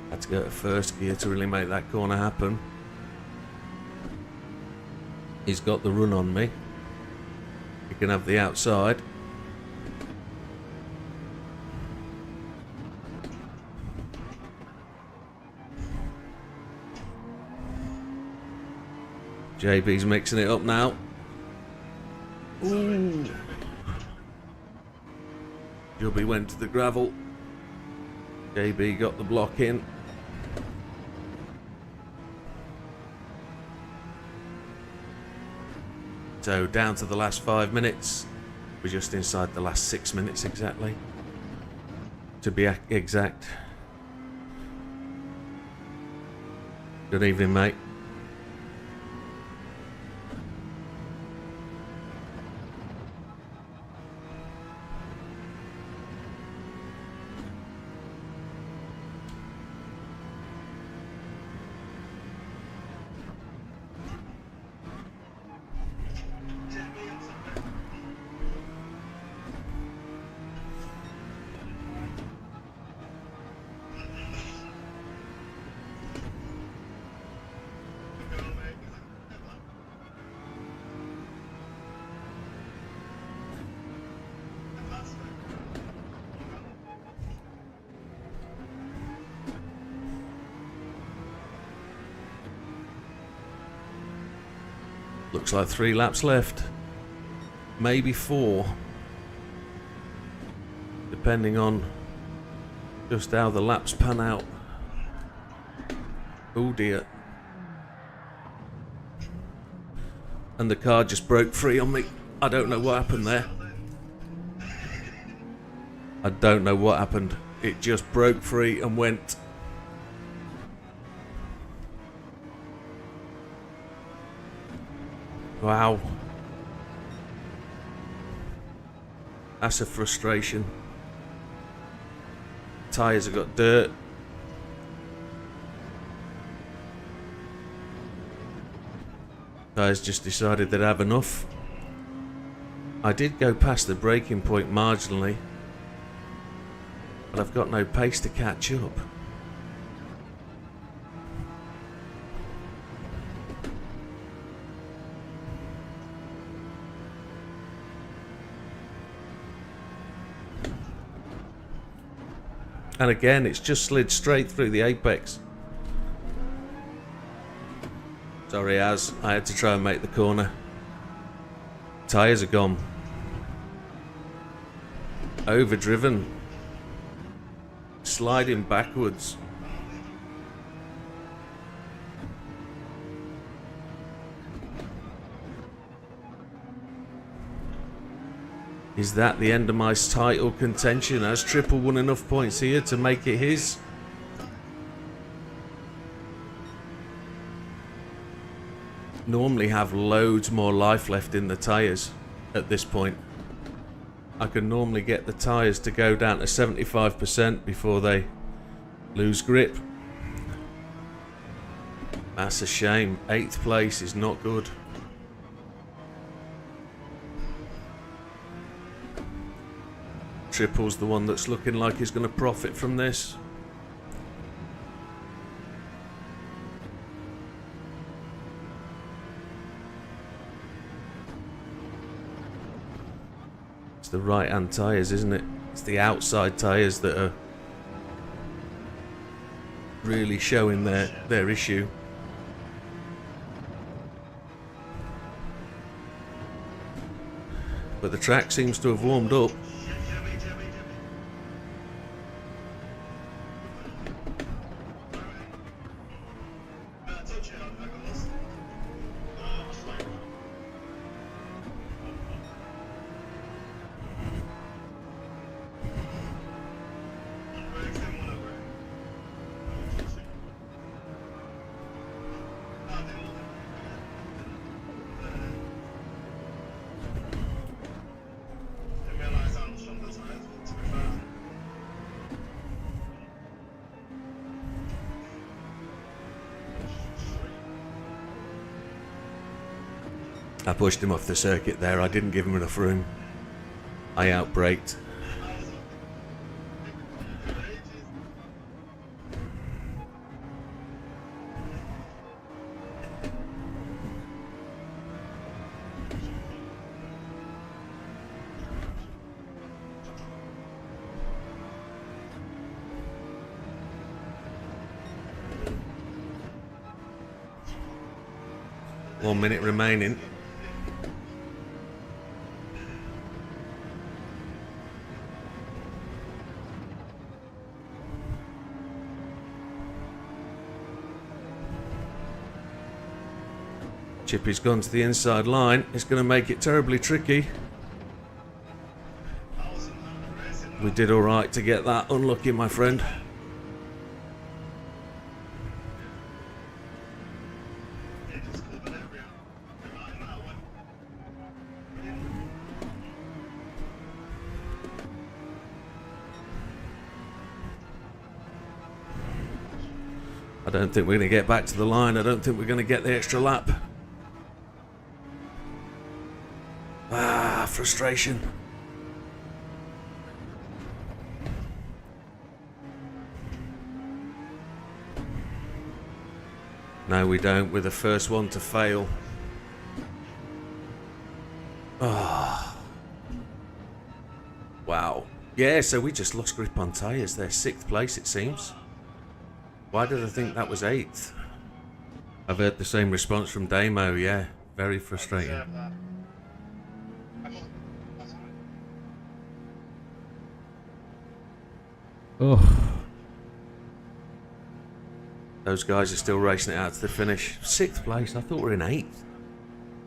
Had to go to first gear to really make that corner happen. He's got the run on me. He can have the outside. JB's mixing it up now. Ooh. Jubby went to the gravel. JB got the block in. So down to the last 5 minutes. We're just inside the last 6 minutes exactly. To be exact. Good evening, mate. Looks like 3 laps left. Maybe 4. Depending on just how the laps pan out. Oh dear. And the car just broke free on me. I don't know what happened there. I don't know what happened. It just broke free and went. Wow. That's a frustration. Tyres have got dirt. Guys just decided they'd have enough. I did go past the braking point marginally, but I've got no pace to catch up. And again, it's just slid straight through the apex. Sorry, Az, I had to try and make the corner. Tyres are gone. Overdriven. Sliding backwards. Is that the end of my title contention? Has Triple won enough points here to make it his? Normally have loads more life left in the tyres at this point. I can normally get the tyres to go down to 75% before they lose grip. That's a shame. 8th place is not good. Triple's the one that's looking like he's going to profit from this. It's the right hand tyres, isn't it? It's the outside tyres that are really showing their issue. But the track seems to have warmed up. I pushed him off the circuit there. I didn't give him enough room. I outbraked. One minute remaining. Chippy's gone to the inside line. It's going to make it terribly tricky. We did all right to get that. Unlucky, my friend. I don't think we're going to get back to the line. I don't think we're going to get the extra lap. Ah, frustration. No, we don't. We're the first one to fail. Ah. Wow. Yeah, so we just lost grip on tyres. They're 6th place, it seems. Why did I think that was 8th? I've heard the same response from Damo, yeah. Very frustrating. Oh. Those guys are still racing it out to the finish. 6th place? I thought we were in 8th.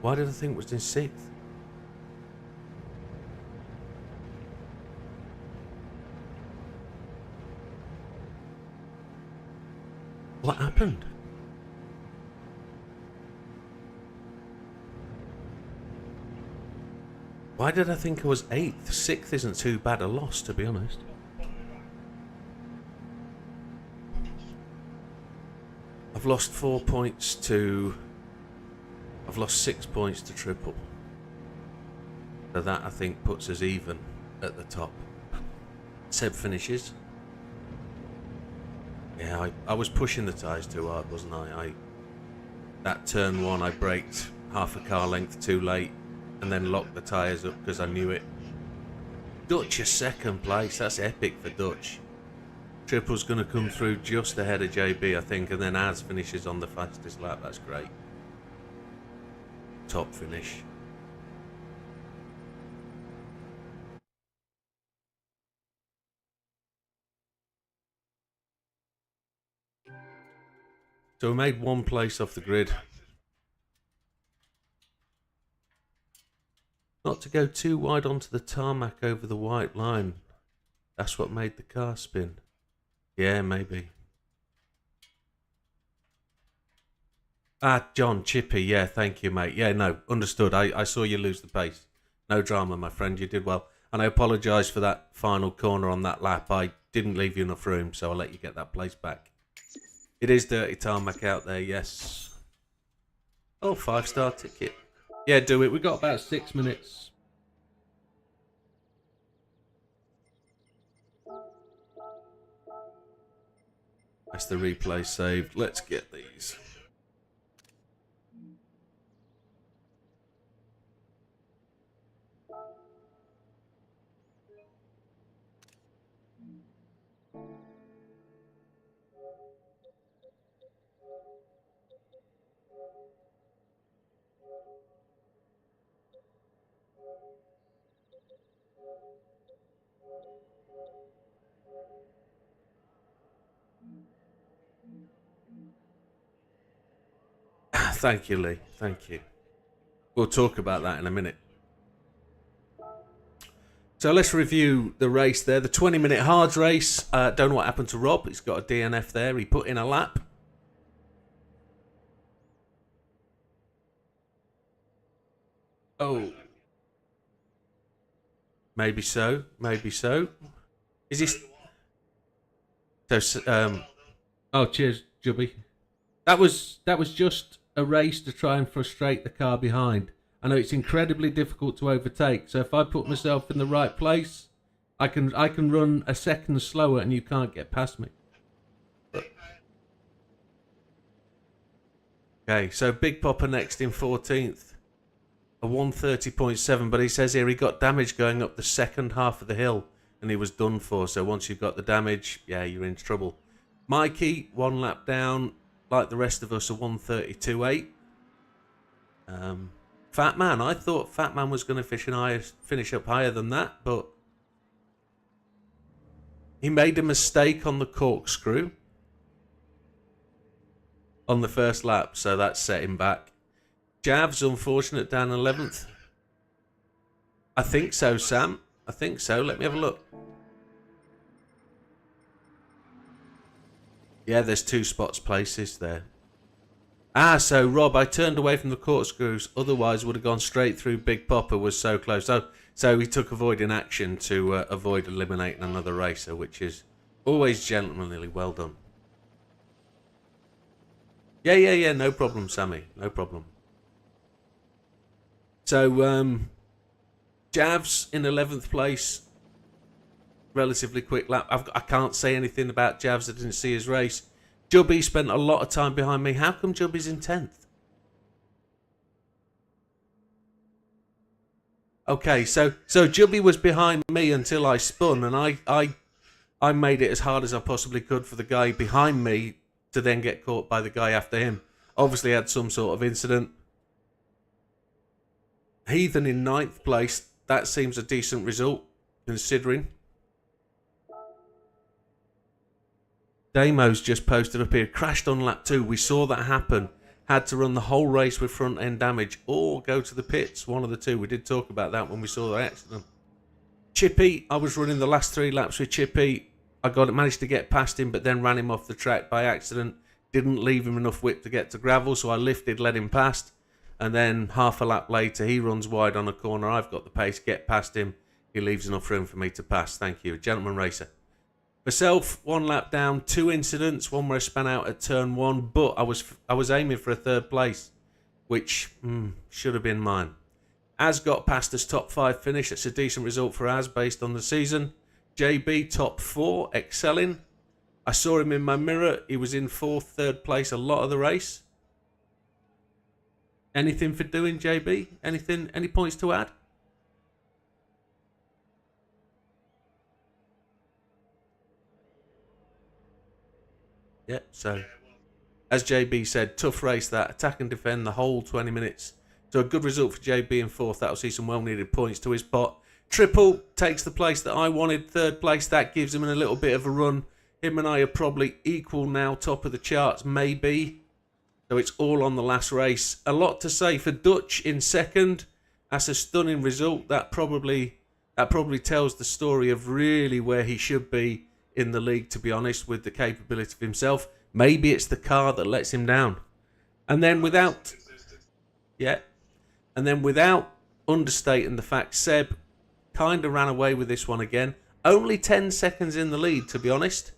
Why did I think it was in 6th? What happened? Why did I think I was 8th? 6th isn't too bad a loss, to be honest. I've lost 4 points to... I've lost 6 points to triple. So that, I think, puts us even at the top. Seb finishes. Yeah, I was pushing the tyres too hard, wasn't I? That turn 1, I braked half a car length too late and then locked the tyres up because I knew it. Dutch is 2nd place. That's epic for Dutch. Triple's going to come through just ahead of JB, I think, and then Az finishes on the fastest lap. That's great. Top finish. So we made 1 place off the grid. Not to go too wide onto the tarmac over the white line. That's what made the car spin. Yeah, maybe. Ah, John, Chippy, yeah, thank you, mate. Yeah, no, understood. I saw you lose the pace. No drama, my friend, you did well. And I apologise for that final corner on that lap. I didn't leave you enough room, so I'll let you get that place back. It is dirty tarmac out there, yes. Oh, 5-star ticket. Yeah, do it. We've got about 6 minutes. That's the replay saved. Let's get these. thank you, Lee. Thank you. We'll talk about that in a minute. So let's review the race there. The 20-minute hards race. Don't know what happened to Rob. He's got a DNF there. He put in a lap. Oh. Maybe so. Maybe so. Is he... So, Oh, cheers, Jubby. That was just a race to try and frustrate the car behind. I know it's incredibly difficult to overtake, so if I put myself in the right place, I can run a second slower and you can't get past me. Okay, so Big Popper next in 14th. A 130.7, but he says here he got damage going up the second half of the hill and he was done for. So once you've got the damage, yeah, you're in trouble. Mikey, 1 lap down, like the rest of us, a 132.8. Fat Man, I thought Fat Man was going to finish up higher than that, but he made a mistake on the corkscrew on the first lap, so that set him back. Jav's unfortunate, down 11th. I think so, Sam. I think so. Let me have a look. Yeah, there's 2 spots places there. Ah, so Rob, I turned away from the corkscrews, otherwise would have gone straight through. Big Popper was so close. So he took avoiding action to avoid eliminating another racer, which is always gentlemanly well done. Yeah, no problem, Sammy, no problem. So, Javs in 11th place, relatively quick lap. I can't say anything about Javs, I didn't see his race. Jubby spent a lot of time behind me. How come Jubby's in 10th? Okay, so Jubby was behind me until I spun, and I made it as hard as I possibly could for the guy behind me to then get caught by the guy after him. Obviously had some sort of incident. Heathen in 9th place. That seems a decent result, considering. Damo's just posted up here. Crashed on lap 2. We saw that happen. Had to run the whole race with front end damage or go to the pits. One of the two. We did talk about that when we saw the accident. Chippy. I was running the last 3 laps with Chippy. I managed to get past him, but then ran him off the track by accident. Didn't leave him enough width to get to gravel, so I lifted, led him past. And then half a lap later, he runs wide on a corner. I've got the pace, get past him. He leaves enough room for me to pass. Thank you. Gentleman racer. Myself, 1 lap down, 2 incidents. One where I span out at turn 1, but I was aiming for a 3rd place, which should have been mine. Az got past us top 5 finish. That's a decent result for Az based on the season. JB top 4, excelling. I saw him in my mirror. He was in 4th, 3rd place a lot of the race. Anything for doing, JB? Anything? Any points to add? Yeah, so as JB said, tough race that. Attack and defend the whole 20 minutes. So a good result for JB in 4th. That'll see some well-needed points to his pot. Triple takes the place that I wanted. 3rd place. That gives him a little bit of a run. Him and I are probably equal now. Top of the charts, maybe. So it's all on the last race. A lot to say for Dutch in 2nd. That's a stunning result. That probably tells the story of really where he should be in the league, to be honest, with the capability of himself. Maybe it's the car that lets him down. And then without understating the fact, Seb kind of ran away with this one again. Only 10 seconds in the lead, to be honest.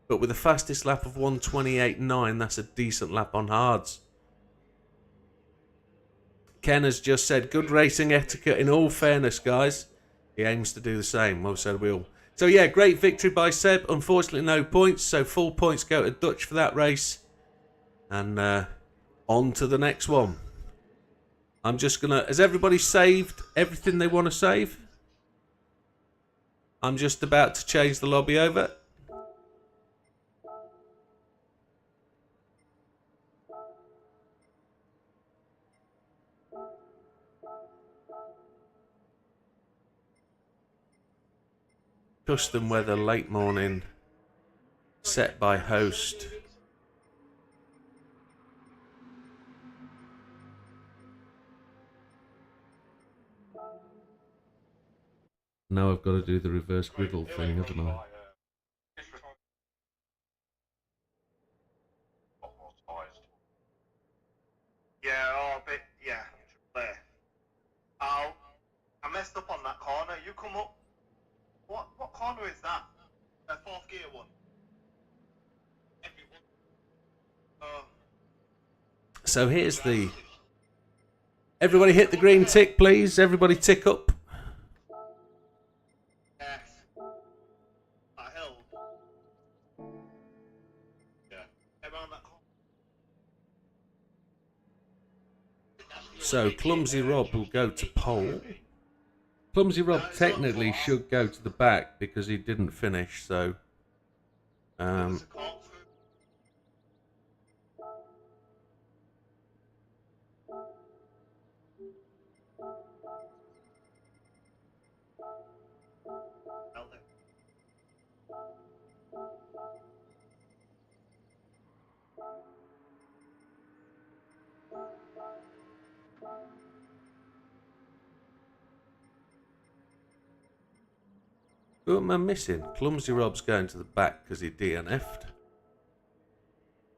But with the fastest lap of 1:28.9, that's a decent lap on hards. Ken has just said, good racing etiquette in all fairness, guys. He aims to do the same. Well, so do we all. So, yeah, great victory by Seb. Unfortunately, no points. So, full points go to Dutch for that race. And on to the next one. I'm just going to... Has everybody saved everything they want to save? I'm just about to change the lobby over. Custom weather, late morning, set by host. Now I've got to do the reverse griddle thing, haven't I? Yeah, oh, a bit, yeah. There. I messed up on that corner. You come up. What corner is that? The fourth gear one. So here's the... Everybody hit the green tick, please. Everybody tick up. Yes. That hill. Yeah. Around that corner. So Clumsy Rob will go to pole. Clumsy Rob technically should go to the back because he didn't finish, so... Who am I missing? Clumsy Rob's going to the back because he DNF'd.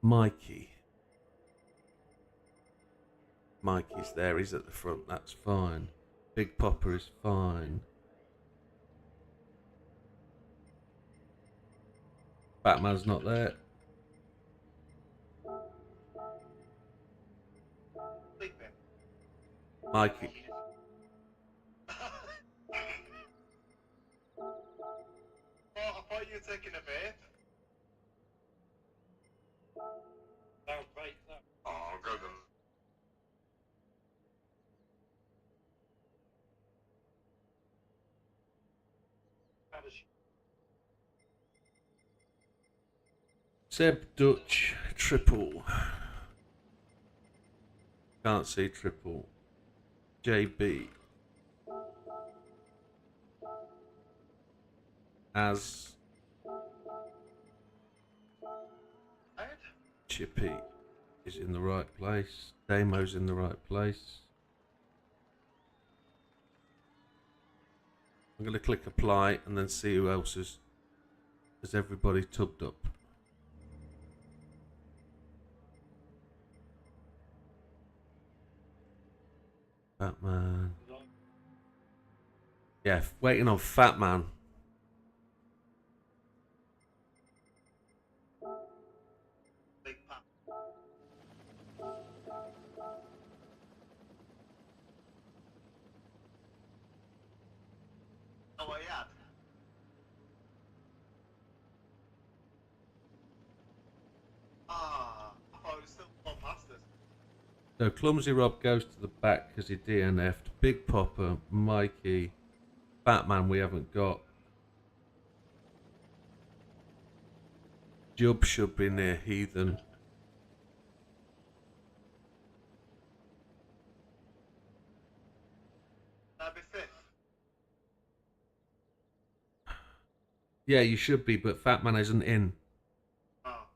Mikey. Mikey's there, he's at the front, that's fine. Big Popper is fine. Batman's not there. Mikey. I thought you were taking a vape. Oh, go then. Seb Dutch, triple. Can't see triple. JB. As Chippy is in the right place. Damo's in the right place. I'm going to click apply and then see who else is. Has everybody tubbed up? Batman. Yeah, waiting on Fat Man. Big Pat. Oh, what he had? Ah, I thought it was still gone past us. So Clumsy Rob goes to the back because he DNF'd. Big Popper, Mikey, Batman we haven't got. Jub should be near Heathen. That'd be fifth. Yeah, you should be, but Fat Man isn't in. Oh.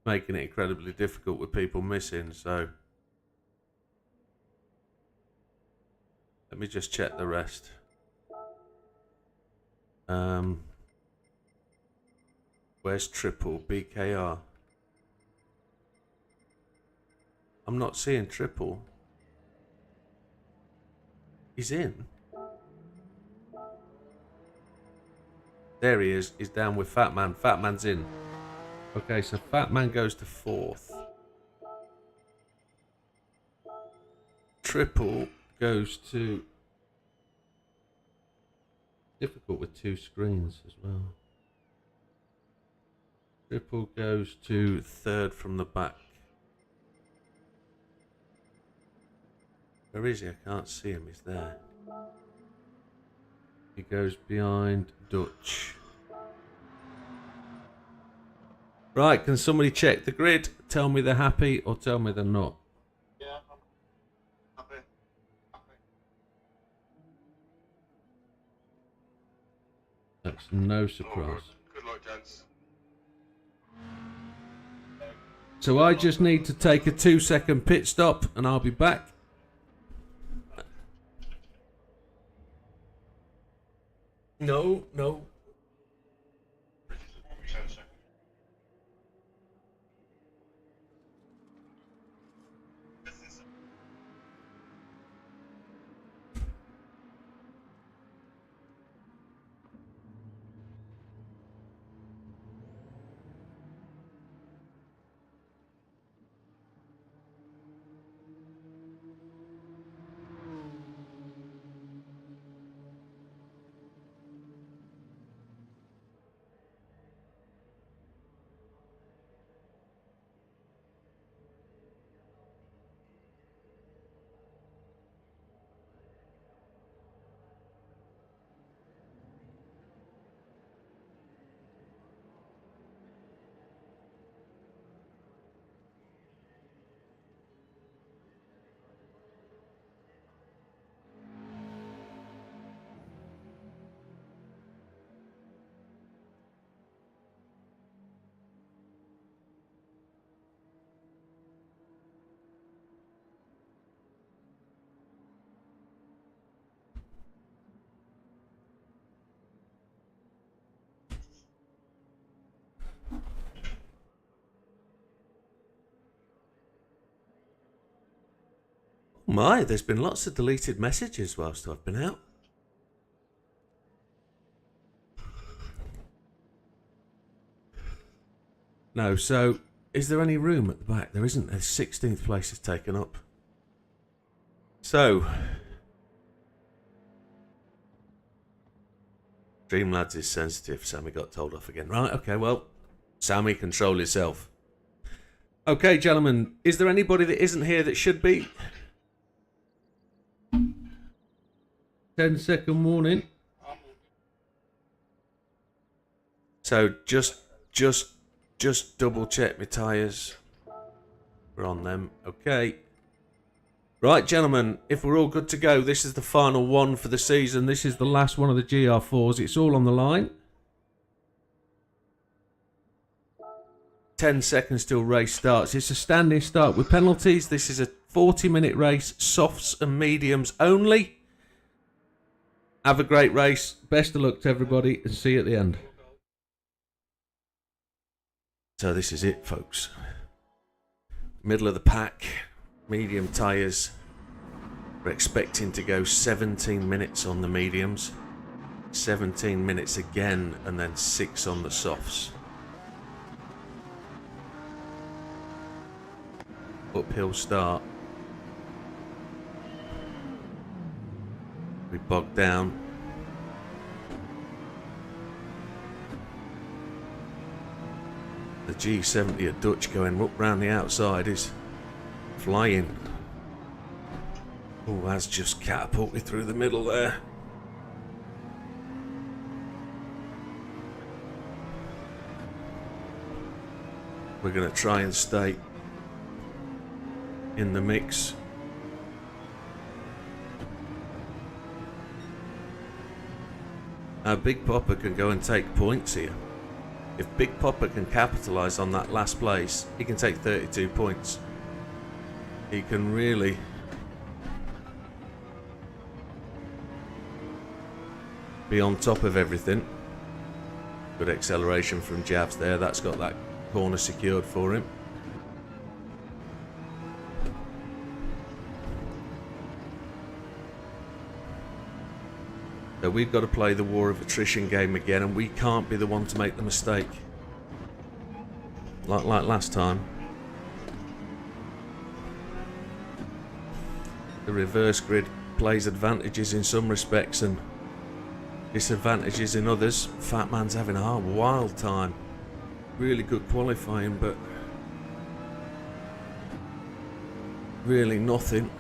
Making it incredibly difficult with people missing, so... Let me just check the rest. Where's Triple? BKR. I'm not seeing Triple. He's in. There he is. He's down with Fat Man. Fat Man's in. Okay, so Fat Man goes to fourth. Triple goes to... Difficult with two screens as well. Triple goes to third from the back. Where is he? I can't see him. He's there. He goes behind Dutch. Right, can somebody check the grid? Tell me they're happy or tell me they're not. Yeah, I'm happy. That's no surprise. Good luck, gents. So I just need to take a 2-second pit stop and I'll be back. my, there's been lots of deleted messages whilst I've been out. No, so is there any room at the back? There isn't. The 16th place is taken up. So, Dreamlads is sensitive. Sammy got told off again. Right, okay, well, Sammy, control yourself. Okay, gentlemen, is there anybody that isn't here that should be? 10-second warning. So just double check my tyres. We're on them. Okay. Right, gentlemen, if we're all good to go, this is the final one for the season. This is the last one of the GR4s. It's all on the line. 10 seconds till race starts. It's a standing start with penalties. This is a 40-minute race. Softs and mediums only. Have a great race. Best of luck to everybody and see you at the end. So this is it, folks. Middle of the pack. Medium tyres. We're expecting to go 17 minutes on the mediums. 17 minutes again and then 6 on the softs. Uphill start. We bogged down. The G70 at Dutch going up round the outside is flying. Oh, has just catapulted through the middle there. We're going to try and stay in the mix. Now Big Popper can go and take points here. If Big Popper can capitalise on that last place, he can take 32 points. He can really be on top of everything. Good acceleration from Javs there. That's got that corner secured for him. So we've got to play the war of attrition game again, and we can't be the one to make the mistake. Like last time. The reverse grid plays advantages in some respects and disadvantages in others. Fat Man's having a wild time. Really good qualifying, but really nothing.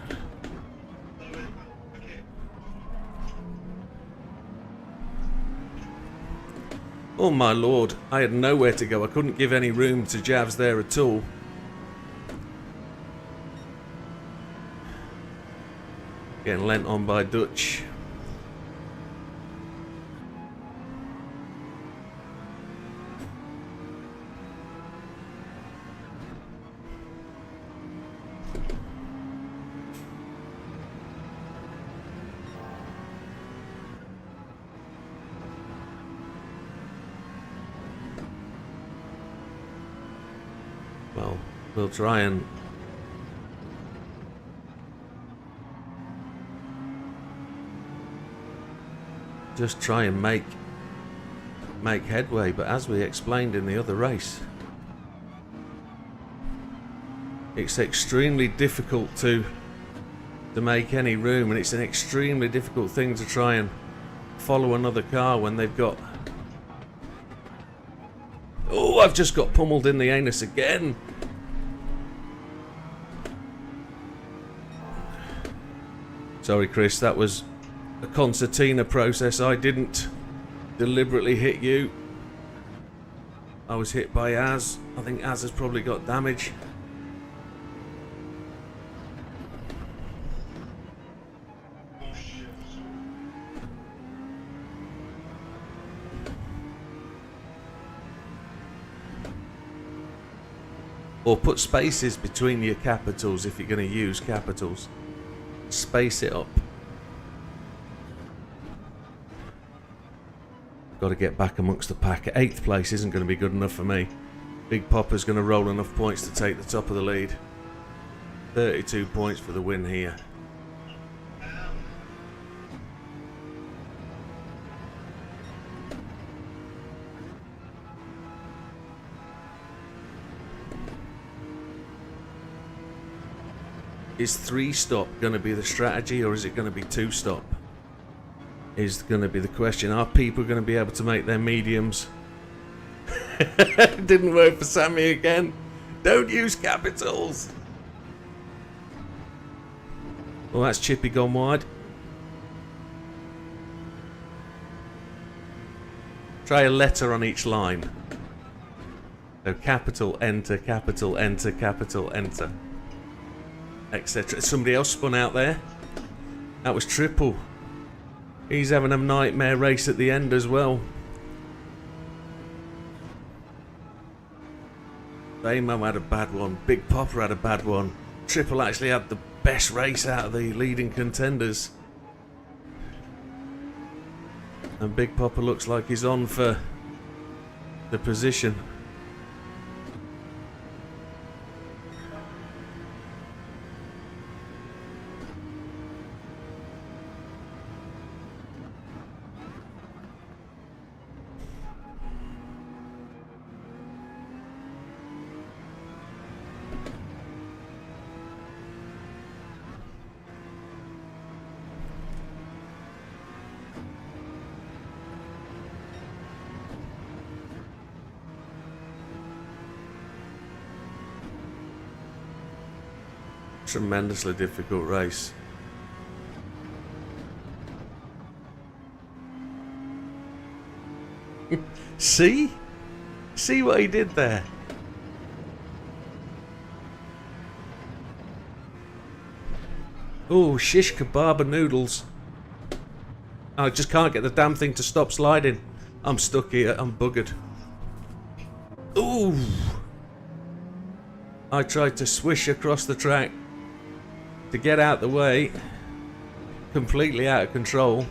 Oh my lord, I had nowhere to go. I couldn't give any room to Javs there at all. Getting lent on by Dutch. Well, we'll try and just try and make headway, but as we explained in the other race, it's extremely difficult to make any room, and it's an extremely difficult thing to try and follow another car when they've got... Oh, I've just got pummeled in the anus again. Sorry, Chris, that was a concertina process. I didn't deliberately hit you. I was hit by Az. I think Az has probably got damage. Or put spaces between your capitals if you're going to use capitals. Space it up. Got to get back amongst the pack. 8th place isn't going to be good enough for me. Big Popper's going to roll enough points to take the top of the lead. 32 points for the win here. Is 3-stop going to be the strategy, or is it going to be 2-stop? Is going to be the question. Are people going to be able to make their mediums? Didn't work for Sammy again. Don't use capitals. Well, that's Chippy gone wide. Try a letter on each line. So capital enter, capital enter, capital enter, etc. Somebody else spun out there. That was Triple. He's having a nightmare race at the end as well. Baymo had a bad one. Big Popper had a bad one. Triple actually had the best race out of the leading contenders. And Big Popper looks like he's on for the position. Tremendously difficult race. See? See what he did there? Oh, shish kebab and noodles. I just can't get the damn thing to stop sliding. I'm stuck here. I'm buggered. Ooh! I tried to swish across the track to get out the way. Completely out of control.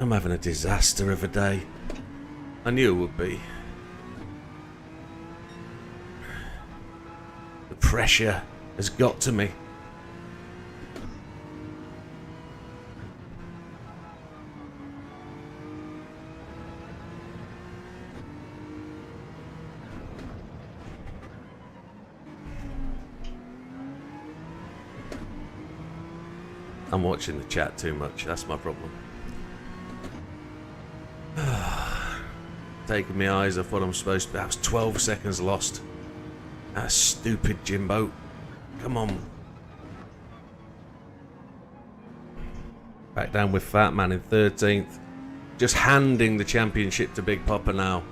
I'm having a disaster of a day. I knew it would be. The pressure has got to me. I'm watching the chat too much, that's my problem. Taking my eyes off what I'm supposed to be. That was 12 seconds lost. That's stupid, Jimbo. Come on. Back down with Fat Man in 13th. Just handing the championship to Big Popper now.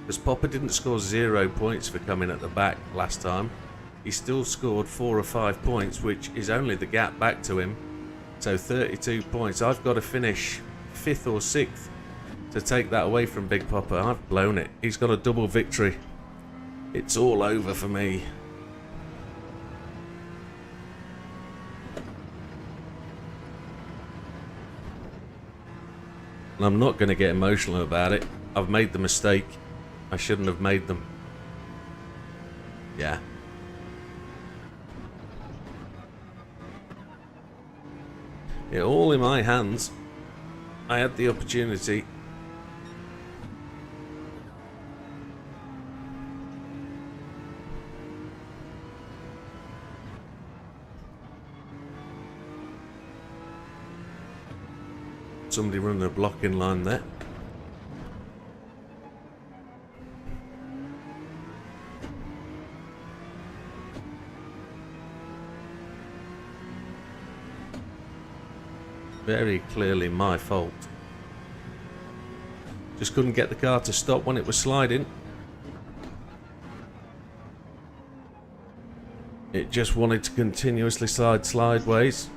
Because Popper didn't score 0 points for coming at the back last time. He still scored 4 or 5 points, which is only the gap back to him. So 32 points. I've got to finish 5th or 6th to take that away from Big Popper. I've blown it. He's got a double victory. It's all over for me. And I'm not going to get emotional about it. I've made the mistake. I shouldn't have made them. Yeah. Yeah, all in my hands. I had the opportunity. Somebody running a blocking line there. Very clearly my fault. Just couldn't get the car to stop when it was sliding. It just wanted to continuously slide sideways.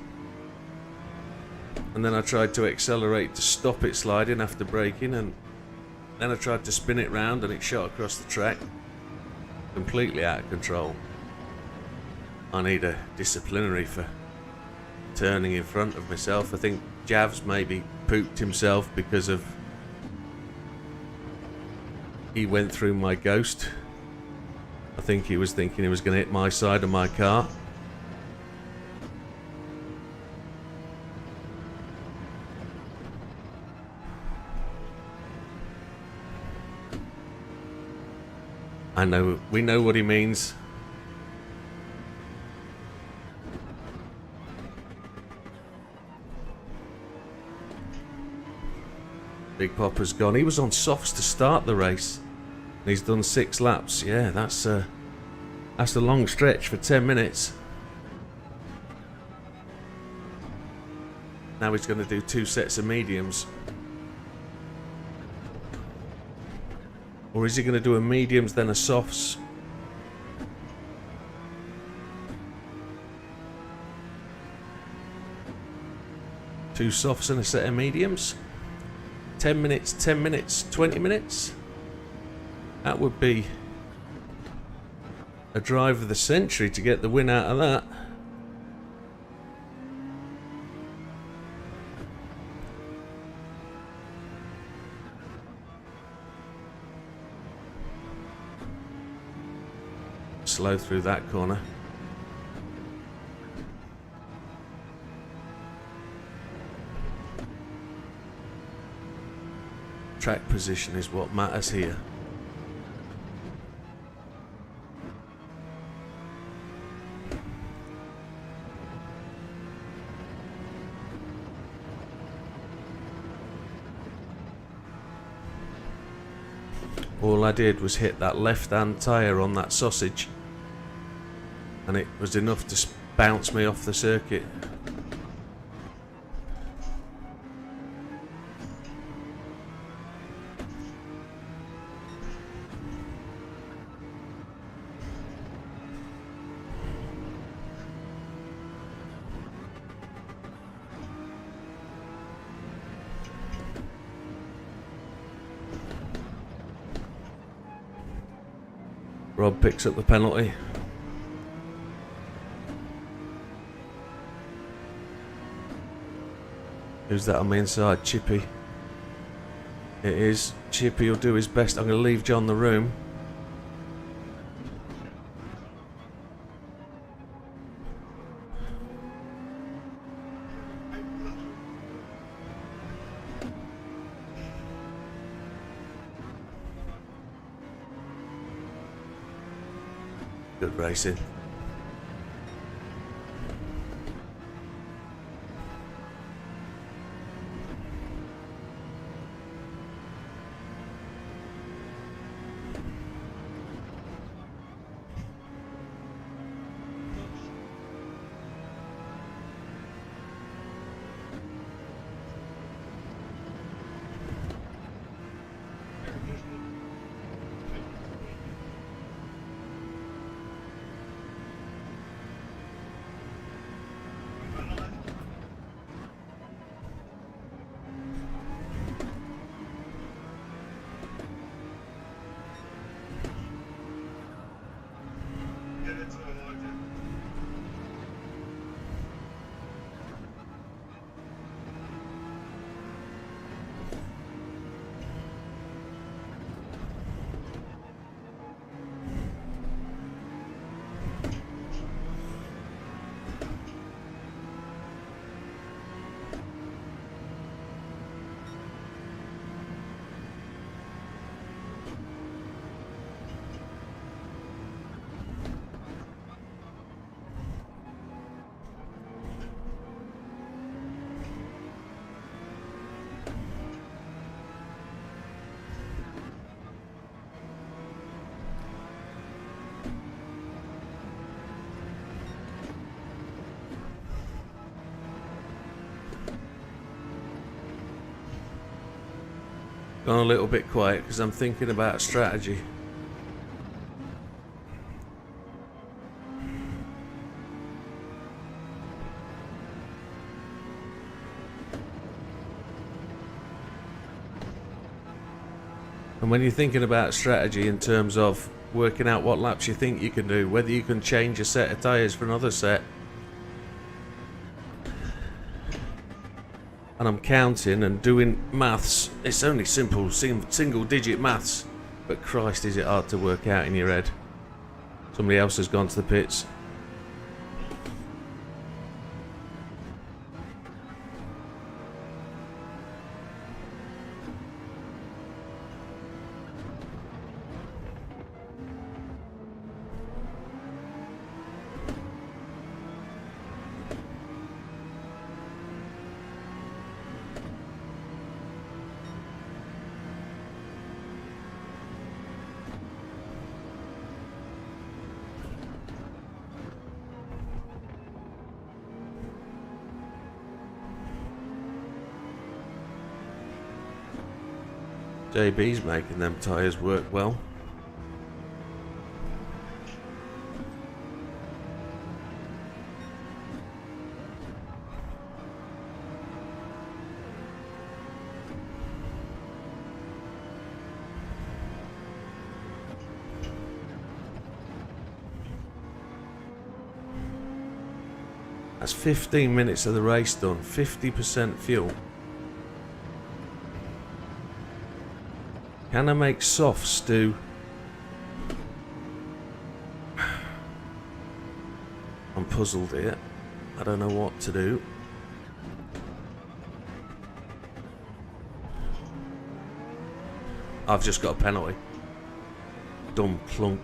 And then I tried to accelerate to stop it sliding after braking, and then I tried to spin it round and it shot across the track. Completely out of control. I need a disciplinary for turning in front of myself. I think Javs maybe pooped himself because of he went through my ghost. I think he was thinking he was going to hit my side of my car. I know, we know what he means. Big Popper's gone. He was on softs to start the race. And he's done 6 laps. Yeah, that's a long stretch for 10 minutes. Now he's going to do 2 sets of mediums. Or is he going to do a mediums then a softs? Two softs and a set of mediums. 10 minutes, 10 minutes, 20 minutes. That would be a drive of the century to get the win out of that. Slow through that corner. Track position is what matters here. All I did was hit that left-hand tyre on that sausage, and it was enough to bounce me off the circuit. Rob picks up the penalty. Who's that on the inside? Chippy. It is. Chippy will do his best. I'm going to leave John the room. Good racing. Gone a little bit quiet because I'm thinking about strategy. And when you're thinking about strategy in terms of working out what laps you think you can do, whether you can change a set of tyres for another set, and I'm counting and doing maths, it's only simple single digit maths, but Christ is it hard to work out in your head. Somebody else has gone to the pits. JB's making them tyres work well. That's 15 minutes of the race done, 50% fuel. Can I make softs do? I'm puzzled here. I don't know what to do. I've just got a penalty. Dumb clunk.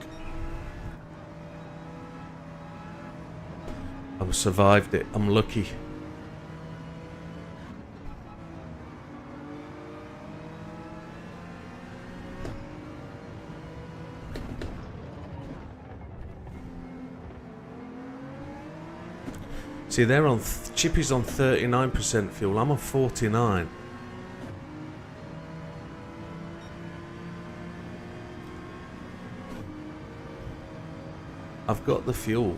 I've survived it. I'm lucky. See, they're on Chippy's on 39% fuel. I'm on 49. I've got the fuel.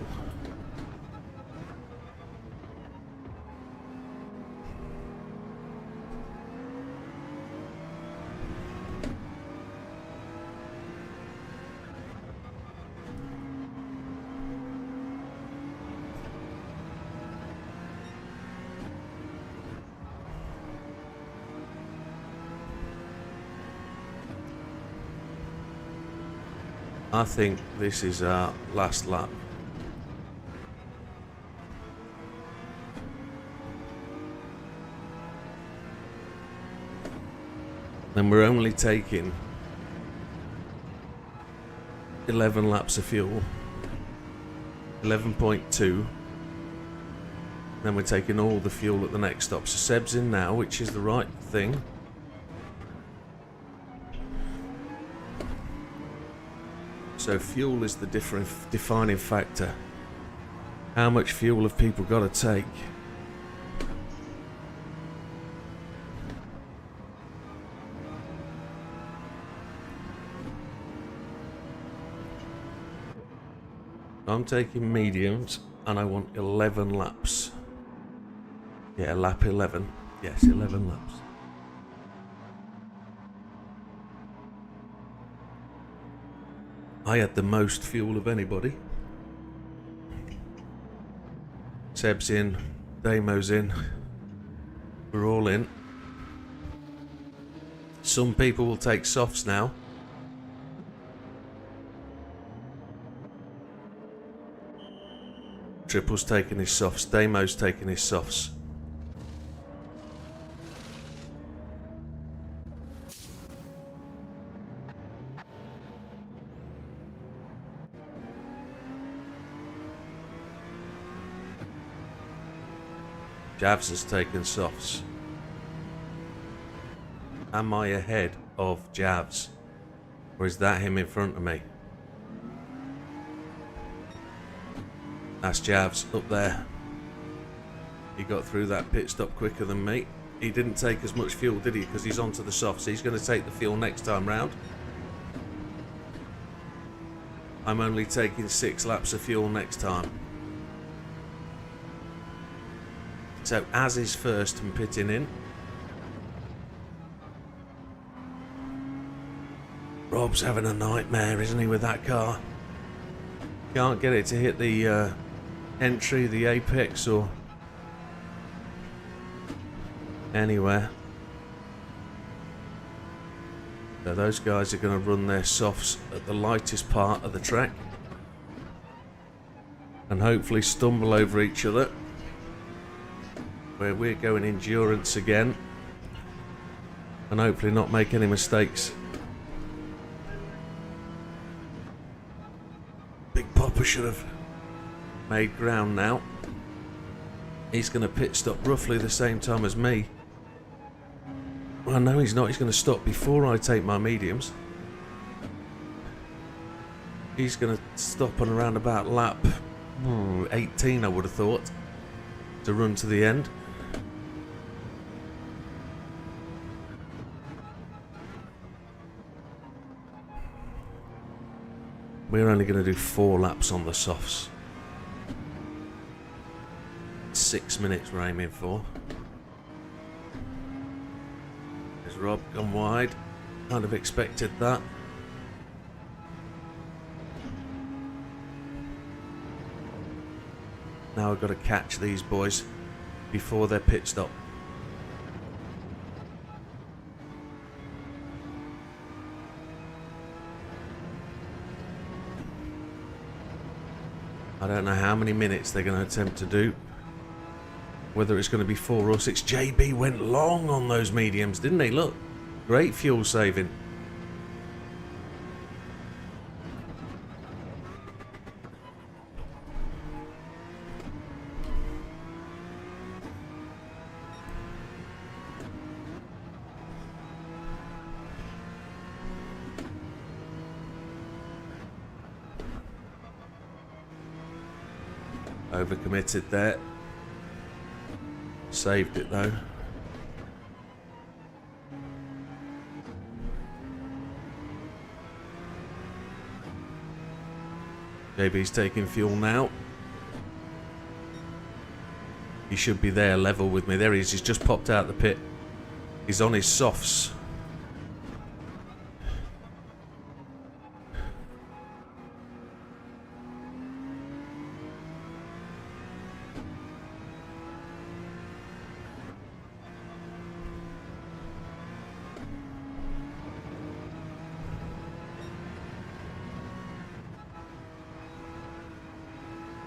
I think this is our last lap. Then we're only taking 11 laps of fuel. 11.2. Then we're taking all the fuel at the next stop. So Seb's in now, which is the right thing. So fuel is the defining factor. How much fuel have people got to take? I'm taking mediums and I want 11 laps. Yeah, lap 11. Yes, 11 laps. I had the most fuel of anybody. Seb's in, Damo's in, we're all in. Some people will take softs now. Triple's taking his softs, Damo's taking his softs. Javs has taken softs. Am I ahead of Javs? Or is that him in front of me? That's Javs up there. He got through that pit stop quicker than me. He didn't take as much fuel, did he? Because he's onto the softs. He's going to take the fuel next time round. I'm only taking 6 laps of fuel next time. So Az is first and pitting in. Rob's having a nightmare, isn't he, with that car? Can't get it to hit the entry, the apex, or anywhere. So those guys are going to run their softs at the lightest part of the track and hopefully stumble over each other. Where we're going endurance again and hopefully not make any mistakes. Big Papa should have made ground now. He's going to pit stop roughly the same time as me. Well, no, he's not. He's going to stop before I take my mediums. He's going to stop on around about lap 18, I would have thought, to run to the end. We're only going to do 4 laps on the softs. 6 minutes we're aiming for. There's Rob gone wide. Kind of expected that. Now we've got to catch these boys before their pit stop. I don't know how many minutes they're going to attempt to do. Whether it's going to be 4 or 6. JB went long on those mediums, didn't he? Look, great fuel saving. Overcommitted there. Saved it though. JB's taking fuel now. He should be there level with me. There he is. He's just popped out the pit. He's on his softs.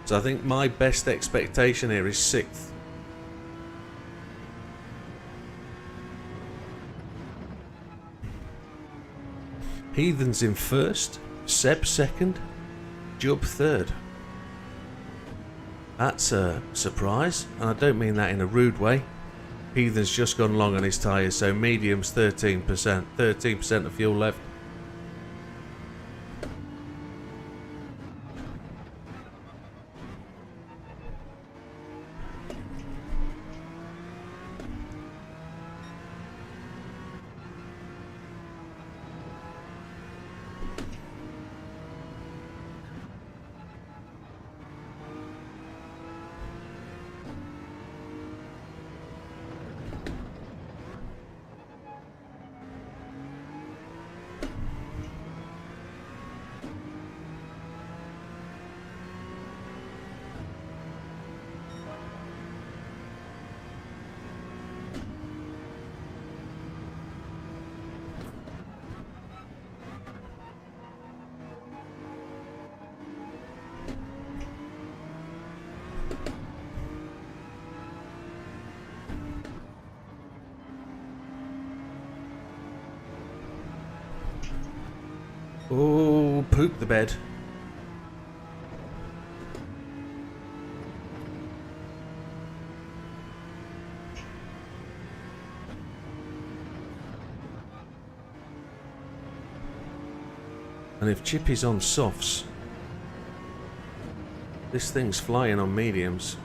So I think my best expectation here is 6th. Heathen's in 1st, Seb 2nd, Jub 3rd. That's a surprise, and I don't mean that in a rude way. Heathen's just gone long on his tyres, so medium's 13%. 13% of fuel left. Oh, poop the bed. And if Chippy's on softs, this thing's flying on mediums.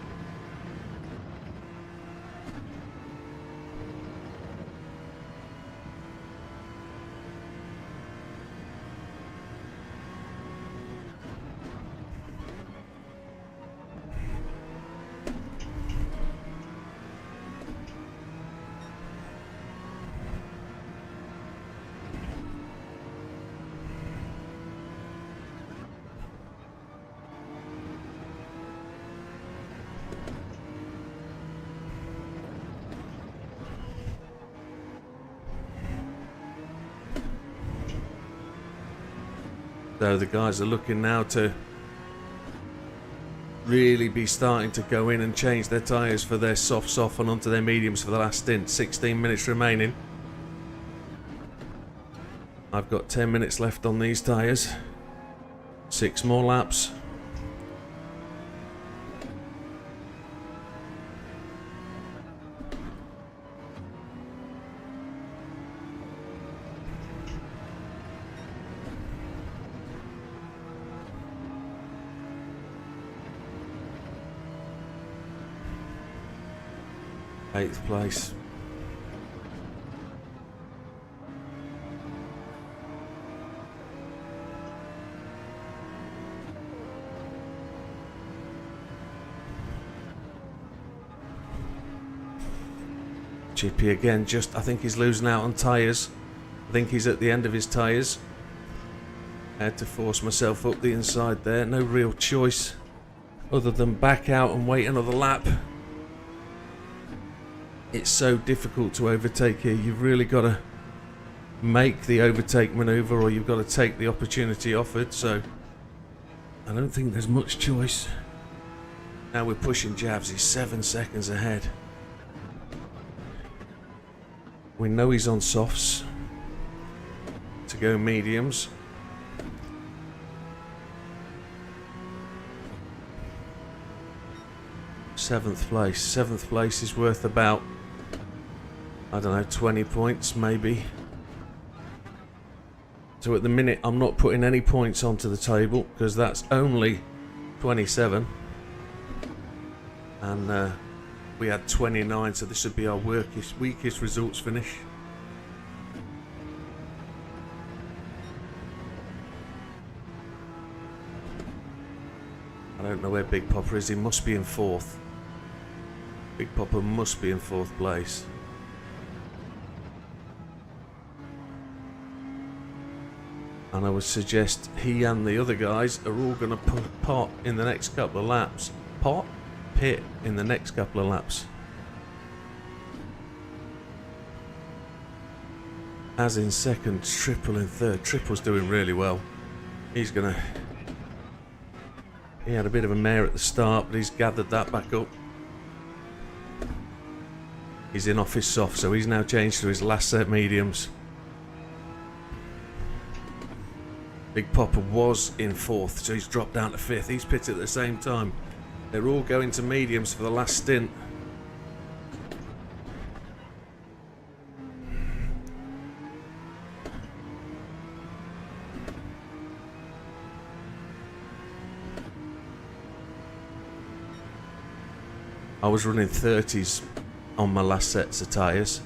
So the guys are looking now to really be starting to go in and change their tyres for their softs off and onto their mediums for the last stint. 16 minutes remaining. I've got 10 minutes left on these tyres. 6 more laps. Eighth place. Chippy again, I think he's losing out on tyres. I think he's at the end of his tyres. I had to force myself up the inside there. No real choice other than back out and wait another lap. It's so difficult to overtake here. You've really got to make the overtake manoeuvre, or you've got to take the opportunity offered. So I don't think there's much choice. Now we're pushing Javs. He's 7 seconds ahead. We know he's on softs to go mediums. Seventh place is worth about, I don't know, 20 points maybe. So at the minute I'm not putting any points onto the table because that's only 27, and we had 29, so this would be our weakest results finish. I don't know where Big Popper is. He must be in 4th. Big Popper must be in 4th place. And I would suggest he and the other guys are all going to pot in the next couple of laps. Pit in the next couple of laps. As in second, Triple in third. Triple's doing really well. He had a bit of a mare at the start, but he's gathered that back up. He's in off his soft, so he's now changed to his last set mediums. Big Popper was in 4th, so he's dropped down to 5th. He's pitted at the same time. They're all going to mediums for the last stint. I was running 30s on my last sets of tyres.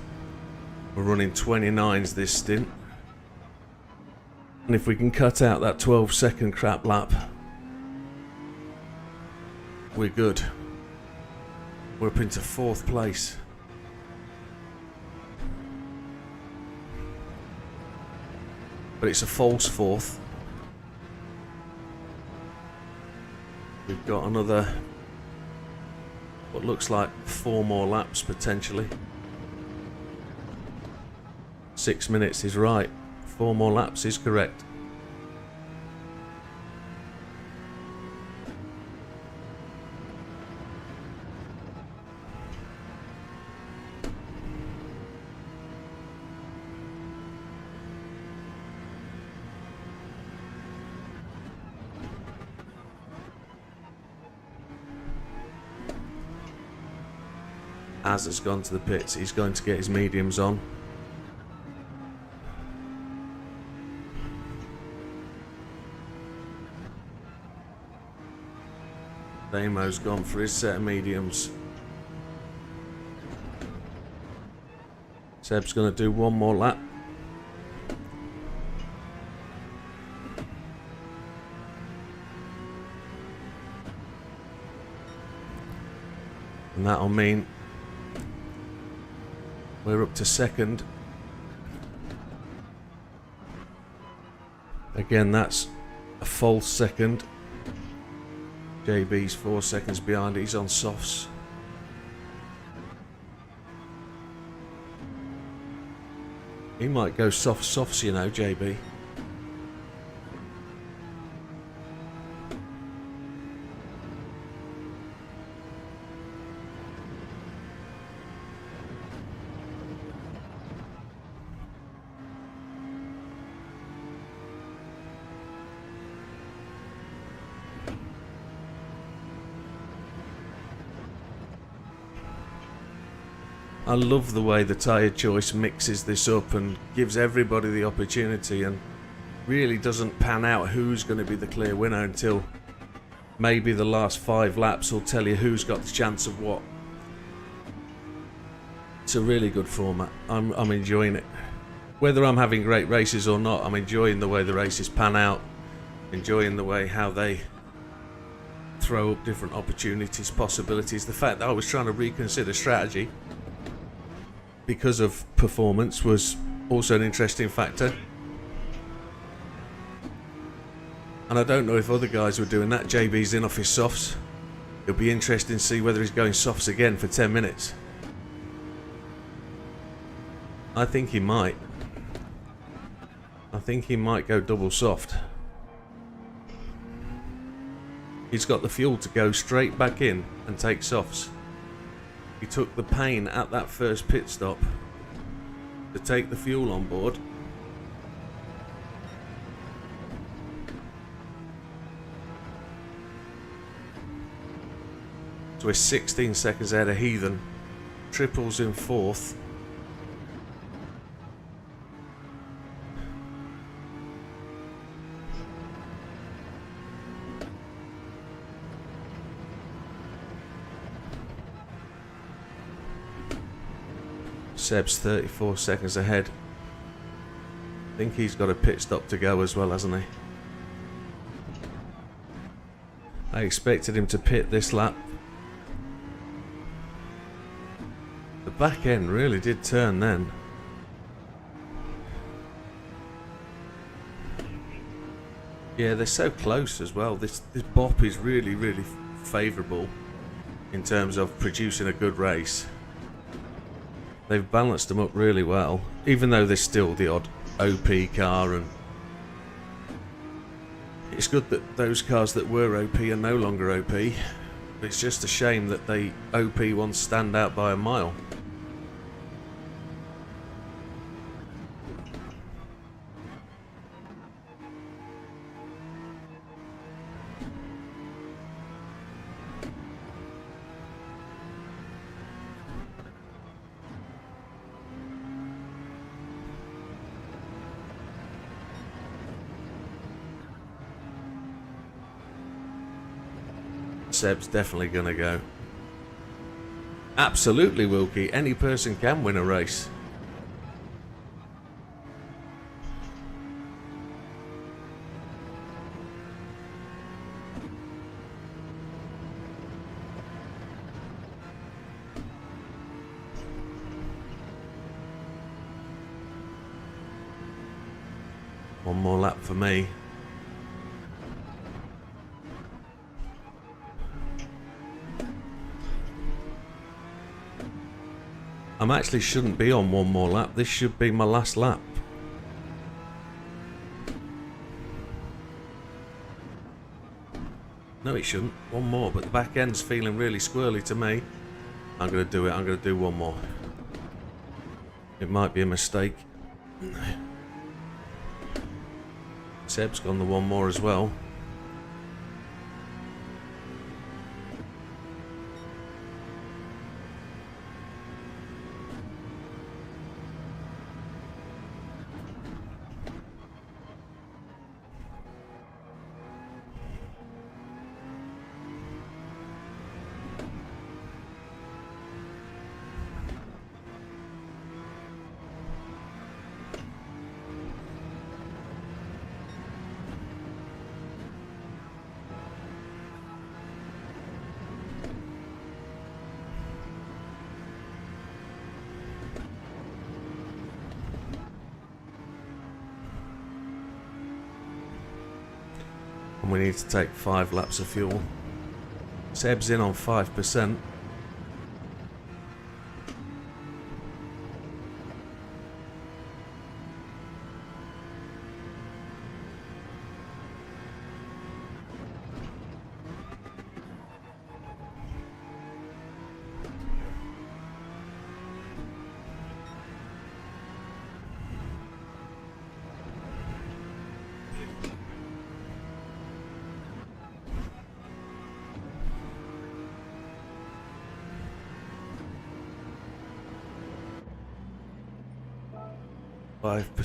We're running 29s this stint. And if we can cut out that 12-second crap lap, we're good. We're up into 4th place. But it's a false 4th. We've got another, what looks like 4 more laps potentially. 6 minutes is right. 4 more laps is correct. Az has gone to the pits. He's going to get his mediums on. Damo's gone for his set of mediums. Seb's going to do 1 more lap. And that'll mean we're up to 2nd. Again, that's a false 2nd. JB's 4 seconds behind. He's on softs. He might go softs, you know, JB. I love the way the tyre choice mixes this up and gives everybody the opportunity, and really doesn't pan out who's going to be the clear winner until maybe the last 5 laps will tell you who's got the chance of what. It's a really good format. I'm enjoying it. Whether I'm having great races or not, I'm enjoying the way the races pan out, enjoying the way how they throw up different opportunities, possibilities. The fact that I was trying to reconsider strategy because of performance was also an interesting factor. And I don't know if other guys were doing that. JB's in off his softs. It'll be interesting to see whether he's going softs again for 10 minutes. I think he might. I think he might go double soft. He's got the fuel to go straight back in and take softs. He took the pain at that first pit stop to take the fuel on board. So we're 16 seconds ahead of Heathen. Triples in 4th. Seb's 34 seconds ahead. I think he's got a pit stop to go as well, hasn't he? I expected him to pit this lap. The back end really did turn then. Yeah, they're so close as well. This bop is really, really favourable in terms of producing a good race. They've balanced them up really well, even though there's still the odd OP car, and it's good that those cars that were OP are no longer OP. It's just a shame that the OP ones stand out by a mile. Seb's definitely going to go. Absolutely, Wilkie. Any person can win a race. One more lap for me. I actually shouldn't be on one more lap. This should be my last lap. No, it shouldn't. One more, but the back end's feeling really squirrely to me. I'm going to do it. I'm going to do one more. It might be a mistake. Seb's gone the one more as well. And we need to take 5 laps of fuel. Seb's in on 5%.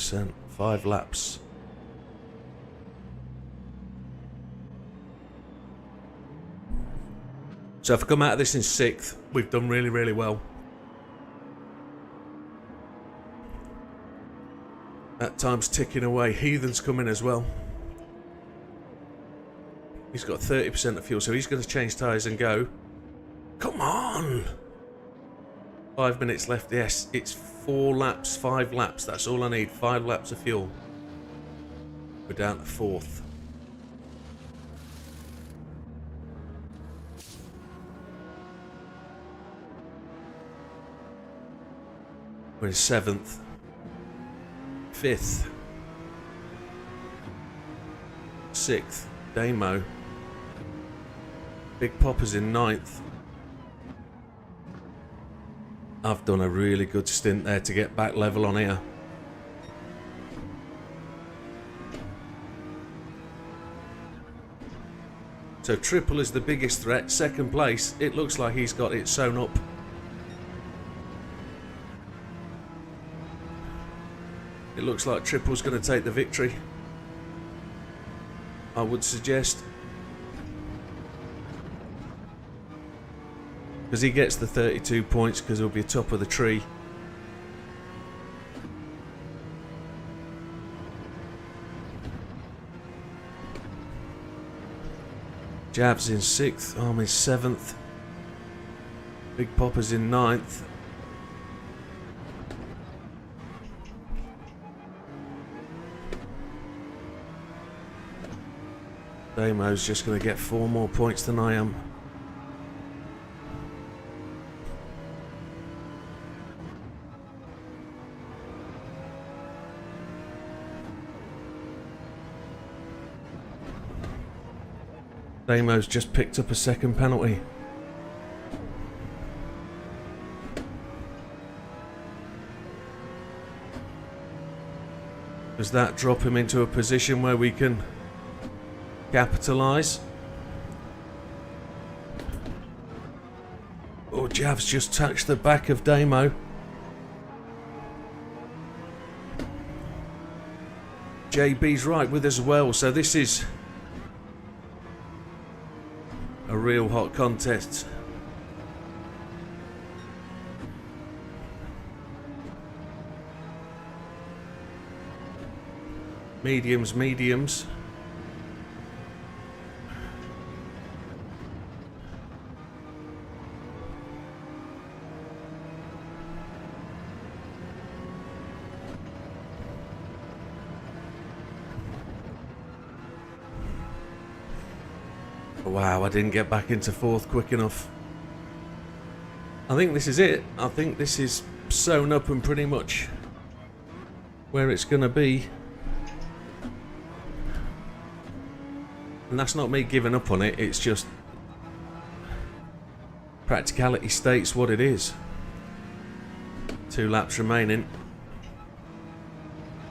%, 5 laps. So if I come out of this in 6th, we've done really, really well. That time's ticking away. Heathen's coming as well. He's got 30% of fuel, so he's going to change tyres and go. Come on! 5 minutes left. Yes, it's 4 laps, 5 laps. That's all I need. 5 laps of fuel. We're down to 4th. We're in 7th. 5th. 6th. Damo. Big Popper's in 9th. I've done a really good stint there to get back level on here. So Triple is the biggest threat. Second place, it looks like he's got it sewn up. It looks like Triple's going to take the victory. I would suggest. Because he gets the 32 points because he'll be top of the tree. Jav's in 6th, I'm in 7th. Big Popper's in 9th. Damo's just going to get 4 more points than I am. Damo's just picked up a second penalty. Does that drop him into a position where we can capitalise? Oh, Jav's just touched the back of Damo. JB's right with us as well, so this is a real hot contest. Mediums, mediums. Wow, I didn't get back into 4th quick enough. I think this is it. I think this is sewn up and pretty much where it's going to be. And that's not me giving up on it, it's just practicality states what it is. 2 laps remaining.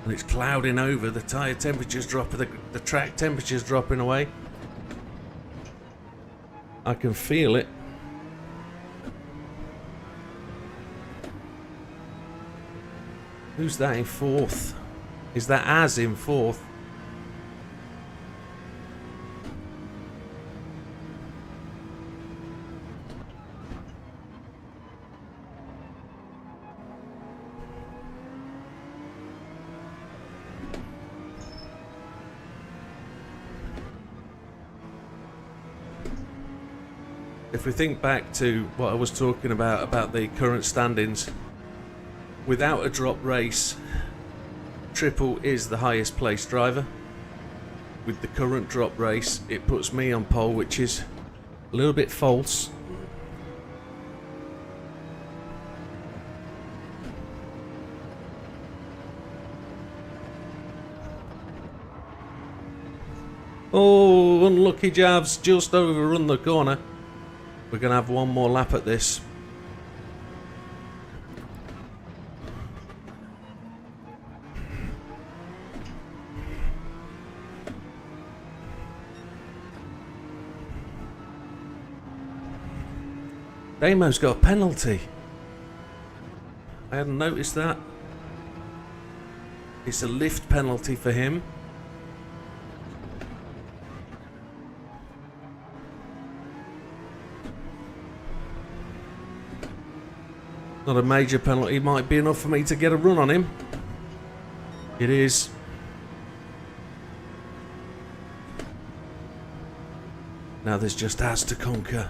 And it's clouding over, the tyre temperature's dropping, the track temperature's dropping away. I can feel it. Who's that in 4th? Is that Az in 4th? If we think back to what I was talking about the current standings, without a drop race, Triple is the highest placed driver. With the current drop race, it puts me on pole, which is a little bit false. Oh, unlucky Javs, just overrun the corner. We're going to have one more lap at this. Damo's got a penalty. I hadn't noticed that. It's a lift penalty for him. Not a major penalty, might be enough for me to get a run on him. It is. Now there's just Az to conquer.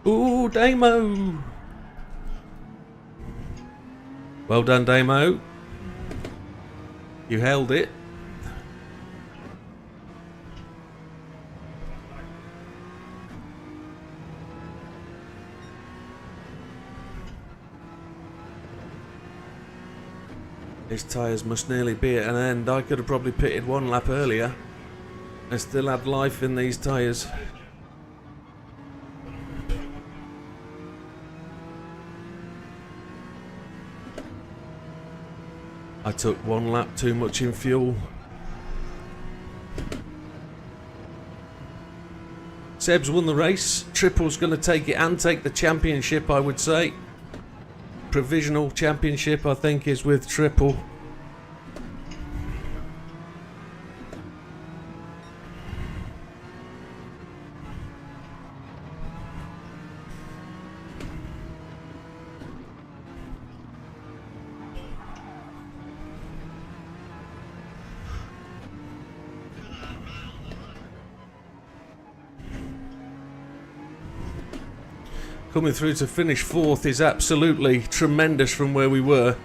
Ooh, Damo! Well done, Damo. You held it. His tyres must nearly be at an end. I could have probably pitted one lap earlier. I still had life in these tyres. I took one lap too much in fuel. Seb's won the race. Triple's going to take it and take the championship, I would say. Provisional championship, I think, is with Triple. Coming through to finish fourth is absolutely tremendous from where we were.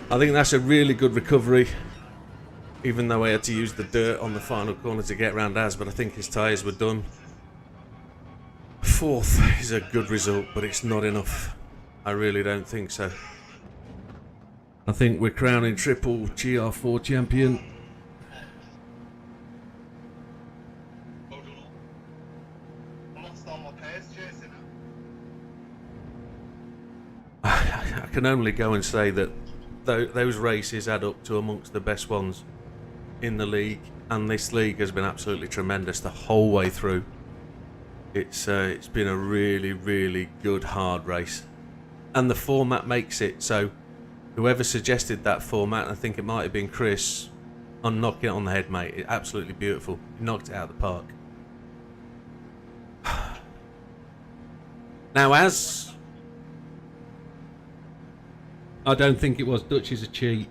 I think that's a really good recovery, even though I had to use the dirt on the final corner to get round Az, but I think his tyres were done. Fourth is a good result, but it's not enough. I really don't think so. I think we're crowning Triple GR4 champion. I can only go and say that those races add up to amongst the best ones in the league, and this league has been absolutely tremendous the whole way through. It's been a really, really good hard race, and the format makes it so. Whoever suggested that format, I think it might have been Chris, on knocking it on the head, mate. It's absolutely beautiful. He knocked it out of the park. Now, as I don't think it was. Dutch is a cheat.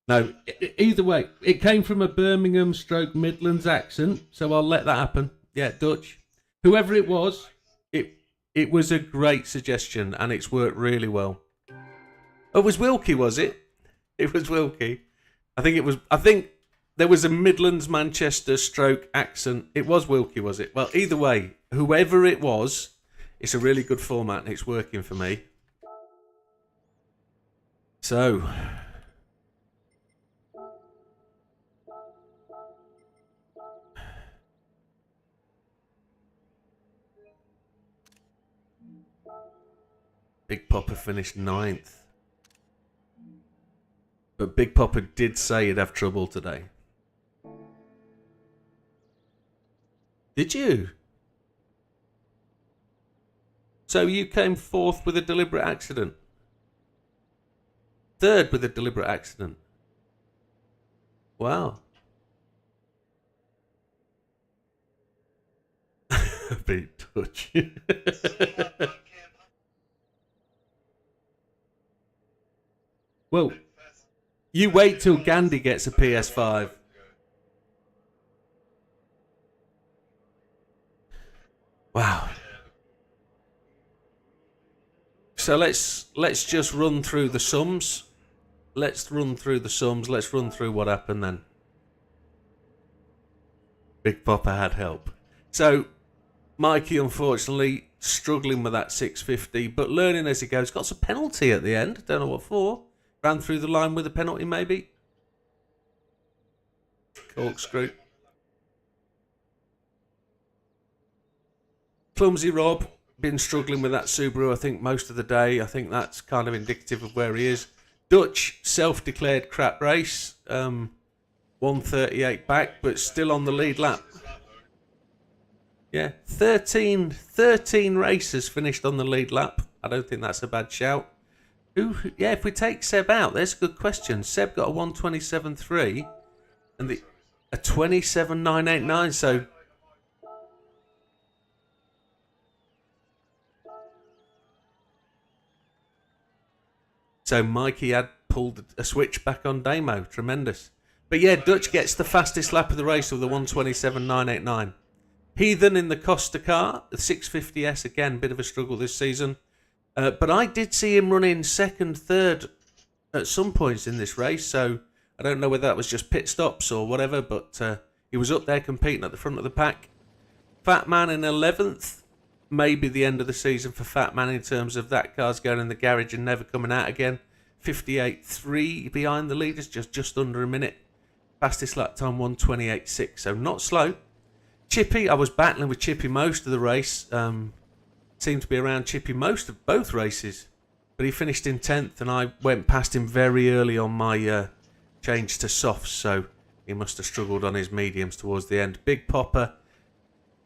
No, either way, it came from a Birmingham / Midlands accent, so I'll let that happen. Yeah, Dutch. Whoever it was, it was a great suggestion, and it's worked really well. Oh, it was Wilkie, was it? It was Wilkie. I think there was a Midlands Manchester / accent. It was Wilkie, was it? Well, either way, whoever it was, it's a really good format and it's working for me. So, Big Popper finished 9th. But Big Popper did say he'd have trouble today. Did you? So you came 4th with a deliberate accident. 3rd with a deliberate accident. Wow. Beat Dutch. Well, you wait till Gandhi gets a PS5. Wow. So let's just run through the sums. Let's run through what happened then. Big Popper had help. So Mikey, unfortunately, struggling with that 650, but learning as he goes. Got some penalty at the end. Don't know what for. Ran through the line with a penalty, maybe. Corkscrew. Clumsy Rob, been struggling with that Subaru, I think, most of the day. I think that's kind of indicative of where he is. Dutch, self-declared crap race. 138 back, but still on the lead lap. Yeah, 13 races finished on the lead lap. I don't think that's a bad shout. Yeah, if we take Seb out, there's a good question. Seb got a 127.3 and a 27.989, so Mikey had pulled a switch back on Damo. Tremendous. But yeah, Dutch gets the fastest lap of the race with the 127.989. Heathen in the Costa car, the 650S, again, bit of a struggle this season. But I did see him running second, third at some points in this race, so I don't know whether that was just pit stops or whatever, but he was up there competing at the front of the pack. Fat Man in 11th. Maybe the end of the season for Fat Man in terms of that car's going in the garage and never coming out again. 58.3 behind the leaders, just under a minute. Fastest lap time 1:28.6, so not slow. Chippy, I was battling with Chippy most of the race. Seemed to be around Chippy most of both races. But he finished in 10th and I went past him very early on my change to softs, so he must have struggled on his mediums towards the end. Big Popper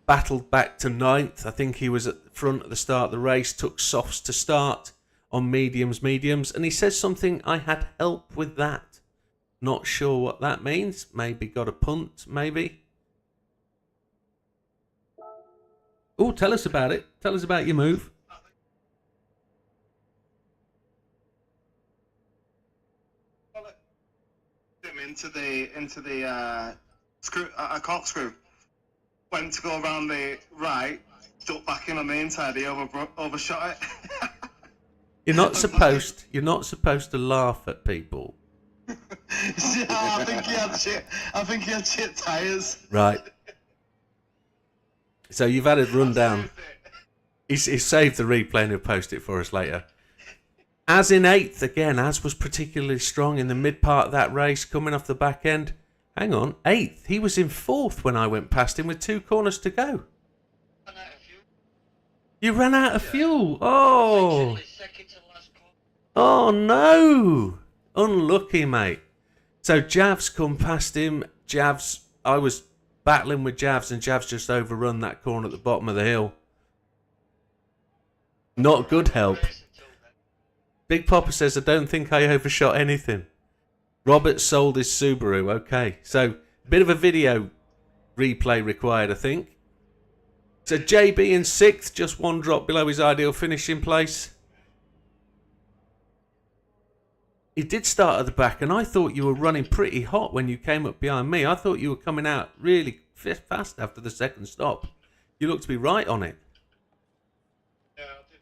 battled back to 9th. I think he was at the front at the start of the race, took softs to start on mediums, and he says something, I had help with that. Not sure what that means. Maybe got a punt, maybe. Oh, tell us about it. Tell us about your move. Into the screw. I can't screw. Went to go around the right, stuck back in on the inside. He overshot it. You're not supposed to laugh at people. Yeah, I think he had shit tires. Right. So you've had a rundown. He saved the replay and he'll post it for us later. As in 8th again, as was particularly strong in the mid part of that race, coming off the back end. Hang on, 8th. He was in 4th when I went past him with 2 corners to go. You ran out of fuel. Oh. Oh no. Unlucky, mate. So Javs come past him. Javs, I was battling with Javs and Javs just overrun that corner at the bottom of the hill. Not good help. Big Popper says, I don't think I overshot anything. Robert sold his Subaru. Okay, so a bit of a video replay required, I think. So JB in 6th, just 1 drop below his ideal finishing place. He did start at the back, and I thought you were running pretty hot when you came up behind me. I thought you were coming out really fast after the second stop. You looked to be right on it. Yeah, I did.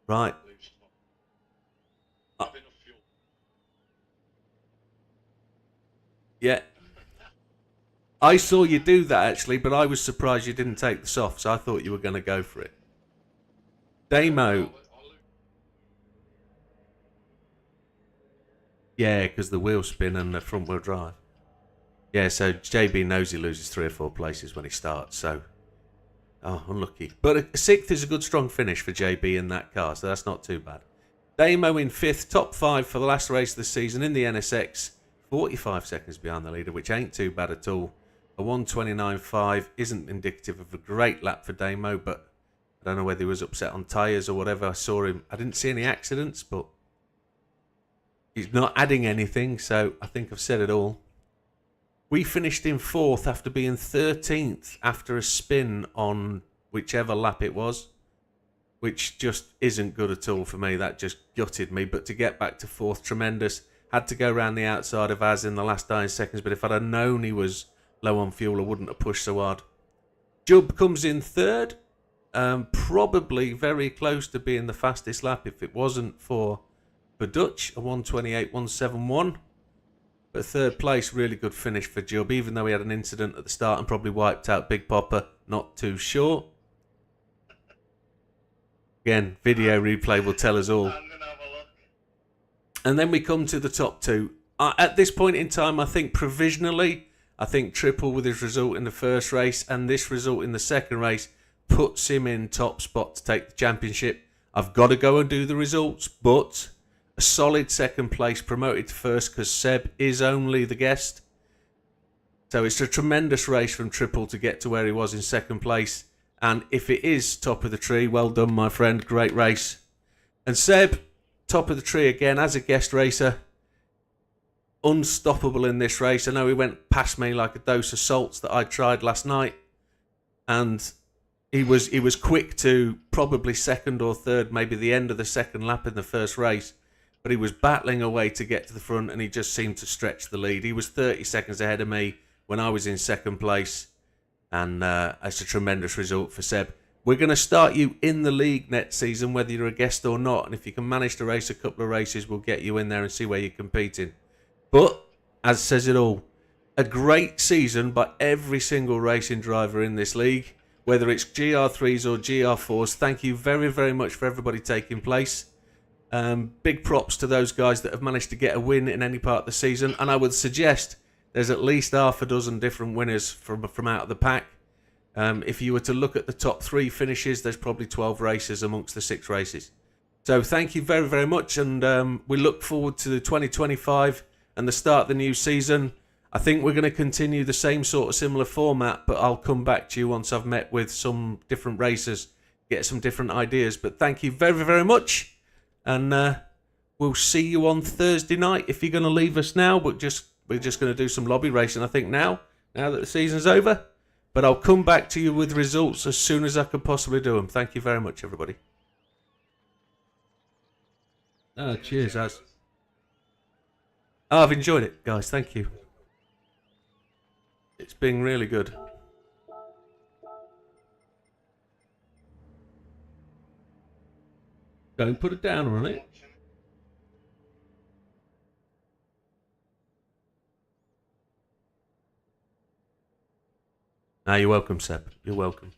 Right. Yeah. I saw you do that actually, but I was surprised you didn't take the softs. I thought you were going to go for it. Damo. Yeah, because the wheel spin and the front wheel drive. Yeah, so JB knows he loses 3 or 4 places when he starts, so... Oh, unlucky. But a 6th is a good strong finish for JB in that car, so that's not too bad. Damo in 5th, top 5 for the last race of the season in the NSX. 45 seconds behind the leader, which ain't too bad at all. A 1:29.5 isn't indicative of a great lap for Damo, but I don't know whether he was upset on tyres or whatever. I saw him. I didn't see any accidents, but he's not adding anything, so I think I've said it all. We finished in 4th after being 13th after a spin on whichever lap it was, which just isn't good at all for me. That just gutted me. But to get back to 4th, tremendous. Had to go around the outside of Az in the last 9 seconds, but if I'd have known he was low on fuel, I wouldn't have pushed so hard. Jub comes in 3rd, probably very close to being the fastest lap if it wasn't for Dutch, a 1:28.171. But 3rd place, really good finish for Jub, even though he had an incident at the start and probably wiped out Big Popper, not too sure. Again, video replay will tell us all. And then we come to the top 2. At this point in time, I think provisionally, I think Triple with his result in the first race and this result in the second race puts him in top spot to take the championship. I've got to go and do the results, but a solid second place promoted to first because Seb is only the guest. So it's a tremendous race from Triple to get to where he was in second place. And if it is top of the tree, well done, my friend. Great race. And Seb, top of the tree again as a guest racer. Unstoppable in this race. I know he went past me like a dose of salts that I tried last night. And he was quick to probably 2nd or 3rd, maybe the end of the second lap in the first race. But he was battling away to get to the front and he just seemed to stretch the lead. He was 30 seconds ahead of me when I was in second place. and it's a tremendous result for Seb. We're going to start you in the league next season, whether you're a guest or not, and if you can manage to race a couple of races, we'll get you in there and see where you're competing. But, as says it all, a great season by every single racing driver in this league, whether it's GR3s or GR4s. Thank you very, very much for everybody taking place. Big props to those guys that have managed to get a win in any part of the season, and I would suggest there's at least half a dozen different winners from out of the pack. If you were to look at the top 3 finishes, there's probably 12 races amongst the 6 races. So thank you very, very much, and we look forward to 2025 and the start of the new season. I think we're going to continue the same sort of similar format, but I'll come back to you once I've met with some different racers, get some different ideas. But thank you very, very much, and we'll see you on Thursday night if you're going to leave us now. But we're just going to do some lobby racing, I think, now that the season's over. But I'll come back to you with results as soon as I can possibly do them. Thank you very much, everybody. Cheers, Az. I've enjoyed it, guys. Thank you. It's been really good. Don't put a downer on it. You're welcome, Seb. You're welcome.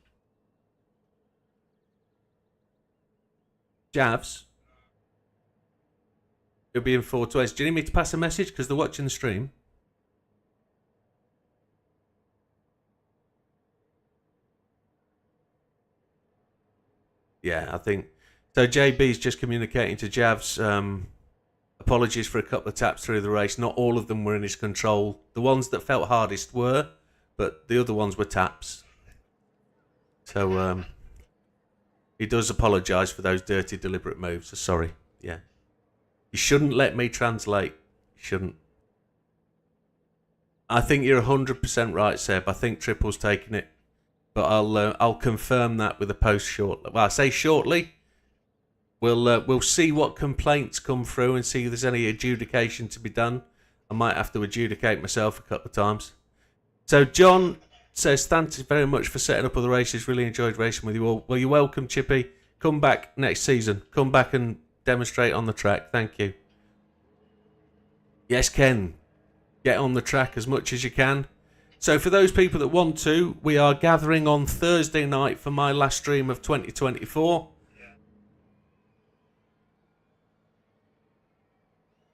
Javs. You'll be in 420. Do you need me to pass a message? Because they're watching the stream. Yeah, I think... So JB's just communicating to Javs. Apologies for a couple of taps through the race. Not all of them were in his control. The ones that felt hardest were, but the other ones were taps. So he does apologise for those dirty, deliberate moves. Sorry. Yeah. You shouldn't let me translate. You shouldn't. I think you're 100% right, Seb. I think Triple's taking it. But I'll confirm that with a post shortly. Well, I say shortly. We'll see what complaints come through and see if there's any adjudication to be done. I might have to adjudicate myself a couple of times. So John says, thanks very much for setting up other races. Really enjoyed racing with you all. Well, you're welcome, Chippy. Come back next season. Come back and demonstrate on the track. Thank you. Yes, Ken. Get on the track as much as you can. So for those people that want to, we are gathering on Thursday night for my last stream of 2024.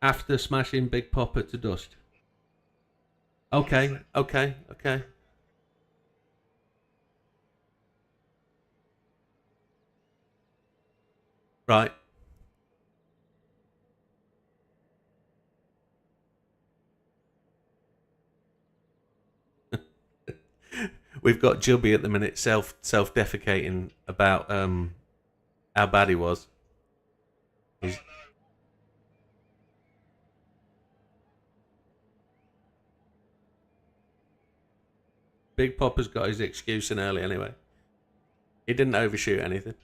After smashing Big Popper to dust. Okay. Right. We've got Jubby at the minute self-defecating about how bad he was. Big Popper's got his excuse in early anyway. He didn't overshoot anything.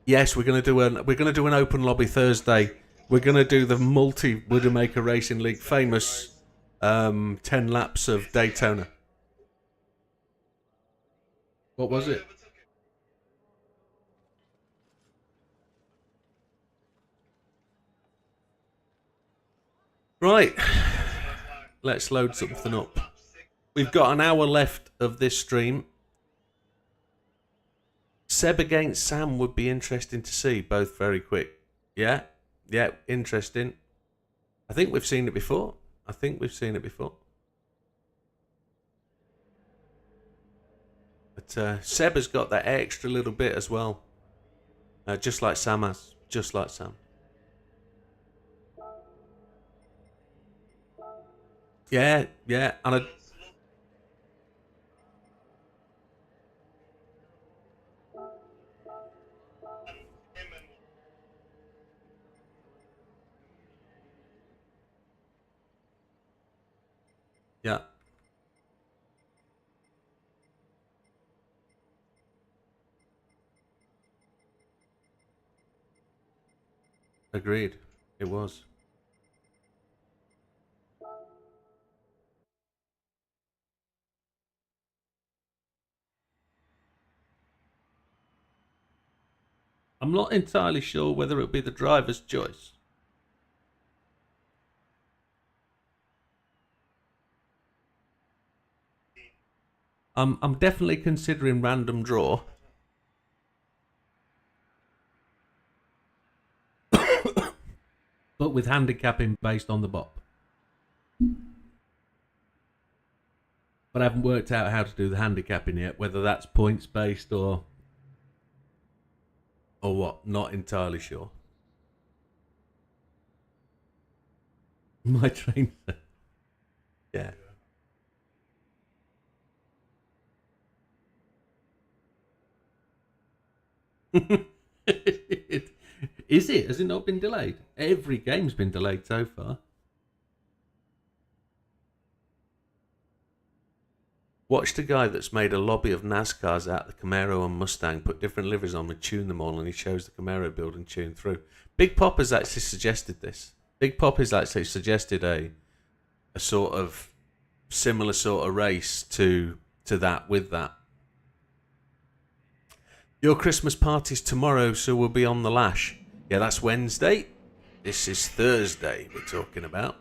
Yes, we're gonna do an open lobby Thursday. We're gonna do the multi Widdowmaker Racing League famous 10 laps of Daytona. What was it? Right. Let's load something up. We've got an hour left of this stream. Seb against Sam would be interesting to see, both very quick. Yeah, interesting. I think we've seen it before. But Seb has got that extra little bit as well. Just like Sam has. Just like Sam. Yeah. And yeah. Agreed. It was. I'm not entirely sure whether it'll be the driver's choice. I'm definitely considering random draw. But with handicapping based on the bop. But I haven't worked out how to do the handicapping yet, whether that's points based or what. Not entirely sure. My trainer. Yeah. Is it? Has it not been delayed? Every game's been delayed so far. Watch the guy that's made a lobby of NASCARs out of the Camaro and Mustang, put different liveries on and tune them all, and he shows the Camaro build and tune through. Big Pop has actually suggested this. Big Pop has actually suggested a sort of similar sort of race to that with that. Your Christmas party's tomorrow, so we'll be on the lash. Yeah, that's Wednesday. This is Thursday we're talking about.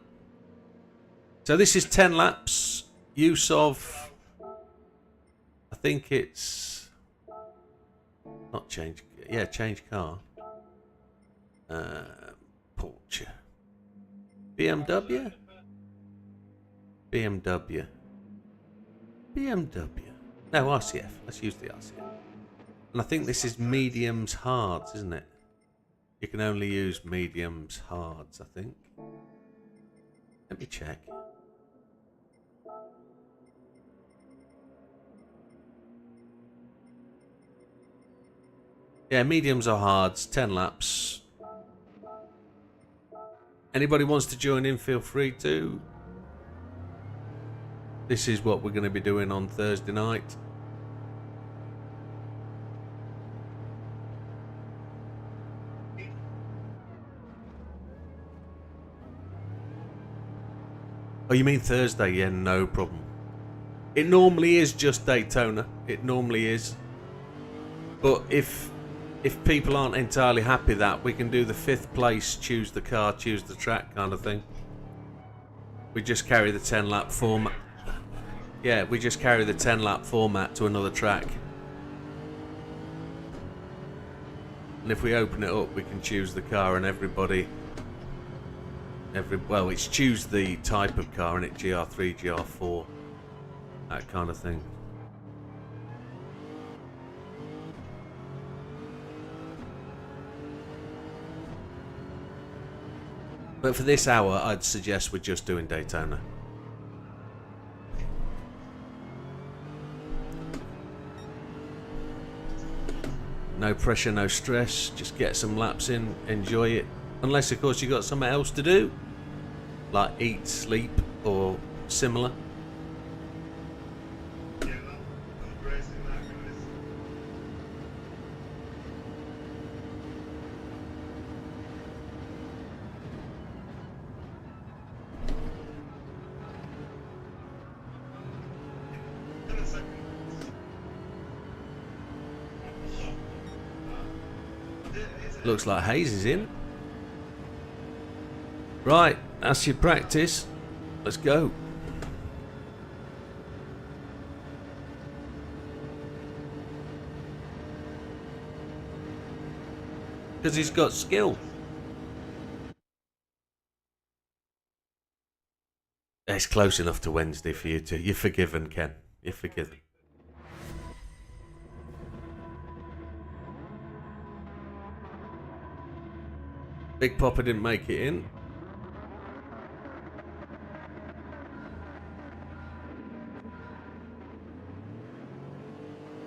So this is 10 laps. Use of, I think it's not change. Yeah, change car. Porsche. BMW. No, RCF. Let's use the RCF. And I think this is mediums hards, isn't it? You can only use mediums hards, I think. Let me check. Yeah, mediums are hards, 10 laps. Anybody wants to join in, feel free to. This is what we're going to be doing on Thursday night. Oh, you mean Thursday? Yeah, no problem. It normally is just Daytona. It normally is. But if people aren't entirely happy that, we can do the 5th place, choose the car, choose the track kind of thing. We just carry the 10 lap format. Yeah, we just carry the 10 lap format to another track. And if we open it up, we can choose the car and well, it's choose the type of car, and it GR3, GR4, that kind of thing. But for this hour, I'd suggest we're just doing Daytona. No pressure, no stress. Just get some laps in, enjoy it. Unless, of course, you've got something else to do, like eat, sleep, or similar. Looks like Hayes is in. Right, that's your practice. Let's go. Because he's got skill. It's close enough to Wednesday for you to. You're forgiven, Ken. You're forgiven. Big Papa didn't make it in.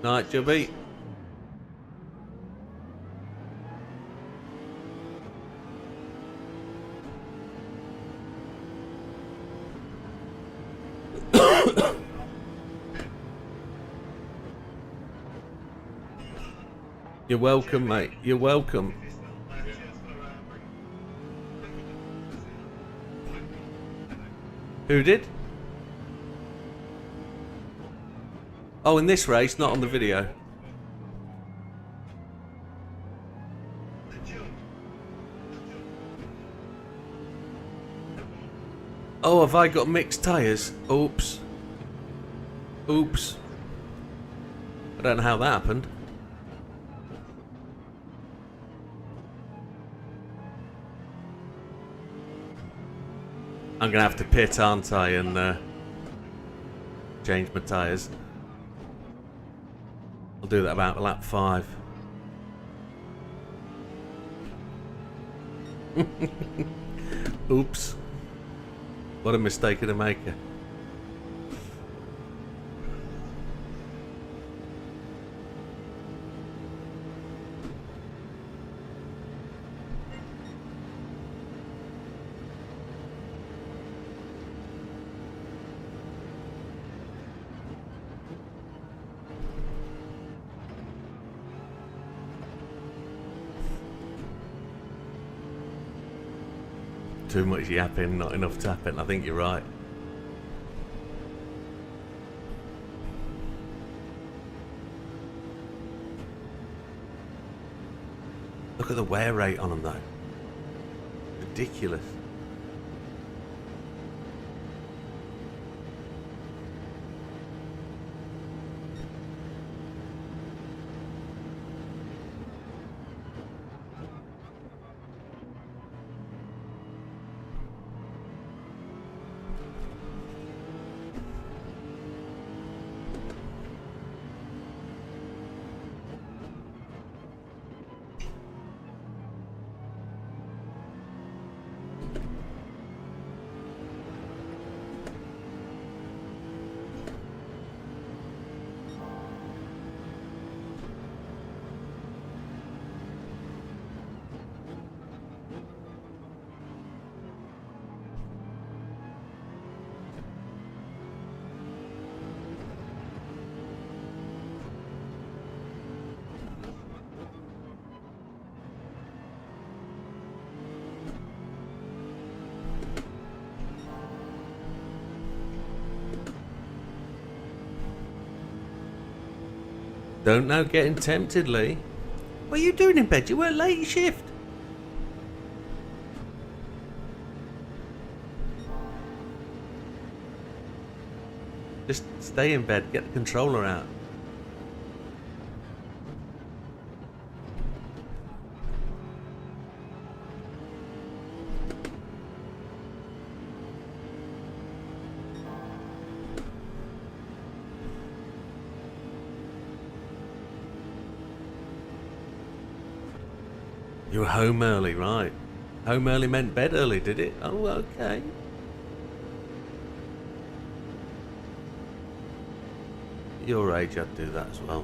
Night, Jubby. You're welcome, mate. You're welcome. Who did? Oh, in this race, not on the video. Oh, have I got mixed tyres? Oops. Oops. I don't know how that happened. I'm going to have to pit, aren't I, and change my tyres. I'll do that about lap 5. Oops. What a mistake of the maker. Too much yapping, not enough tapping. I think you're right. Look at the wear rate on them though. Ridiculous. Don't know, getting tempted, Lee. What are you doing in bed? You weren't late shift. Just stay in bed, get the controller out. You were home early, right? Home early meant bed early, did it? Oh, okay. At your age, I'd do that as well.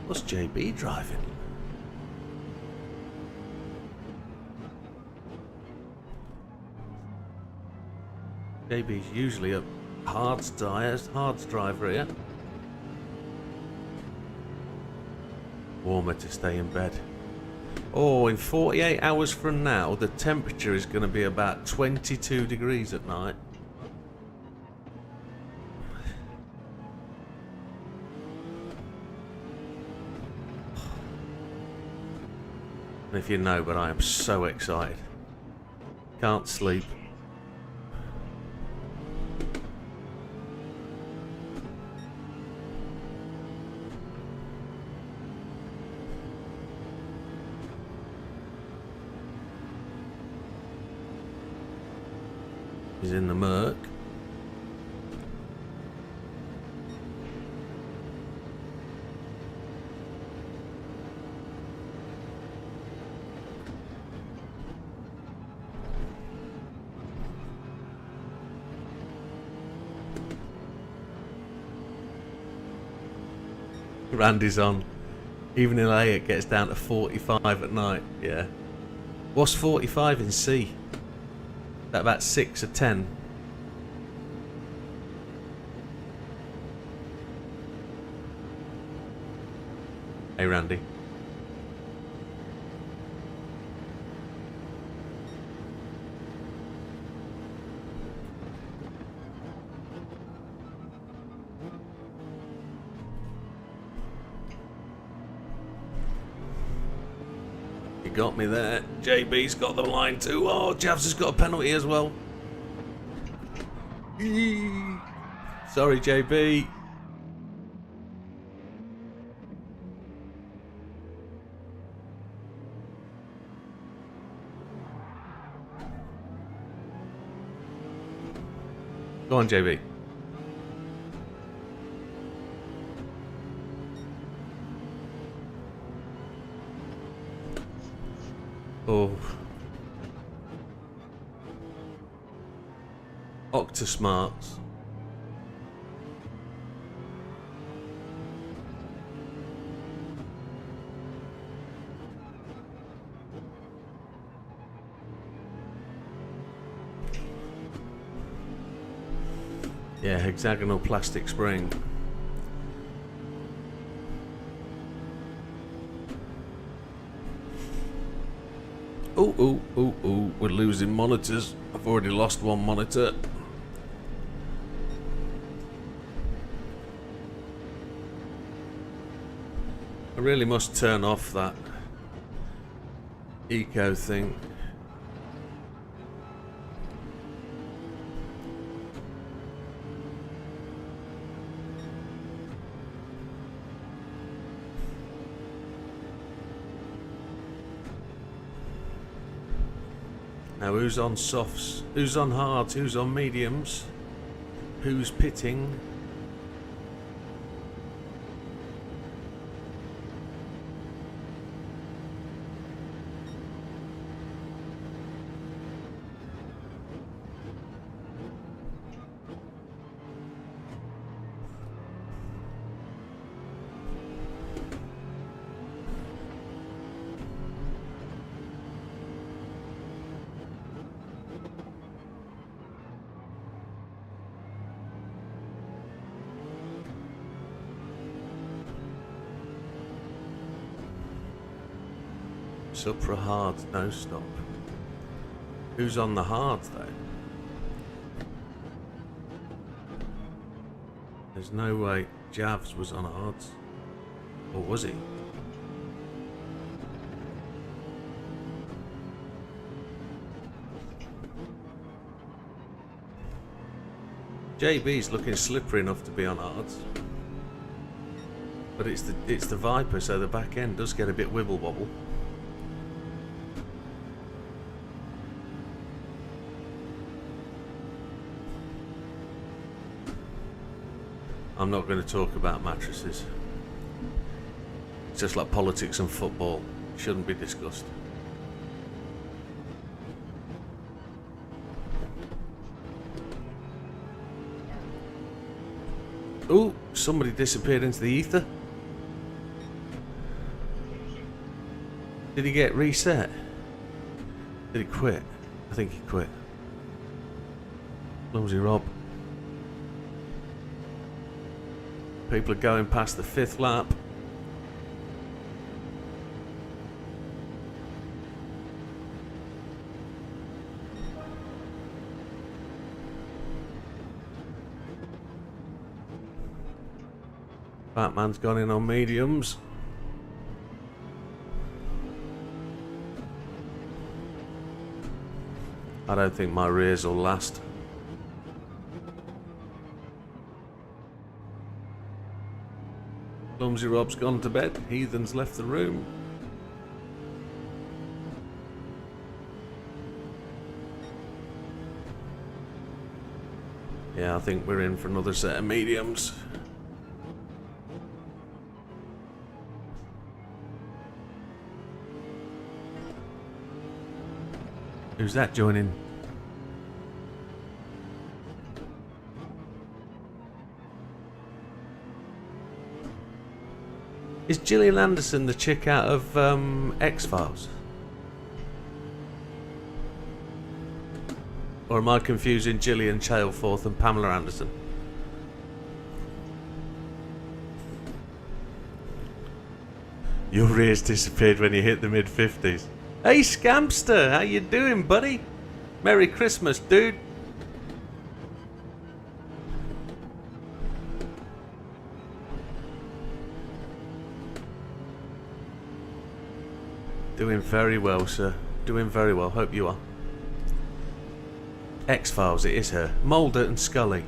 What's JB driving? JB's usually a hards driver here. Warmer to stay in bed. Oh, in 48 hours from now, the temperature is going to be about 22 degrees at night. And if you know, but I am so excited. Can't sleep. He's in the murk. Randy's on. Even in A, it gets down to 45 at night. Yeah. What's 45 in C? That about 6 or 10. Hey, Randy. got me there. JB's got the line too. Oh, Javs has got a penalty as well. Sorry, JB. Go on, JB. Oh. Octosmarts. Yeah, hexagonal plastic spring. Oh, we're losing monitors. I've already lost one monitor. I really must turn off that eco thing. Now, who's on softs? Who's on hards? Who's on mediums? Who's pitting? Supra hard, no stop. Who's on the hards though? There's no way Javs was on hards. Or was he? JB's looking slippery enough to be on hards. But it's the Viper, so the back end does get a bit wibble wobble. I'm not going to talk about mattresses. It's just like politics and football. It shouldn't be discussed. Oh, somebody disappeared into the ether. Did he get reset? Did he quit? I think he quit. Clumsy Rob. People are going past the 5th lap. Batman's gone in on mediums. I don't think my rears will last. Clumsy Rob's gone to bed. Heathen's left the room. Yeah, I think we're in for another set of mediums. Who's that joining? Is Gillian Anderson the chick out of X-Files? Or am I confusing Gillian Chalforth and Pamela Anderson? Your ears disappeared when you hit the mid-50s. Hey Scampster, how you doing, buddy? Merry Christmas, dude. Doing very well, sir. Doing very well. Hope you are. X-Files, it is her. Mulder and Scully.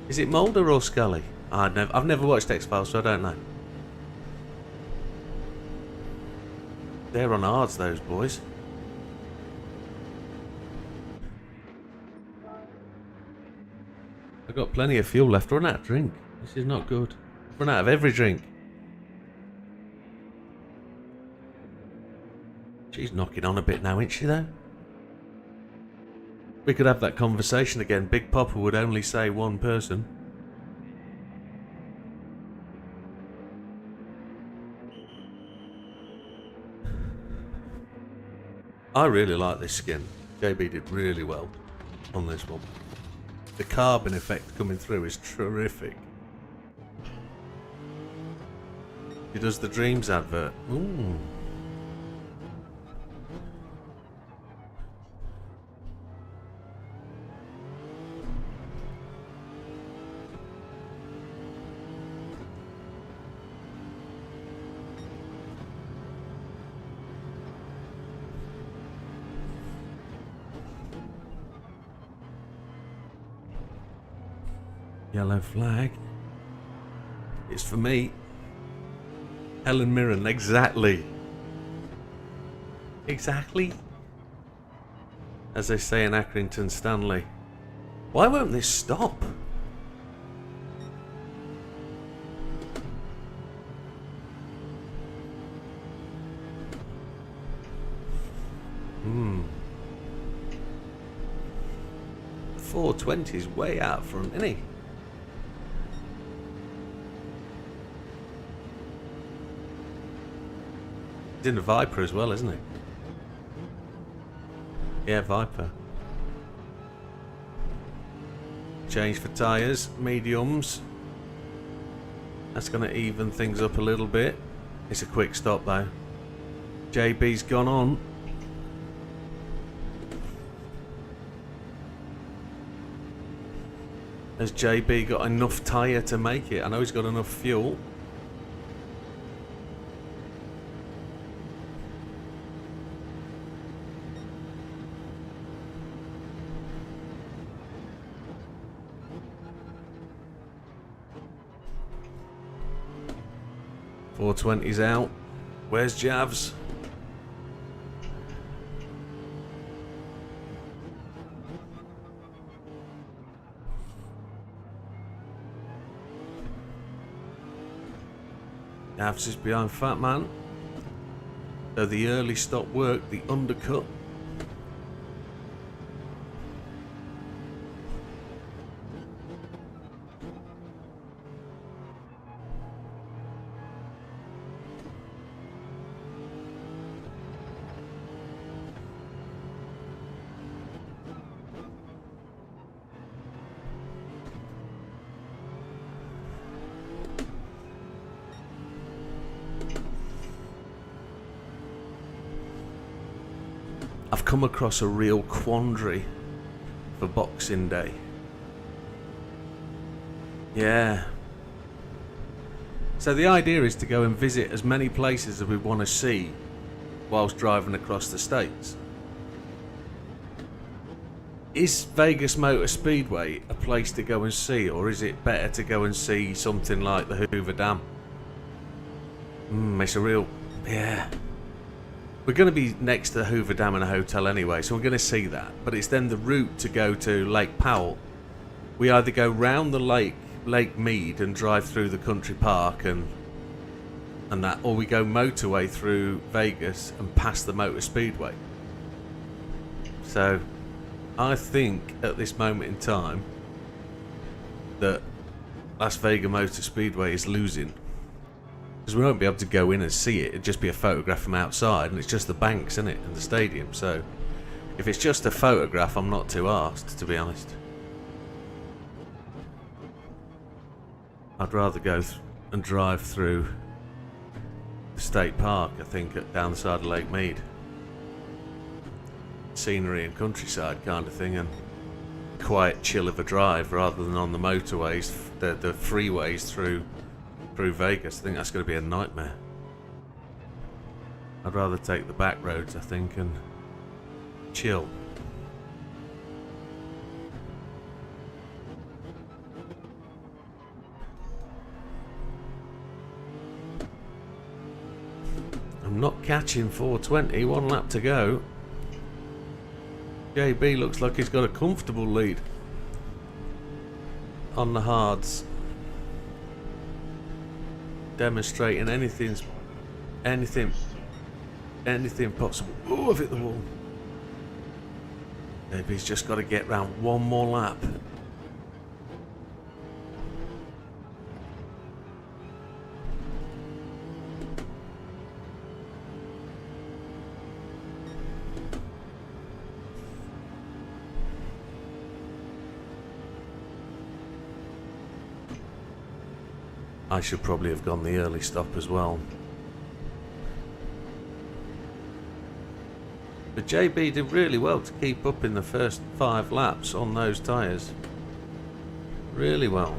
Is it Mulder or Scully? I've never watched X-Files, so I don't know. They're on hards, those boys. I've got plenty of fuel left. Run out of drink. This is not good. Run out of every drink. She's knocking on a bit now, isn't she, though? We could have that conversation again. Big Papa would only say one person. I really like this skin. JB did really well on this one. The carbon effect coming through is terrific. He does the Dreams advert. Ooh. Yellow flag. It's for me. Helen Mirren, exactly. Exactly. As they say in Accrington Stanley. Why won't this stop? Hmm. 420's way out front, isn't he? He's in a Viper as well, isn't he? Yeah, Viper. Change for tyres, mediums. That's going to even things up a little bit. It's a quick stop though. JB's gone on. Has JB got enough tyre to make it? I know he's got enough fuel. .420's out. Where's Javs? Javs is behind Fat Man. So the early stop worked, the undercut. I've come across a real quandary for Boxing Day. Yeah. So the idea is to go and visit as many places as we want to see whilst driving across the states. Is Vegas Motor Speedway a place to go and see, or is it better to go and see something like the Hoover Dam? It's a real... yeah. We're going to be next to the Hoover Dam in a hotel anyway, so we're going to see that. But it's then the route to go to Lake Powell. We either go round the lake, Lake Mead, and drive through the country park and that, or we go motorway through Vegas and past the Motor Speedway. So, I think at this moment in time that Las Vegas Motor Speedway is losing. Because we won't be able to go in and see it. It'd just be a photograph from outside, and it's just the banks, isn't it, and the stadium. So if it's just a photograph, I'm not too arsed, to be honest. I'd rather go and drive through the state park, I think, down the side of Lake Mead. Scenery and countryside kind of thing, and quiet chill of a drive rather than on the motorways, the freeways through Vegas. I think that's going to be a nightmare. I'd rather take the back roads, I think, and chill. I'm not catching 420, 1 lap to go. JB looks like he's got a comfortable lead on the hards. Demonstrating anything possible. Oh, I've hit the wall. JB's just got to get round 1 more lap. I should probably have gone the early stop as well. But JB did really well to keep up in the first 5 laps on those tyres. Really well.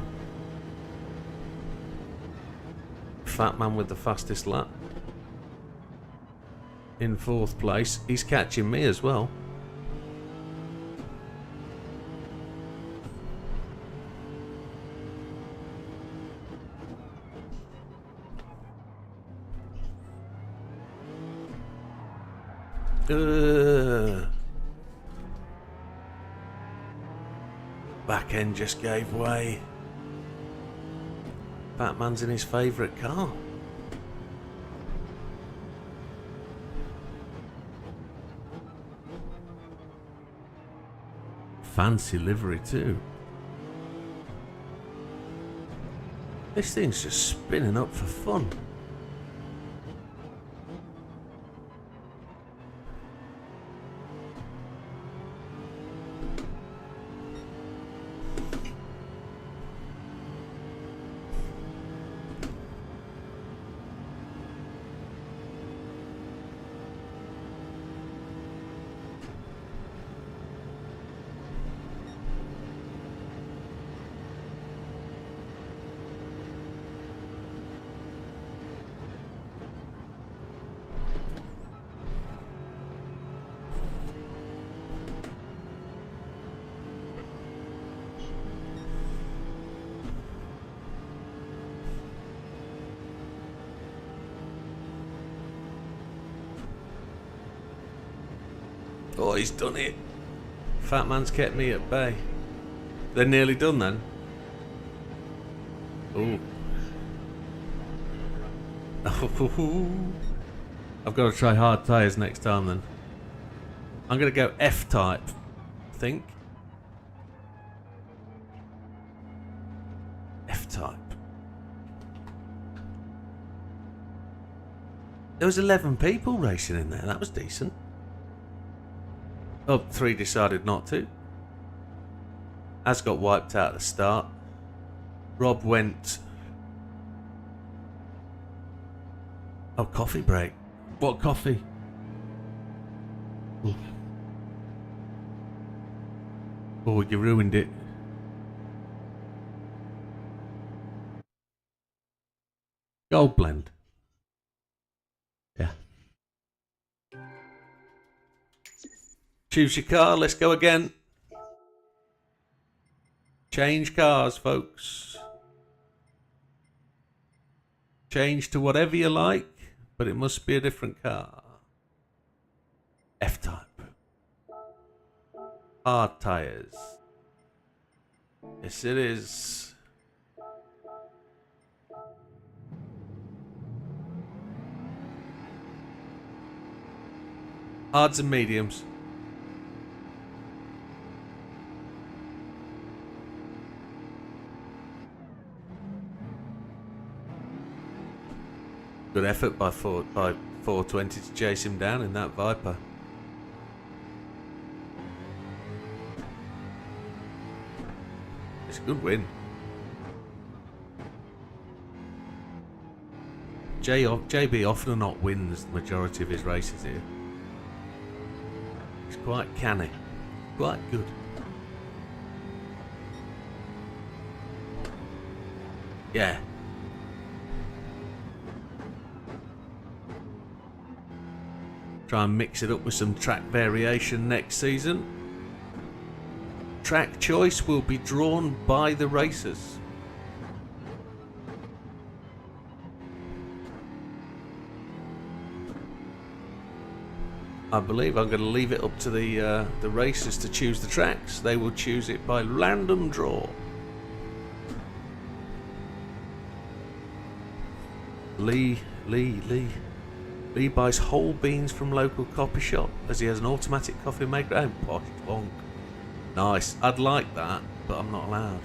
Fat man with the fastest lap. In 4th place. He's catching me as well. Back end just gave way. Fat man's in his favourite car. Fancy livery too. This thing's just spinning up for fun. Oh, he's done it. Fat man's kept me at bay. They're nearly done then. Ooh. I've got to try hard tyres next time then. I'm going to go F-type, I think. F-type. There was 11 people racing in there. That was decent. Oh, 3 decided not to. Az got wiped out at the start. Rob went... Oh, coffee break. What coffee? Ooh. Oh, you ruined it. Gold blend. Yeah. Choose your car, let's go again. Change cars, folks. Change to whatever you like, but it must be a different car. F-type. Hard tyres. Yes, it is. Hards and mediums. Good effort by 420 to chase him down in that Viper. It's a good win. JB often or not wins the majority of his races here. He's quite canny. Quite good. Yeah. Try and mix it up with some track variation next season. Track choice will be drawn by the racers. I believe I'm going to leave it up to the racers to choose the tracks. They will choose it by random draw. Lee buys whole beans from local coffee shop as he has an automatic coffee maker at home. Posh bonk. Nice. I'd like that, but I'm not allowed.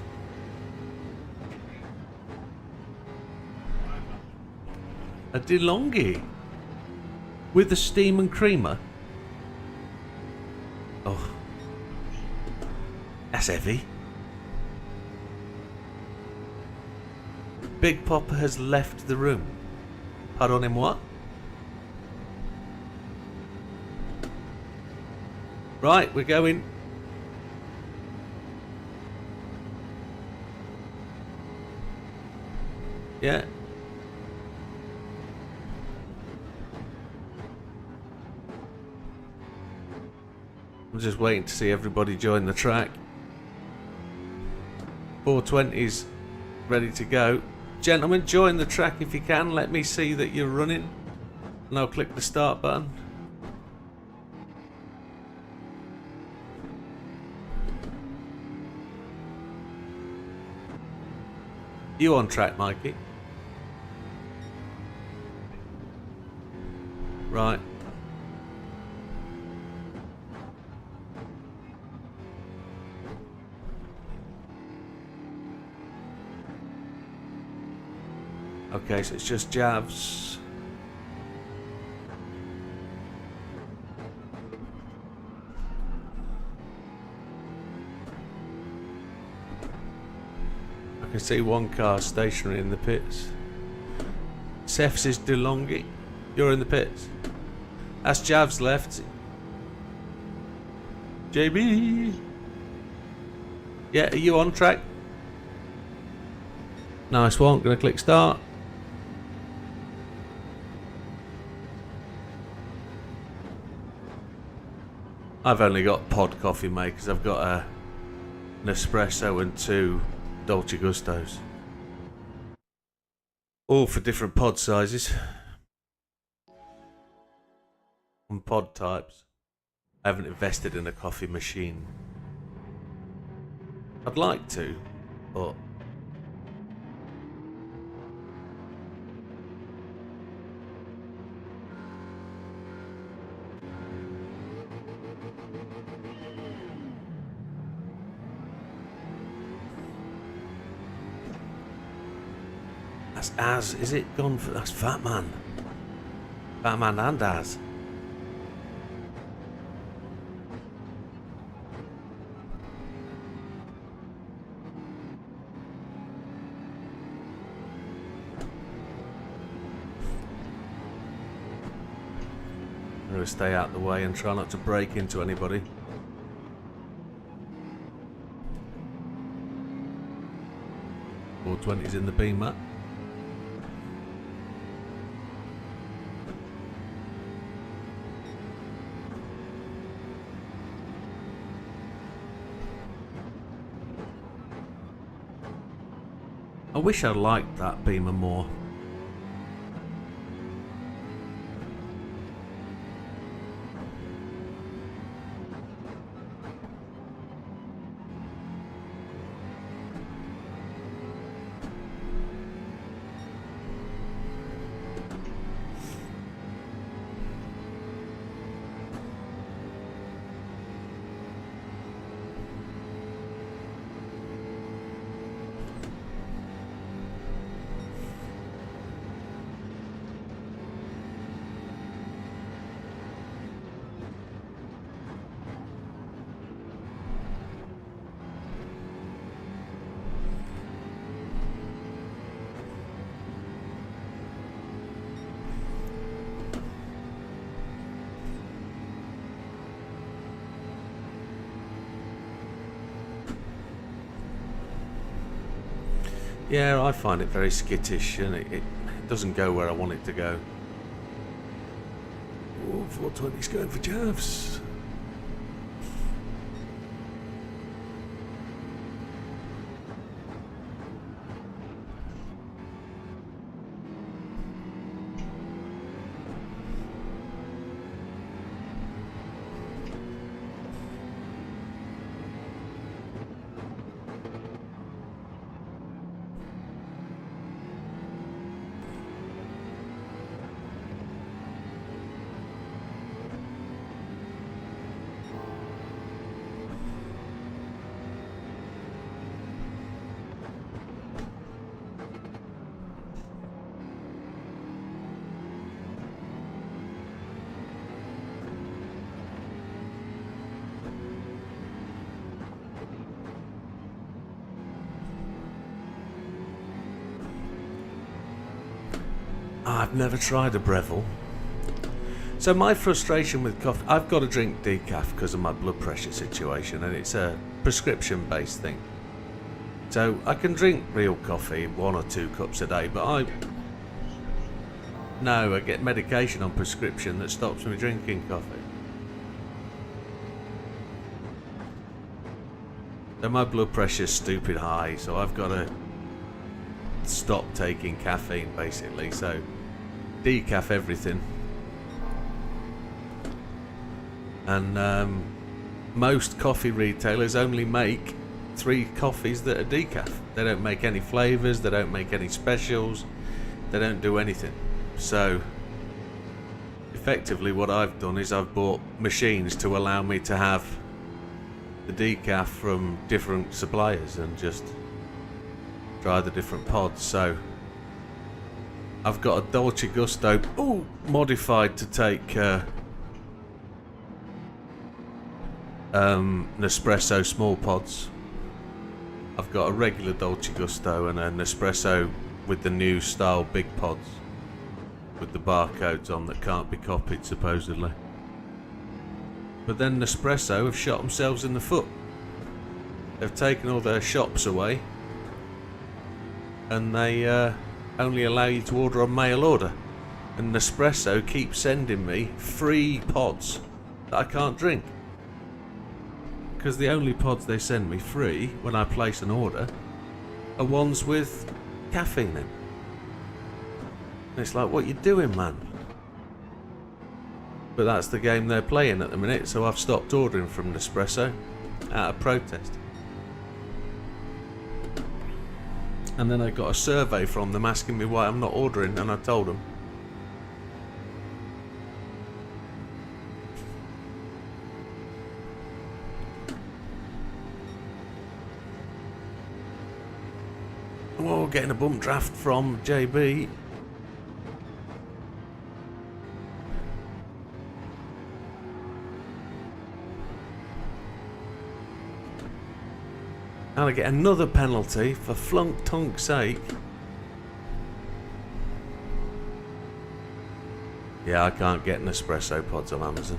A DeLonghi with the steam and creamer. Oh, that's heavy. Big Papa has left the room. Pardon him, what? Right, we're going. Yeah. I'm just waiting to see everybody join the track. 420's ready to go. Gentlemen, join the track if you can. Let me see that you're running. And I'll click the start button. You on track, Mikey? Right. Okay, so it's just Javs. I can see one car stationary in the pits. Seth's is DeLonghi. You're in the pits. That's Javs left. JB. Yeah, are you on track? Nice one. Gonna click start. I've only got pod coffee makers. I've got an espresso and 2 Dolce Gustos. All for different pod sizes and pod types. I haven't invested in a coffee machine. I'd like to, but that's Az, is it gone for? That's Fat Man. Fat Man and Az. I'm going to stay out the way and try not to break into anybody. .420's in the beam mat. I wish I liked that Beamer more. Yeah, I find it very skittish and it doesn't go where I want it to go. Oh, 420's going for Javs. I've never tried a Breville. So my frustration with coffee, I've got to drink decaf because of my blood pressure situation, and it's a prescription-based thing. So I can drink real coffee, 1 or 2 cups a day, but I get medication on prescription that stops me drinking coffee. So my blood pressure's stupid high, so I've got to stop taking caffeine basically. So decaf everything. And most coffee retailers only make 3 coffees that are decaf. They don't make any flavours, they don't make any specials, they don't do anything. So effectively what I've done is I've bought machines to allow me to have the decaf from different suppliers and just try the different pods. So I've got a Dolce Gusto modified to take Nespresso small pods. I've got a regular Dolce Gusto and a Nespresso with the new style big pods with the barcodes on that can't be copied supposedly. But then Nespresso have shot themselves in the foot. They've taken all their shops away and they only allow you to order on mail order. And Nespresso keeps sending me free pods that I can't drink. Because the only pods they send me free when I place an order are ones with caffeine in. And it's like, what you doing, man? But that's the game they're playing at the minute, so I've stopped ordering from Nespresso out of protest. And then I got a survey from them asking me why I'm not ordering, and I told them. Oh, getting a bump draft from JB. And I get another penalty for flunk tunk's sake. Yeah, I can't get Nespresso pods on Amazon.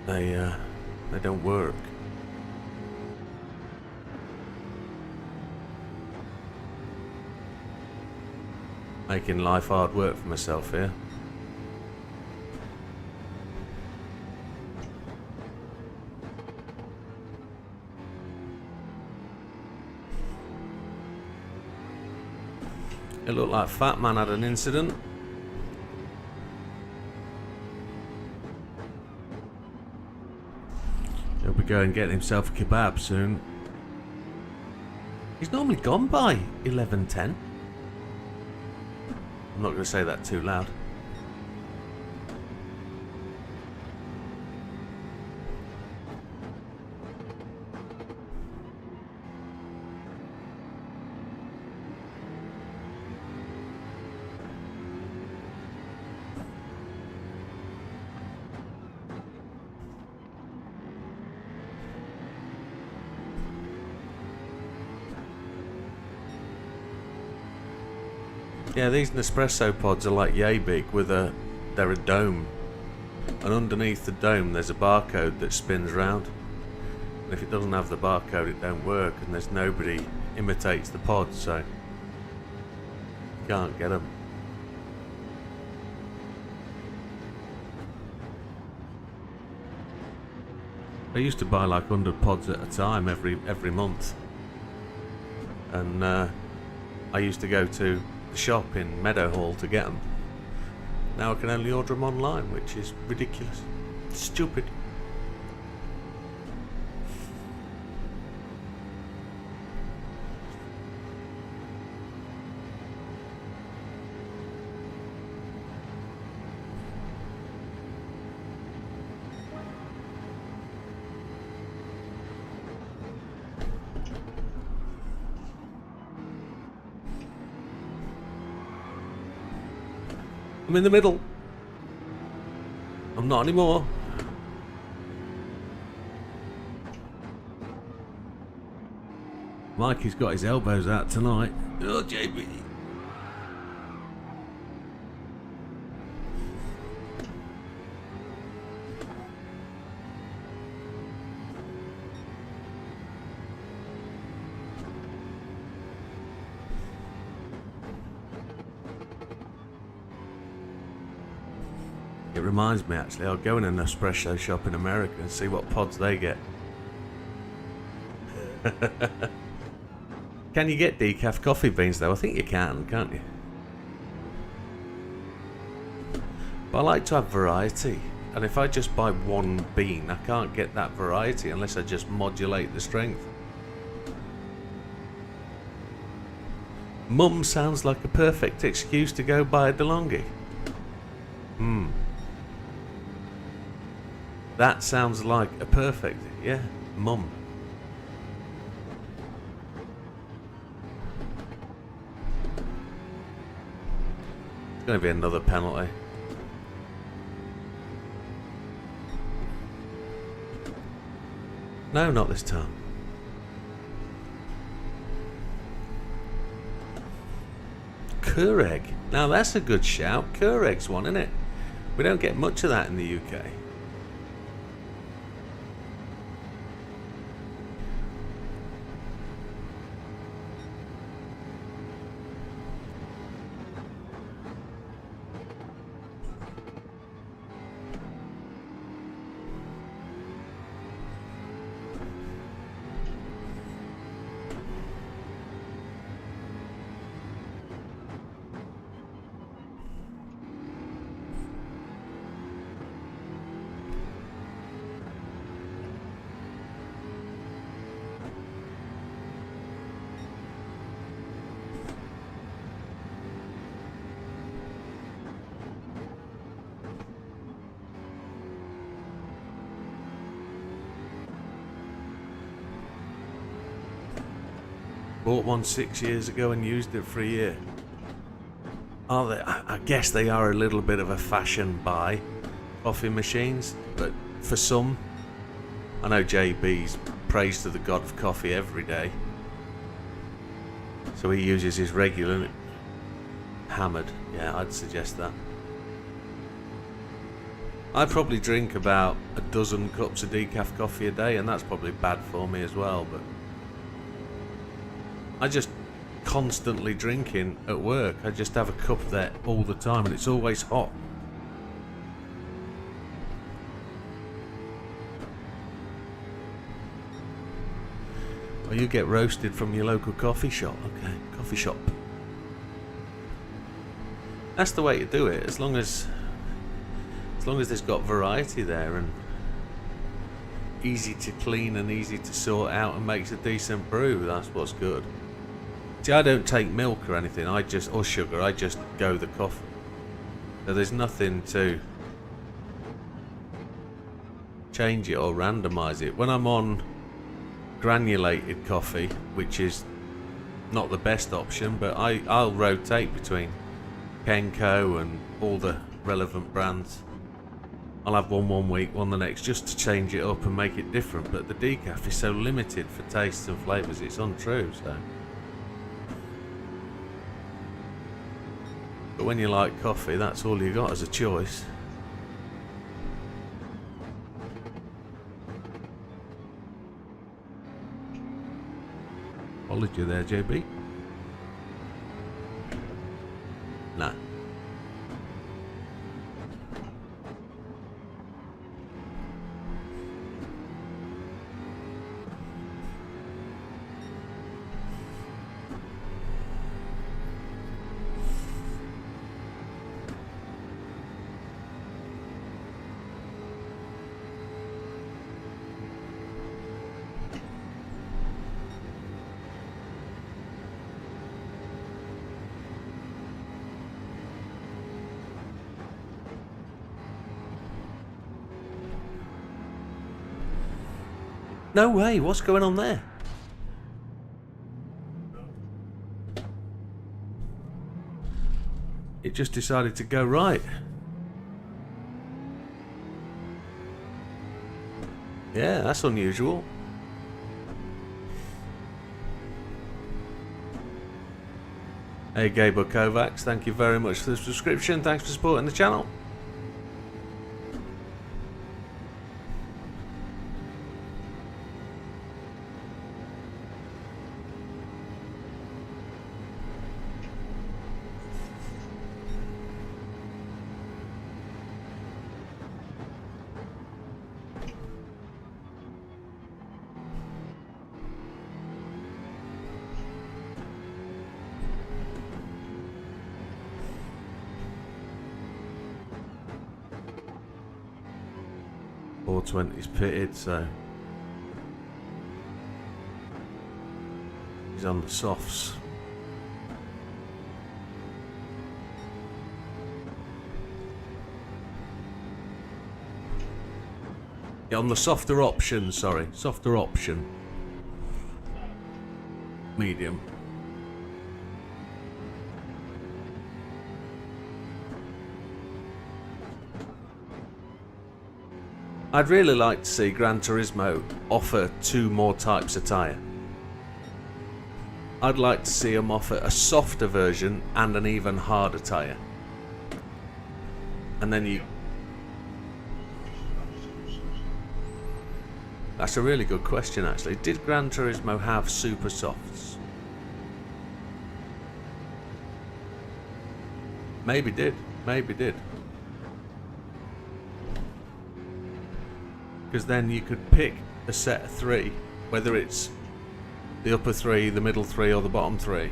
They don't work. Making life hard work for myself here. It looked like Fat Man had an incident. He'll be going and getting himself a kebab soon. He's normally gone by 11:10. I'm not going to say that too loud. Yeah, these Nespresso pods are like yay big they're a dome. And underneath the dome there's a barcode that spins round. And if it doesn't have the barcode it don't work, and there's nobody imitates the pod, so you can't get them. I used to buy like 100 pods at a time every month, and I used to go to the shop in Meadowhall to get them. Now I can only order them online, which is ridiculous. Stupid. I'm in the middle. I'm not anymore. Mikey's got his elbows out tonight. Oh, JB. It reminds me, actually, I'll go in an espresso shop in America and see what pods they get. Can you get decaf coffee beans, though? I think you can, can't you? But I like to have variety. And if I just buy one bean, I can't get that variety unless I just modulate the strength. Mum sounds like a perfect excuse to go buy a DeLonghi. That sounds like a perfect, yeah, Mum. It's going to be another penalty. No, not this time. Keurig. Now that's a good shout. Keurig's one, isn't it? We don't get much of that in the UK. Bought one 6 years ago and used it for a year. Are they? I guess they are a little bit of a fashion buy, coffee machines, but for some, I know JB's praise to the god of coffee every day, so he uses his regular hammered. Yeah, I'd suggest that. I probably drink about a dozen cups of decaf coffee a day, and that's probably bad for me as well, but I just constantly drinking at work. I just have a cup there all the time and it's always hot. Well, you get roasted from your local coffee shop. Okay, coffee shop. That's the way to do it, as long as there's got variety there and easy to clean and easy to sort out and makes a decent brew. That's what's good. See, I don't take milk or anything, or sugar, I just go the coffee. So there's nothing to change it or randomise it. When I'm on granulated coffee, which is not the best option, but I'll rotate between Kenko and all the relevant brands. I'll have one week, one the next, just to change it up and make it different. But the decaf is so limited for tastes and flavours, it's untrue, so. But when you like coffee, that's all you got as a choice. Followed you there, JB? No. No way, what's going on there? It just decided to go right. Yeah, that's unusual. Hey Gabor Kovacs, thank you very much for the subscription. Thanks for supporting the channel. .420's pitted, so he's on the softs. Yeah, on the softer option, sorry, softer option. Medium. I'd really like to see Gran Turismo offer 2 more types of tyre. I'd like to see them offer a softer version and an even harder tyre. And then you... That's a really good question actually. Did Gran Turismo have super softs? Maybe did. Maybe did. Because then you could pick a set of 3, whether it's the upper 3, the middle 3 or the bottom 3.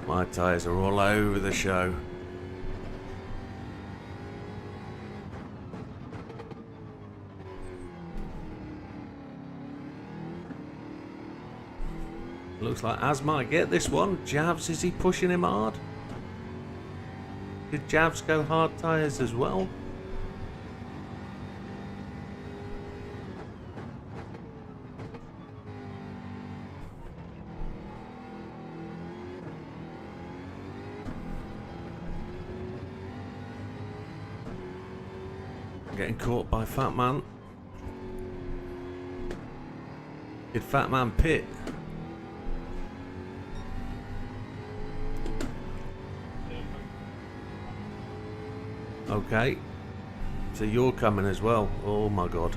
My tyres are all over the show. Looks like Az might get this one. Javs, is he pushing him hard? Did Javs go hard tyres as well? Getting caught by Fat Man. Did Fat Man pit? Okay. So you're coming as well. Oh my god.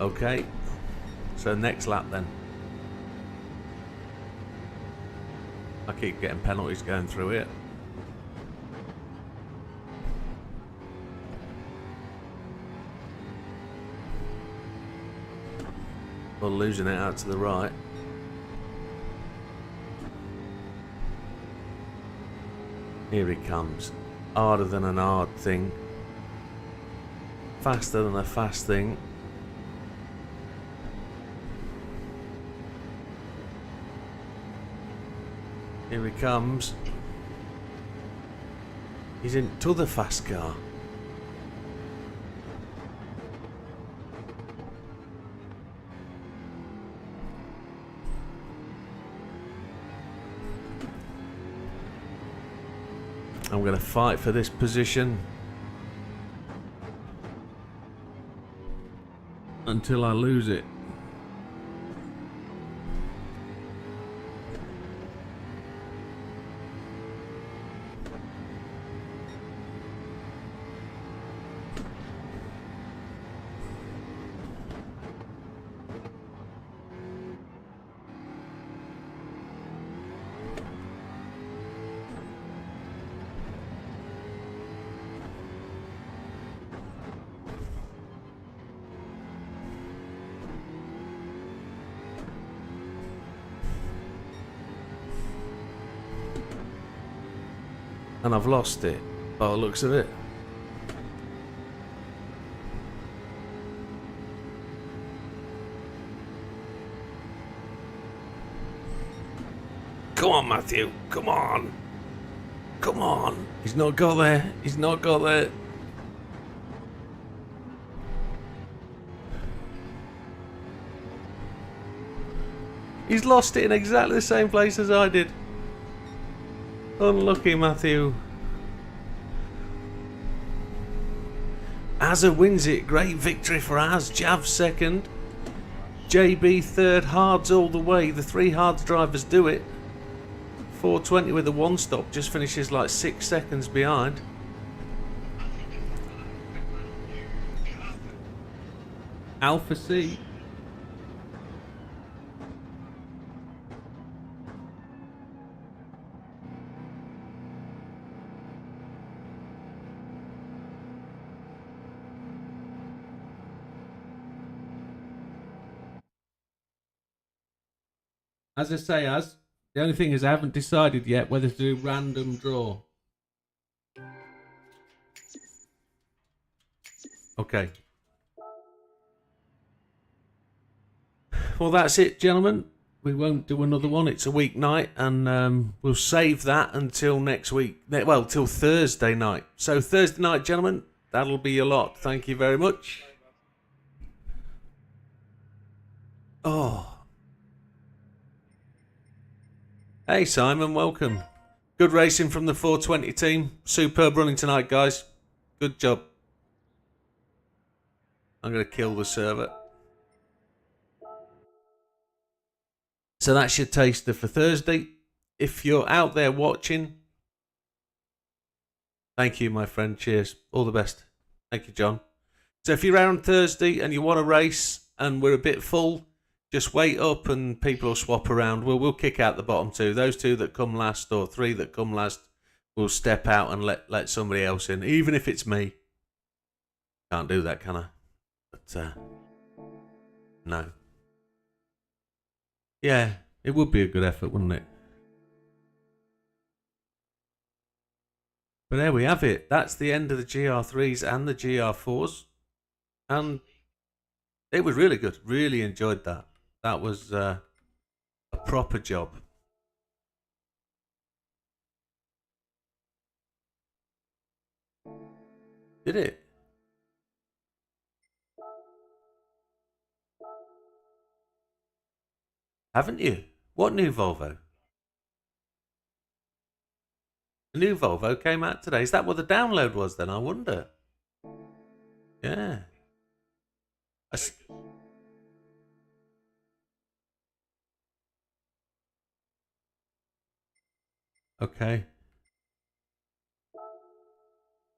Okay. So next lap then. I keep getting penalties going through it. Or losing it out to the right. Here he comes. Harder than an hard thing. Faster than a fast thing. Here he comes. He's into the fast car. I'm going to fight for this position until I lose it. And I've lost it by the looks of it. Come on, Matthew. Come on. Come on. He's not got there. He's not got there. He's lost it in exactly the same place as I did. Unlucky, Matthew. Azza wins it. Great victory for Az. Jav second. JB third. Hards all the way. The 3 Hards drivers do it. 420 with a 1-stop. Just finishes like 6 seconds behind. Alpha C. As I say, the only thing is I haven't decided yet whether to do random draw. Okay. Well, that's it, gentlemen. We won't do another one. It's a weeknight, and we'll save that until next week. Well, till Thursday night. So Thursday night, gentlemen, that'll be a lot. Thank you very much. Oh. Hey Simon, welcome. Good racing from the 420 team. Superb running tonight, guys. Good job. I'm going to kill the server. So that's your taster for Thursday. If you're out there watching, thank you, my friend. Cheers. All the best. Thank you, John. So if you're around Thursday and you want to race and we're a bit full, just wait up and people will swap around. We'll kick out the bottom 2. Those 2 that come last, or 3 that come last, will step out and let somebody else in, even if it's me. Can't do that, can I? But no. Yeah, it would be a good effort, wouldn't it? But there we have it. That's the end of the GR3s and the GR4s. And it was really good. Really enjoyed that. That was a proper job. Did it? Haven't you? What new Volvo? The new Volvo came out today. Is that what the download was then? I wonder. Yeah. Okay.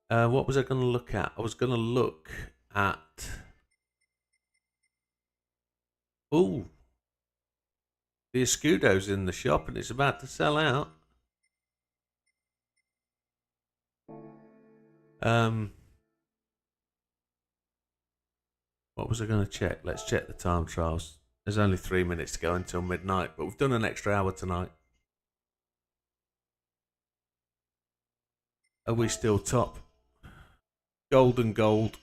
What was I going to look at? I was going to look at... Ooh. The Escudo's in the shop and it's about to sell out. What was I going to check? Let's check the time trials. There's only 3 minutes to go until midnight, but we've done an extra hour tonight. Are we still top? Golden Gold,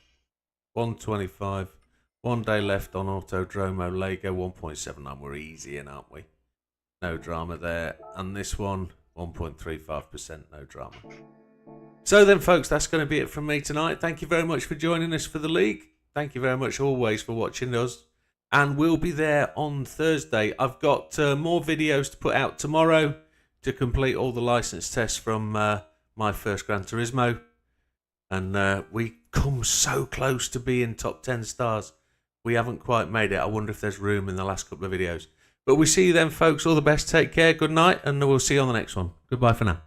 125. 1 day left on Autodromo, Lego 1.79. We're easy in, aren't we? No drama there. And this one, 1.35%, no drama. So then, folks, that's going to be it from me tonight. Thank you very much for joining us for the league. Thank you very much always for watching us. And we'll be there on Thursday. I've got more videos to put out tomorrow to complete all the license tests from my first Gran Turismo. And we come so close to being top 10 stars. We haven't quite made it. I wonder if there's room in the last couple of videos. But we see you then, folks. All the best. Take care. Good night. And we'll see you on the next one. Goodbye for now.